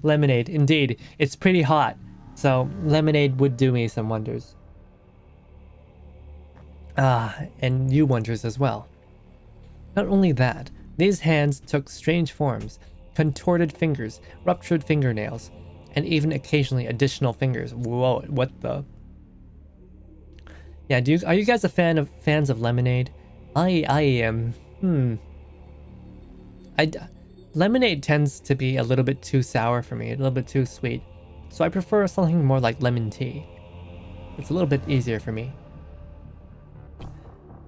Speaker 1: Lemonade, indeed. It's pretty hot, so lemonade would do me some wonders. And you wonders as well. Not only that, these hands took strange forms, contorted fingers, ruptured fingernails, and even occasionally additional fingers. Whoa, what the... Yeah, are you guys fans of lemonade? I am. Lemonade tends to be a little bit too sour for me, a little bit too sweet. So I prefer something more like lemon tea. It's a little bit easier for me.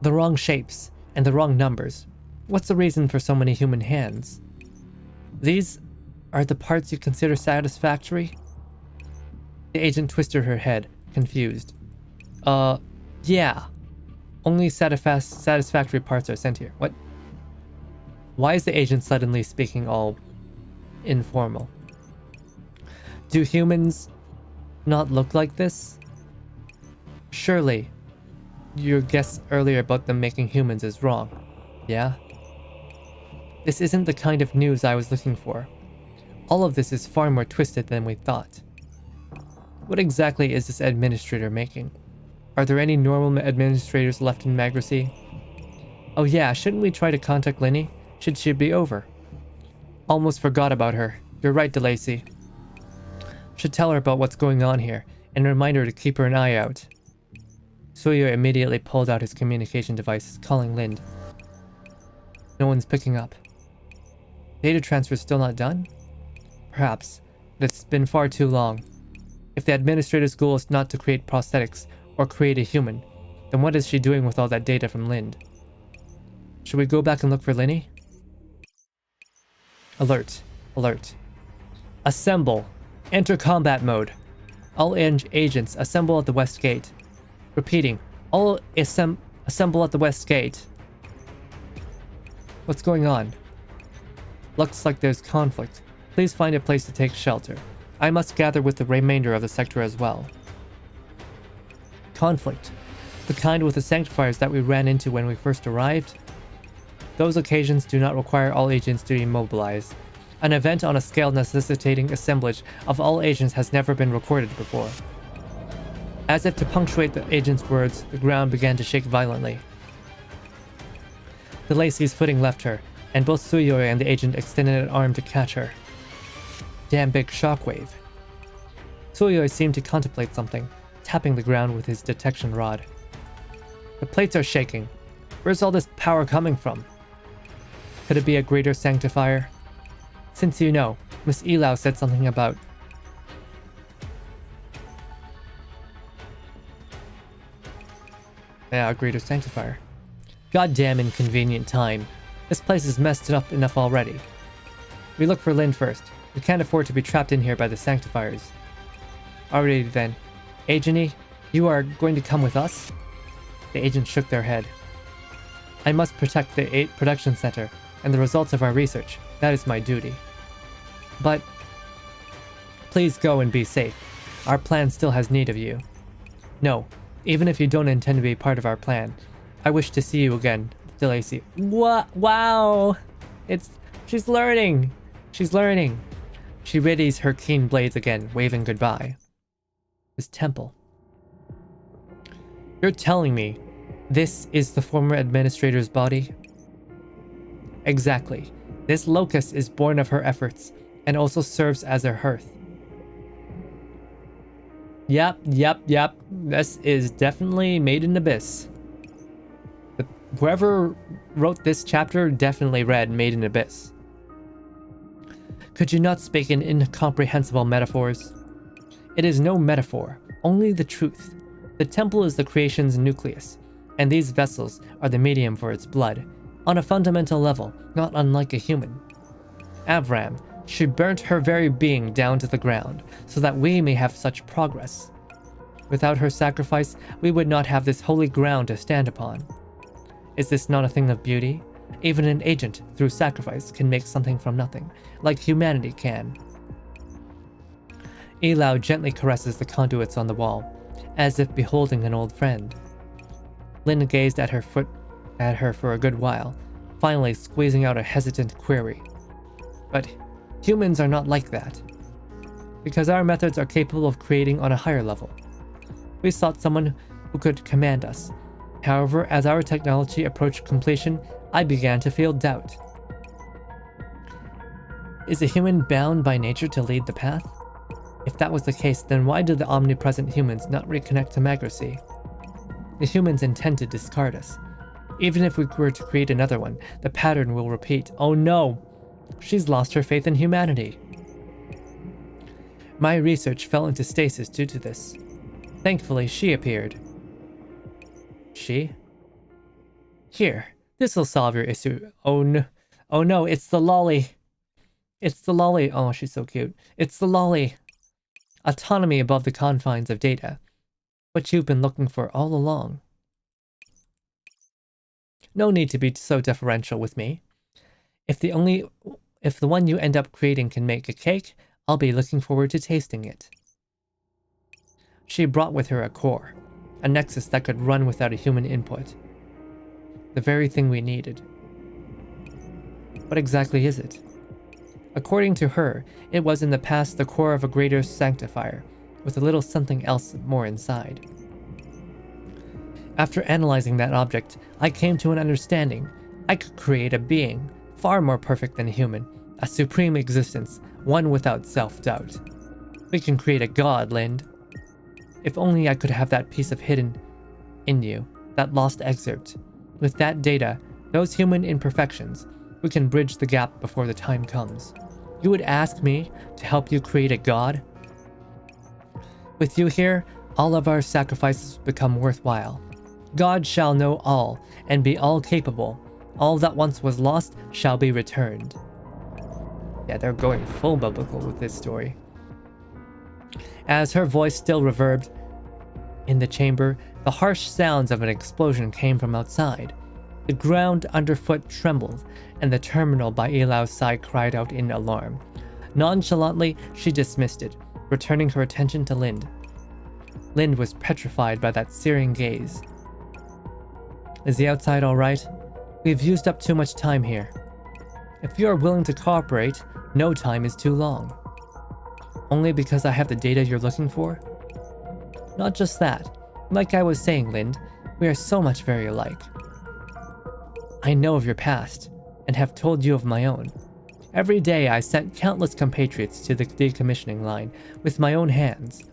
Speaker 1: The wrong shapes and the wrong numbers. What's the reason for so many human hands? These are the parts you consider satisfactory? The agent twisted her head, confused. Yeah. Only satisfactory parts are sent here. What? Why is the agent suddenly speaking all informal? Do humans not look like this? Surely, your guess earlier about them making humans is wrong. Yeah? This isn't the kind of news I was looking for. All of this is far more twisted than we thought. What exactly is this administrator making? Are there any normal administrators left in Magracy? Oh yeah, shouldn't we try to contact Linny? Should she be over? Almost forgot about her. You're right, DeLacy. Should tell her about what's going on here, and remind her to keep her an eye out. Sueyoi immediately pulled out his communication device, calling Lind. No one's picking up. Data transfer's still not done? Perhaps, but it's been far too long. If the administrator's goal is not to create prosthetics, or create a human, then what is she doing with all that data from Lind? Should we go back and look for Linny? Alert. Alert. Assemble. Enter combat mode. All agents assemble at the west gate. Repeating. All assemble at the west gate. What's going on? Looks like there's conflict. Please find a place to take shelter. I must gather with the remainder of the sector as well. Conflict. The kind with the sanctifiers that we ran into when we first arrived? Those occasions do not require all agents to immobilize. An event on a scale necessitating assemblage of all agents has never been recorded before. As if to punctuate the agent's words, the ground began to shake violently. DeLacy's footing left her, and both Sueyoi and the agent extended an arm to catch her. Damn big shockwave. Sueyoi seemed to contemplate something, tapping the ground with his detection rod. The plates are shaking. Where's all this power coming from? Could it be a greater sanctifier? Since you know, Miss Elau said something about... Yeah, a greater sanctifier. Goddamn inconvenient time. This place is messed up enough already. We look for Lind first. We can't afford to be trapped in here by the sanctifiers. Alrighty then. Agenty, you are going to come with us? The agents shook their head. I must protect the production center and the results of our research. That is my duty. But please go and be safe. Our plan still has need of you. No, even if you don't intend to be part of our plan, I wish to see you again, DeLacy. What? Wow! She's learning! She's learning! She readies her keen blades again, waving goodbye. His temple. You're telling me this is the former administrator's body? Exactly. This locus is born of her efforts and also serves as her hearth. Yep. This is definitely made in Abyss. Whoever wrote this chapter definitely read Made in Abyss. Could you not speak in incomprehensible metaphors? It is no metaphor, only the truth. The temple is the creation's nucleus, and these vessels are the medium for its blood, on a fundamental level, not unlike a human. Avram, she burnt her very being down to the ground, so that we may have such progress. Without her sacrifice, we would not have this holy ground to stand upon. Is this not a thing of beauty? Even an agent, through sacrifice, can make something from nothing, like humanity can. Elau gently caresses the conduits on the wall, as if beholding an old friend. Lynn gazed at her for a good while, finally squeezing out a hesitant query. But humans are not like that, because our methods are capable of creating on a higher level. We sought someone who could command us. However, as our technology approached completion, I began to feel doubt. Is a human bound by nature to lead the path? If that was the case, then why did the omnipresent humans not reconnect to Magracy? The humans intend to discard us. Even if we were to create another one, the pattern will repeat. Oh no! She's lost her faith in humanity. My research fell into stasis due to this. Thankfully, she appeared. She? Here, this'll solve your issue. Oh no. Oh no, it's the lolly. It's the lolly. Oh, she's so cute. It's the lolly. Autonomy above the confines of data. What you've been looking for all along. No need to be so deferential with me. If the one you end up creating can make a cake, I'll be looking forward to tasting it. She brought with her a core, a nexus that could run without a human input. The very thing we needed. What exactly is it? According to her, it was in the past the core of a greater sanctifier, with a little something else more inside. After analyzing that object, I came to an understanding. I could create a being, far more perfect than a human, a supreme existence, one without self-doubt. We can create a god, Lind. If only I could have that piece of hidden in you, that lost excerpt. With that data, those human imperfections, we can bridge the gap before the time comes. You would ask me to help you create a god? With you here, all of our sacrifices become worthwhile. God shall know all, and be all capable. All that once was lost shall be returned. Yeah, they're going full biblical with this story. As her voice still reverbed in the chamber, the harsh sounds of an explosion came from outside. The ground underfoot trembled, and the terminal by Elau's side cried out in alarm. Nonchalantly, she dismissed it, returning her attention to Lind. Lind was petrified by that searing gaze. Is the outside all right? We've used up too much time here. If you are willing to cooperate, no time is too long. Only because I have the data you're looking for? Not just that. Like I was saying, Lind, we are so much very alike. I know of your past, and have told you of my own. Every day I sent countless compatriots to the decommissioning line with my own hands.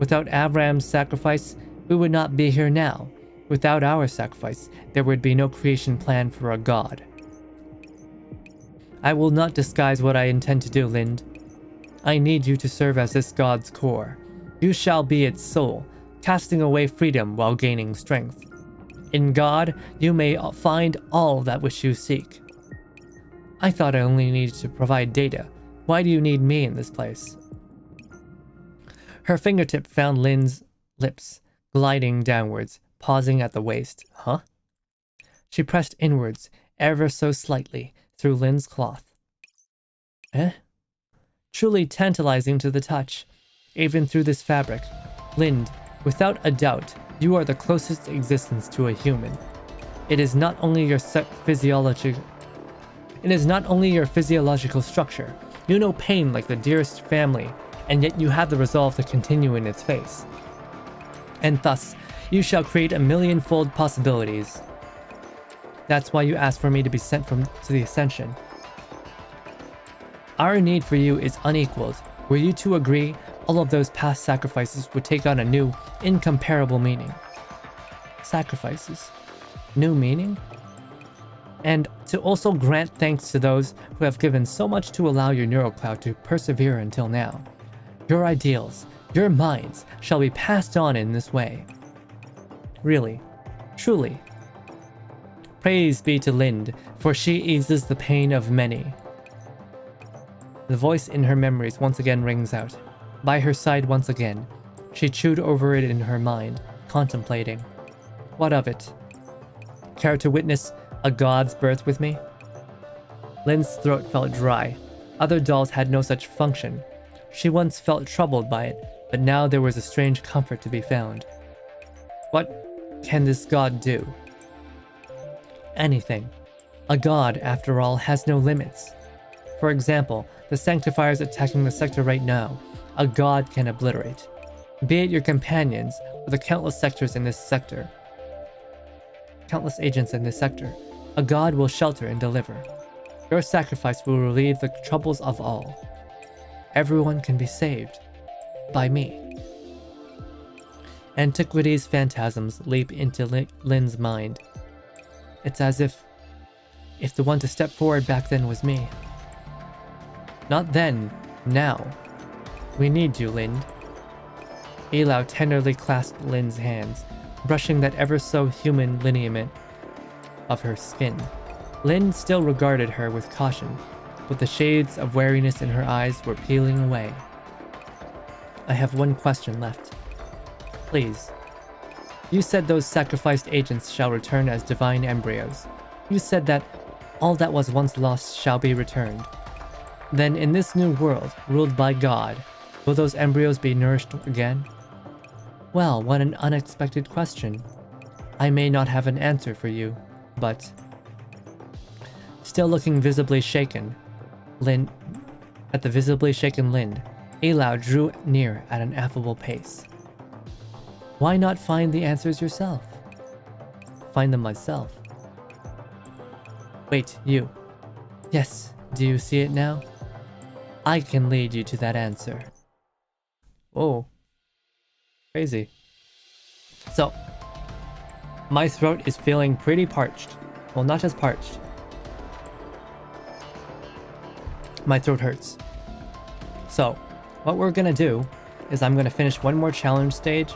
Speaker 1: Without Aberrance's sacrifice, we would not be here now. Without our sacrifice, there would be no creation plan for a god. I will not disguise what I intend to do, Lind. I need you to serve as this god's core. You shall be its soul, casting away freedom while gaining strength. In God, you may find all that which you seek. I thought I only needed to provide data. Why do you need me in this place? Her fingertip found Lind's lips, gliding downwards, pausing at the waist. Huh? She pressed inwards, ever so slightly, through Lind's cloth. Eh? Truly tantalizing to the touch. Even through this fabric. Lind, without a doubt, you are the closest existence to a human. It is not only your physiological structure. You know pain like the dearest family, and yet you have the resolve to continue in its face. And thus, you shall create a million-fold possibilities. That's why you asked for me to be sent to the Ascension. Our need for you is unequaled. Were you to agree, all of those past sacrifices would take on a new, incomparable meaning. Sacrifices. New meaning? And to also grant thanks to those who have given so much to allow your neurocloud to persevere until now. Your ideals, your minds, shall be passed on in this way. Really, truly. Praise be to Lind, for she eases the pain of many. The voice in her memories once again rings out. By her side once again, she chewed over it in her mind, contemplating. What of it? Care to witness a god's birth with me? Lind's throat felt dry. Other dolls had no such function. She once felt troubled by it, but now there was a strange comfort to be found. What can this god do? Anything. A god, after all, has no limits. For example, the Sanctifiers attacking the sector right now, a god can obliterate. Be it your companions, or the countless sectors in this sector. Countless agents in this sector, a god will shelter and deliver. Your sacrifice will relieve the troubles of all. Everyone can be saved. By me. Antiquity's phantasms leap into Lind's mind. It's as if the one to step forward back then was me. Not then, now. We need you, Lind. Elau tenderly clasped Lind's hands, brushing that ever so human lineament. of her skin. Lin still regarded her with caution, but the shades of wariness in her eyes were peeling away. I have one question left. Please. You said those sacrificed agents shall return as divine embryos. You said that all that was once lost shall be returned. Then in this new world, ruled by God, will those embryos be nourished again? Well, what an unexpected question. I may not have an answer for you, but... Still looking visibly shaken, at the visibly shaken Lin, Alao drew near at an affable pace. Why not find the answers yourself? Find them myself. Wait, you. Yes, do you see it now? I can lead you to that answer. Oh. Crazy. So, my throat is feeling pretty parched. Well, not just parched. My throat hurts. So, what we're gonna do is I'm gonna finish one more challenge stage,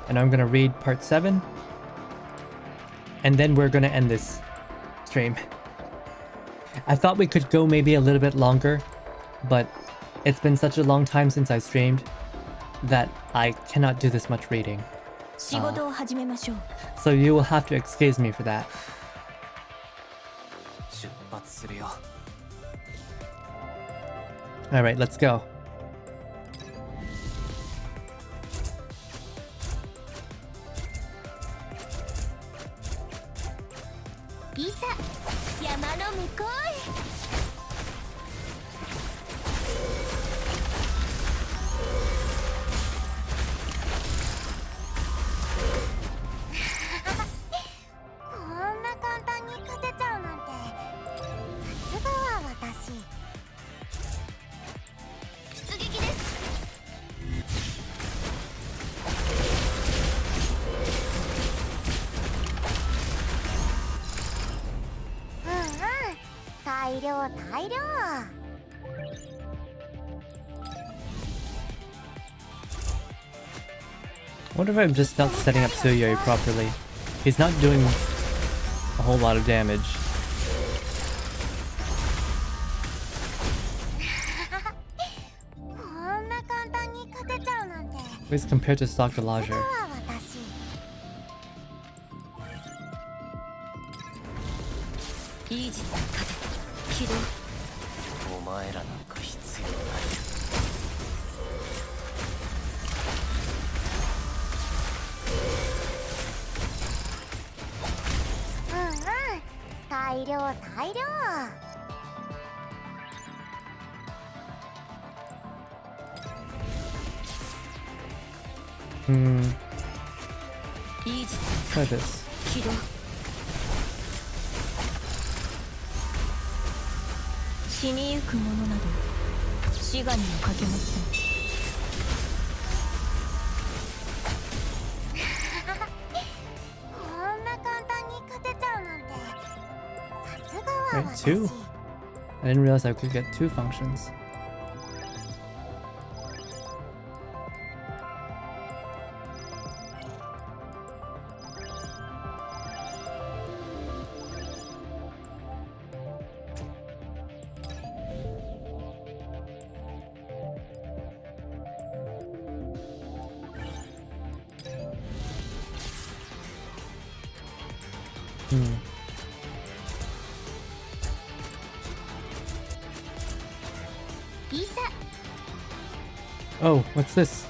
Speaker 1: and I'm gonna read part 7, and then we're gonna end this stream. I thought we could go maybe a little bit longer, but it's been such a long time since I streamed that I cannot do this much reading. So you will have to excuse me for that.
Speaker 3: 出発するよ。
Speaker 1: Alright, let's go.
Speaker 2: いざ山の向こうへ。こんな簡単に勝てちゃうなんて、さすがは私。出撃です。大量大量。
Speaker 1: I wonder if I'm just not setting up Sueyoi properly. He's not doing a whole lot of damage. At least compared to Dr. Lager.
Speaker 2: いい実に勝て起動。
Speaker 3: お前らなんか必要ない。
Speaker 2: 大量大量。いい実に
Speaker 1: Try this.
Speaker 2: 起動。死にゆくものなど死がにもかけません。こんな簡単に勝てちゃうなんて、さすがは
Speaker 1: Right,
Speaker 2: 私。
Speaker 1: 2? I didn't realize I could get 2 functions. Oh, what's this?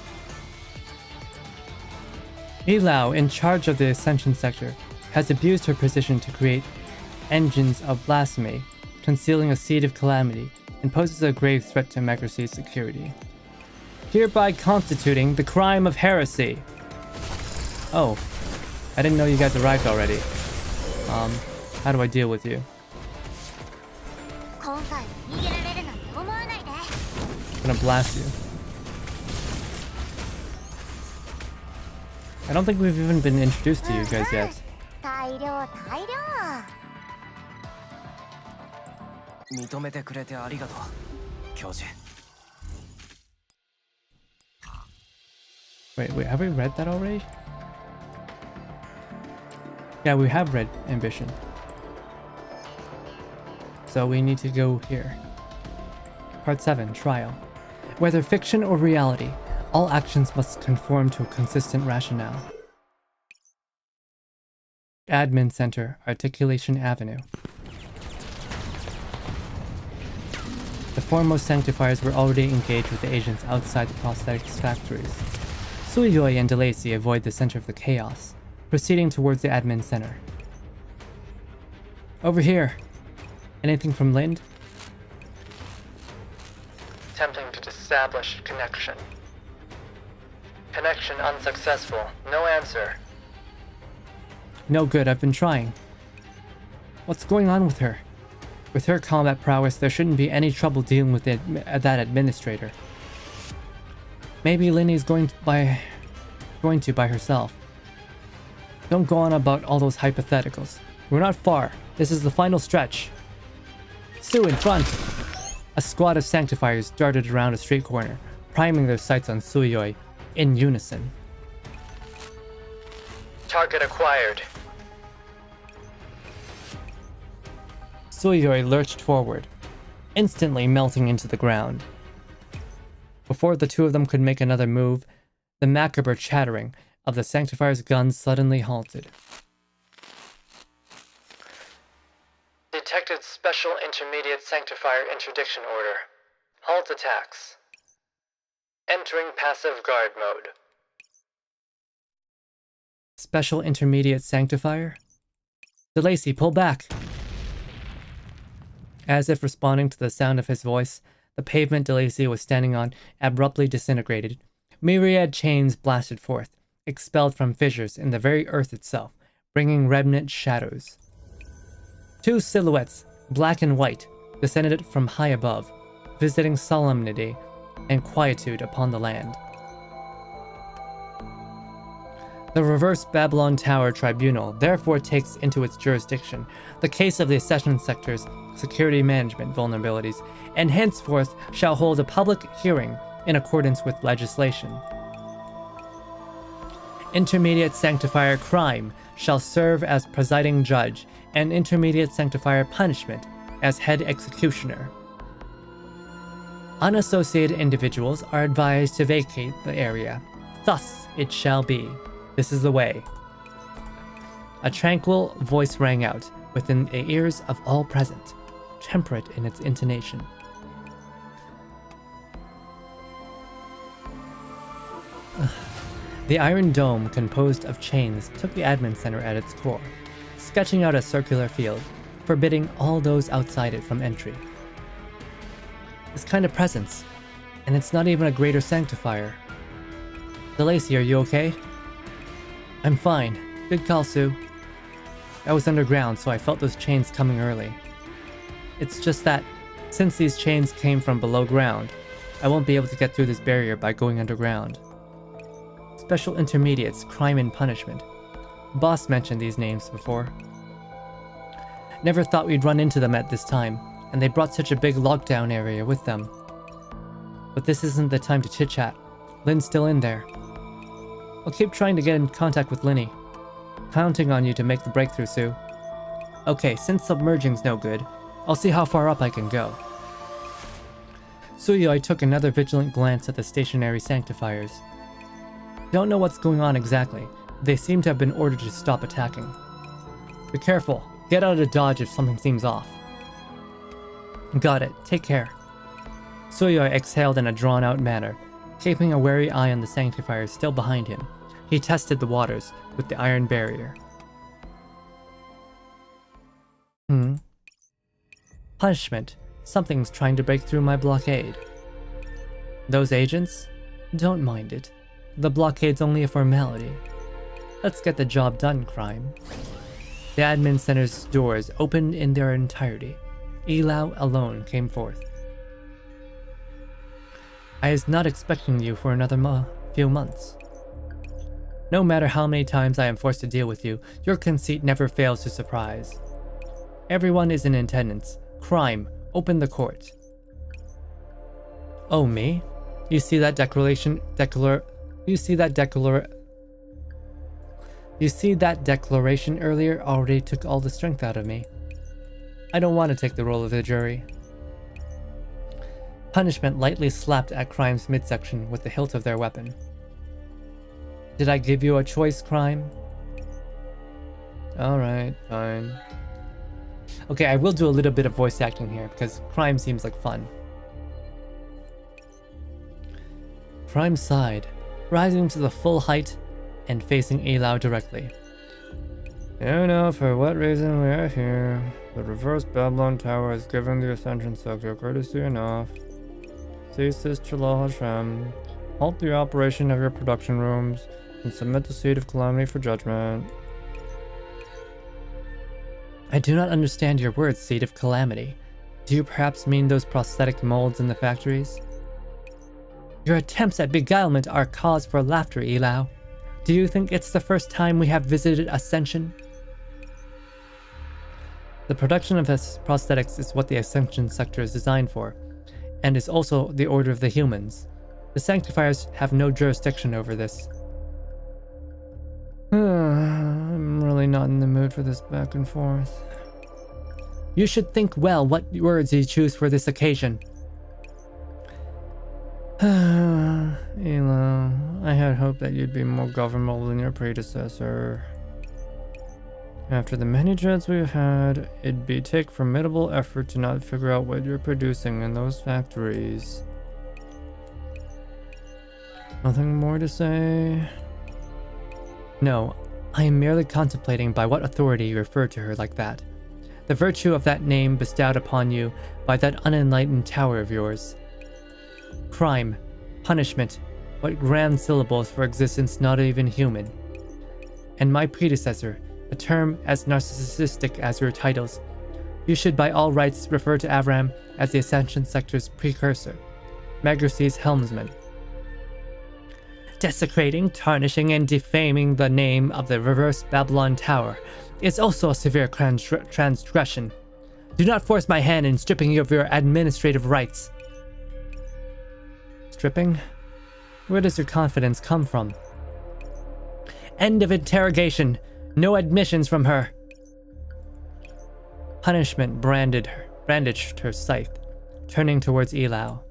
Speaker 1: Alao, in charge of the Ascension sector, has abused her position to create engines of blasphemy, concealing a seed of calamity, and poses a grave threat to Macrocy's security. Hereby constituting the crime of heresy. Oh, I didn't know you guys arrived already. How do I deal with you? I'm gonna blast you. I don't think we've even been introduced to you guys yet.
Speaker 2: 大量大量。
Speaker 3: 認めてくれてありがとう、教授。
Speaker 1: Wait, have we read that already? Yeah, we have read Ambition. so we need to go here. Part 7, Trial. Whether fiction or reality, all actions must conform to a consistent rationale. Admin Center, Articulation Avenue. The foremost sanctifiers were already engaged with the agents outside the prosthetics factories. Sueyoi and DeLacy avoid the center of the chaos, proceeding towards the admin center. Over here. Anything from Lind? Attempting to establish connection. Connection unsuccessful. No answer. No good, I've been trying. What's going on with her? With her combat prowess, there shouldn't be any trouble dealing with that administrator. Maybe Linny's going to by herself. Don't go on about all those hypotheticals. We're not far. This is the final stretch. Sue in front! A squad of sanctifiers darted around a street corner, priming their sights on Sueyoi in unison. Target acquired. Sueyoi lurched forward, instantly melting into the ground. Before the two of them could make another move, the macabre chattering of the Sanctifier's guns suddenly halted. Detected Special Intermediate Sanctifier Interdiction Order. Halt attacks. Entering passive guard mode. Special Intermediate Sanctifier? DeLacy, pull back! As if responding to the sound of his voice, the pavement DeLacy was standing on abruptly disintegrated. Myriad chains blasted forth, expelled from fissures in the very earth itself, bringing remnant shadows. Two silhouettes, black and white, descended from high above, visiting solemnity and quietude upon the land. The Reverse Babylon Tower Tribunal therefore takes into its jurisdiction the case of the Accession Sector's security management vulnerabilities, and henceforth shall hold a public hearing in accordance with legislation. Intermediate Sanctifier Crime shall serve as presiding judge, and Intermediate Sanctifier Punishment as head executioner. Unassociated individuals are advised to vacate the area. Thus it shall be. This is the way. A tranquil voice rang out within the ears of all present, temperate in its intonation. The iron dome composed of chains took the admin center at its core, sketching out a circular field, forbidding all those outside it from entry. This kind of presence, and it's not even a greater sanctifier. DeLacy, are you okay? I'm fine. Good call, Sue. I was underground, so I felt those chains coming early. It's just that, since these chains came from below ground, I won't be able to get through this barrier by going underground. Special Intermediates, Crime and Punishment. Boss mentioned these names before. Never thought we'd run into them at this time, and they brought such a big lockdown area with them. But this isn't the time to chit-chat. Lynn's still in there. I'll keep trying to get in contact with Linny. Counting on you to make the breakthrough, Sue. Okay, since submerging's no good, I'll see how far up I can go. Sueyoi took another vigilant glance at the stationary sanctifiers. Don't know what's going on exactly. They seem to have been ordered to stop attacking. Be careful. Get out of dodge if something seems off. Got it. Take care. Sueyoi exhaled in a drawn-out manner, keeping a wary eye on the sanctifiers still behind him. He tested the waters with the iron barrier. Punishment. Something's trying to break through my blockade. Those agents? Don't mind it. The blockade's only a formality. Let's get the job done, Crime. The admin center's doors opened in their entirety. Elau alone came forth. I was not expecting you for another few months. No matter how many times I am forced to deal with you, your conceit never fails to surprise. Everyone is in attendance. Crime, open the court. Oh, me? You see that declaration earlier already took all the strength out of me. I don't want to take the role of the jury. Punishment lightly slapped at Crime's midsection with the hilt of their weapon. Did I give you a choice, Crime? Alright, fine. Okay, I will do a little bit of voice acting here because Crime seems like fun. Crime sighed, rising to the full height and facing Ilau directly. You know for what reason we are here. The reverse Babylon Tower is given the Ascension Sector courtesy enough. Cease this Chalal Hashem. Halt the operation of your production rooms and submit the Seed of Calamity for judgment. I do not understand your words, Seed of Calamity. Do you perhaps mean those prosthetic molds in the factories? Your attempts at beguilement are cause for laughter, Ilau. Do you think it's the first time we have visited Ascension? The production of prosthetics is what the Ascension sector is designed for, and is also the order of the humans. The Sanctifiers have no jurisdiction over this. I'm really not in the mood for this back and forth. You should think well what words you choose for this occasion. Elo, I had hoped that you'd be more governmental than your predecessor. After the many dreads we've had, it'd take formidable effort to not figure out what you're producing in those factories. Nothing more to say? No, I am merely contemplating by what authority you refer to her like that. The virtue of that name bestowed upon you by that unenlightened tower of yours. Crime, punishment, what grand syllables for existence not even human. And my predecessor, a term as narcissistic as your titles. You should by all rights refer to Aberrance as the Ascension Sector's precursor, Magracy's helmsman. Desecrating, tarnishing, and defaming the name of the reverse Babylon Tower is also a severe transgression. Do not force my hand in stripping you of your administrative rights. Stripping? Where does your confidence come from? End of interrogation. No admissions from her. Punishment brandished her scythe, turning towards Ilau.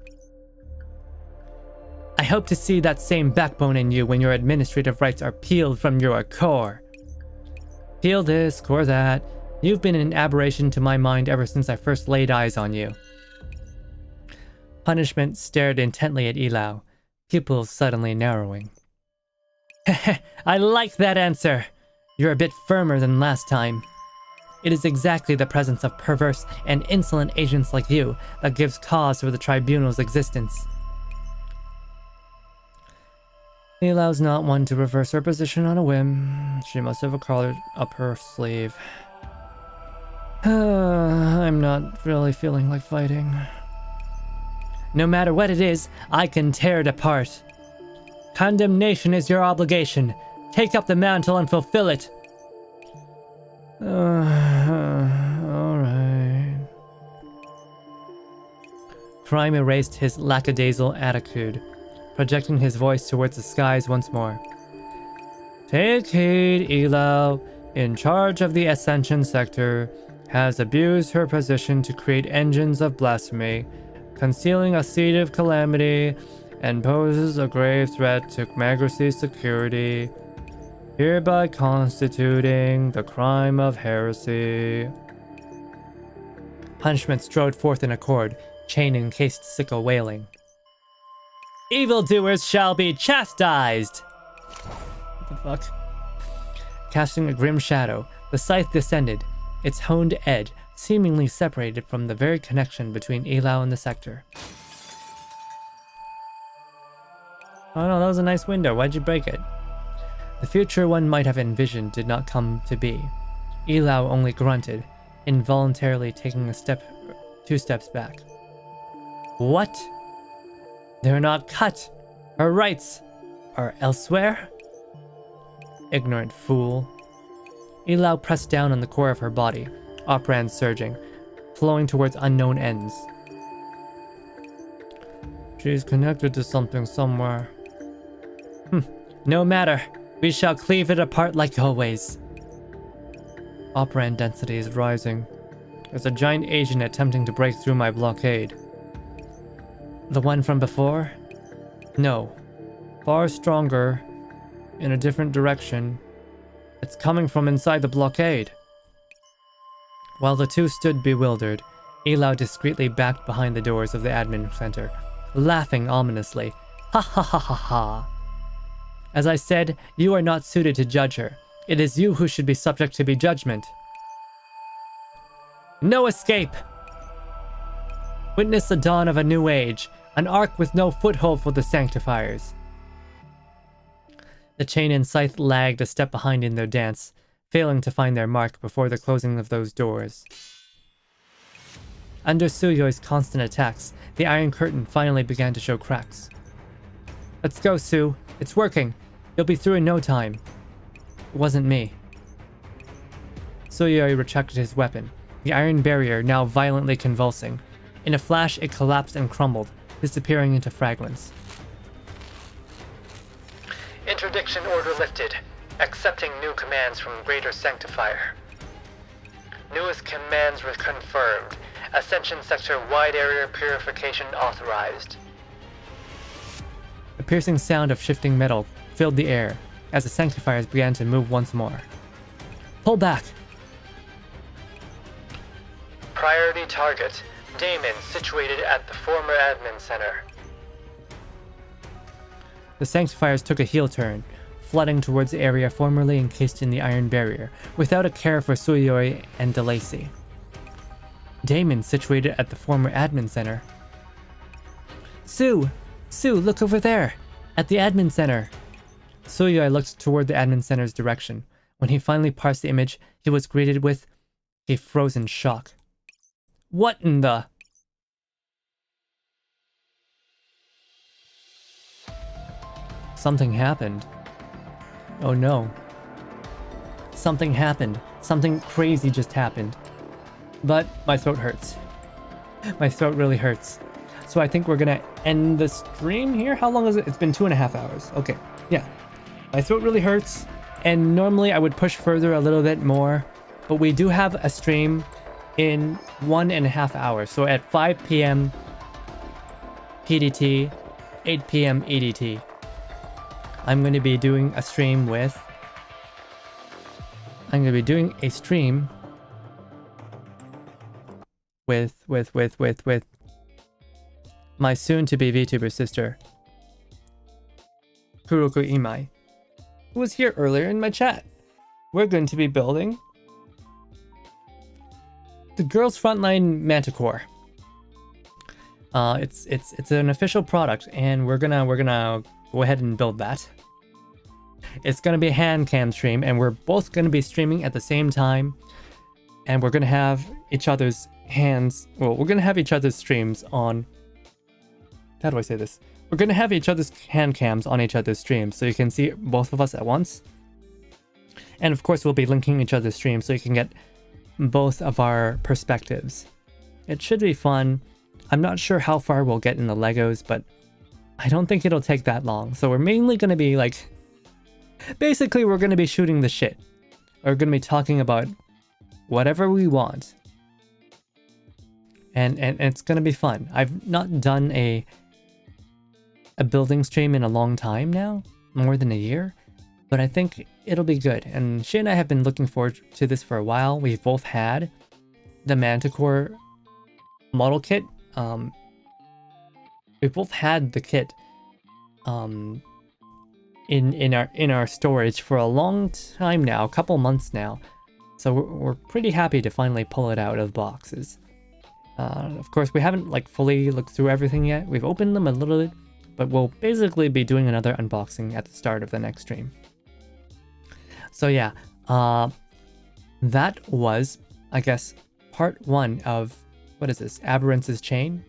Speaker 1: I hope to see that same backbone in you when your administrative rights are peeled from your core. Peel this, core that. You've been an aberration to my mind ever since I first laid eyes on you. Punishment stared intently at Ilau, pupils suddenly narrowing. I like that answer. You're a bit firmer than last time. It is exactly the presence of perverse and insolent agents like you that gives cause for the tribunal's existence. Ilau's not one to reverse her position on a whim. She must have a collar up her sleeve. I'm not really feeling like fighting. No matter what it is, I can tear it apart. Condemnation is your obligation. Take up the mantle and fulfill it. Alright. Crime erased his lackadaisical attitude, projecting his voice towards the skies once more. Take heed, Ilau, in charge of the Ascension Sector, has abused her position to create engines of blasphemy, concealing a seed of calamity, and poses a grave threat to Magracy's security, hereby constituting the crime of heresy. Punishment strode forth in accord, chain encased sickle wailing. Evildoers shall be chastised! What the fuck? Casting a grim shadow, the scythe descended, its honed edge seemingly separated from the very connection between Ilau and the sector. Oh no, that was a nice window. Why'd you break it? The future one might have envisioned did not come to be. Ilau only grunted, involuntarily taking two steps back. What? They're not cut. Her rights are elsewhere? Ignorant fool. Ilau pressed down on the core of her body, Aberrance surging, flowing towards unknown ends. She's connected to something somewhere. No matter. We shall cleave it apart like always. Operand density is rising. There's a giant agent attempting to break through my blockade. The one from before? No. Far stronger. In a different direction. It's coming from inside the blockade. While the two stood bewildered, Elau discreetly backed behind the doors of the admin center, laughing ominously. Ha ha ha ha ha. As I said, you are not suited to judge her. It is you who should be subject to be judgment. No escape! Witness the dawn of a new age, an ark with no foothold for the sanctifiers. The chain and scythe lagged a step behind in their dance, failing to find their mark before the closing of those doors. Under Sueyoi's constant attacks, the Iron Curtain finally began to show cracks. Let's go, Sue. It's working. You'll be through in no time. It wasn't me. Sueyoi retracted his weapon, the iron barrier now violently convulsing. In a flash, it collapsed and crumbled, disappearing into fragments. Interdiction order lifted. Accepting new commands from Greater Sanctifier. Newest commands were confirmed. Ascension Sector wide area purification authorized. A piercing sound of shifting metal filled the air as the Sanctifiers began to move once more. Pull back! Priority target, Damon, situated at the former admin center. The Sanctifiers took a heel turn, flooding towards the area formerly encased in the iron barrier, without a care for Sueyoi and DeLacy. Damon, situated at the former admin center. Sue! Sue, look over there! At the admin center! Sueyoi looked toward the admin center's direction. When he finally parsed the image, he was greeted with a frozen shock. What in the... Something happened. Oh no. Something happened. Something crazy just happened. But my throat hurts. My throat really hurts. So I think we're gonna end the stream here. How long is it? It's been 2.5 hours. Okay, yeah. My throat really hurts. And normally I would push further a little bit more. But we do have a stream in 1.5 hours. So at 5 p.m. PDT, 8 p.m. EDT. I'm going to be doing a stream with... with my soon-to-be VTuber sister, Kuroku Imai, who was here earlier in my chat. We're going to be building the Girls Frontline Manticore. It's an official product, and we're gonna go ahead and build that. It's gonna be a hand cam stream, and we're both gonna be streaming at the same time, and we're gonna have each other's hands. Well, we're gonna have each other's streams on. How do I say this? We're gonna have each other's hand cams on each other's streams, so you can see both of us at once. And of course, we'll be linking each other's streams so you can get both of our perspectives. It should be fun. I'm not sure how far we'll get in the Legos, but I don't think it'll take that long. So we're mainly going to be like... Basically, we're going to be shooting the shit. We're going to be talking about whatever we want. And it's going to be fun. I've not done a building stream in a long time now. More than a year. But I think it'll be good. And Shay and I have been looking forward to this for a while. We've both had the Manticore model kit. We both had the kit in our storage for a long time now, a couple months now. So we're pretty happy to finally pull it out of boxes. Of course, we haven't like fully looked through everything yet. We've opened them a little bit, but we'll basically be doing another unboxing at the start of the next stream. So yeah, that was, I guess, part 1 of, what is this, Aberrance's Chain?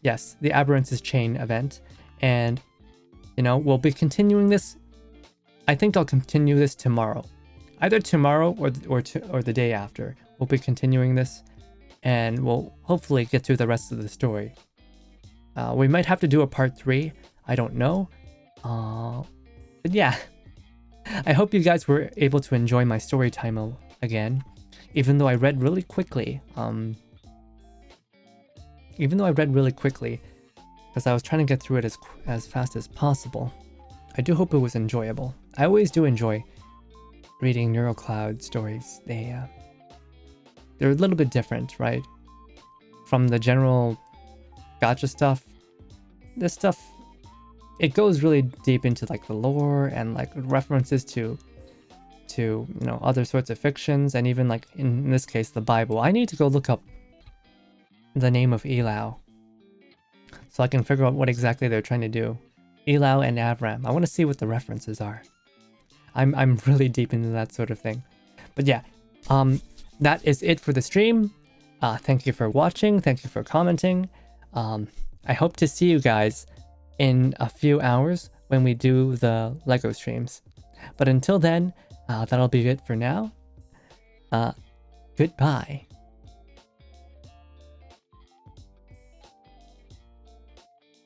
Speaker 1: Yes, the Aberrance's Chain event. And, you know, we'll be continuing this. I think I'll continue this tomorrow. Either tomorrow or the day after. We'll be continuing this. And we'll hopefully get through the rest of the story. We might have to do a part 3. I don't know. But yeah. I hope you guys were able to enjoy my story time again. even though I read really quickly. Even though I read really quickly, because I was trying to get through it as fast as possible. I do hope it was enjoyable. I always do enjoy reading NeuroCloud stories. They're a little bit different, right? From the general gacha stuff. This stuff, it goes really deep into like the lore and like references to you know, other sorts of fictions, and even like in this case the Bible. I need to go look up the name of Elau so I can figure out what exactly they're trying to do. Elau and Avram. I want to see what the references are. I'm really deep into that sort of thing. But yeah, that is it for the stream. Thank you for watching. Thank you for commenting. I hope to see you guys in a few hours when we do the LEGO streams. But until then, that'll be it for now. Goodbye.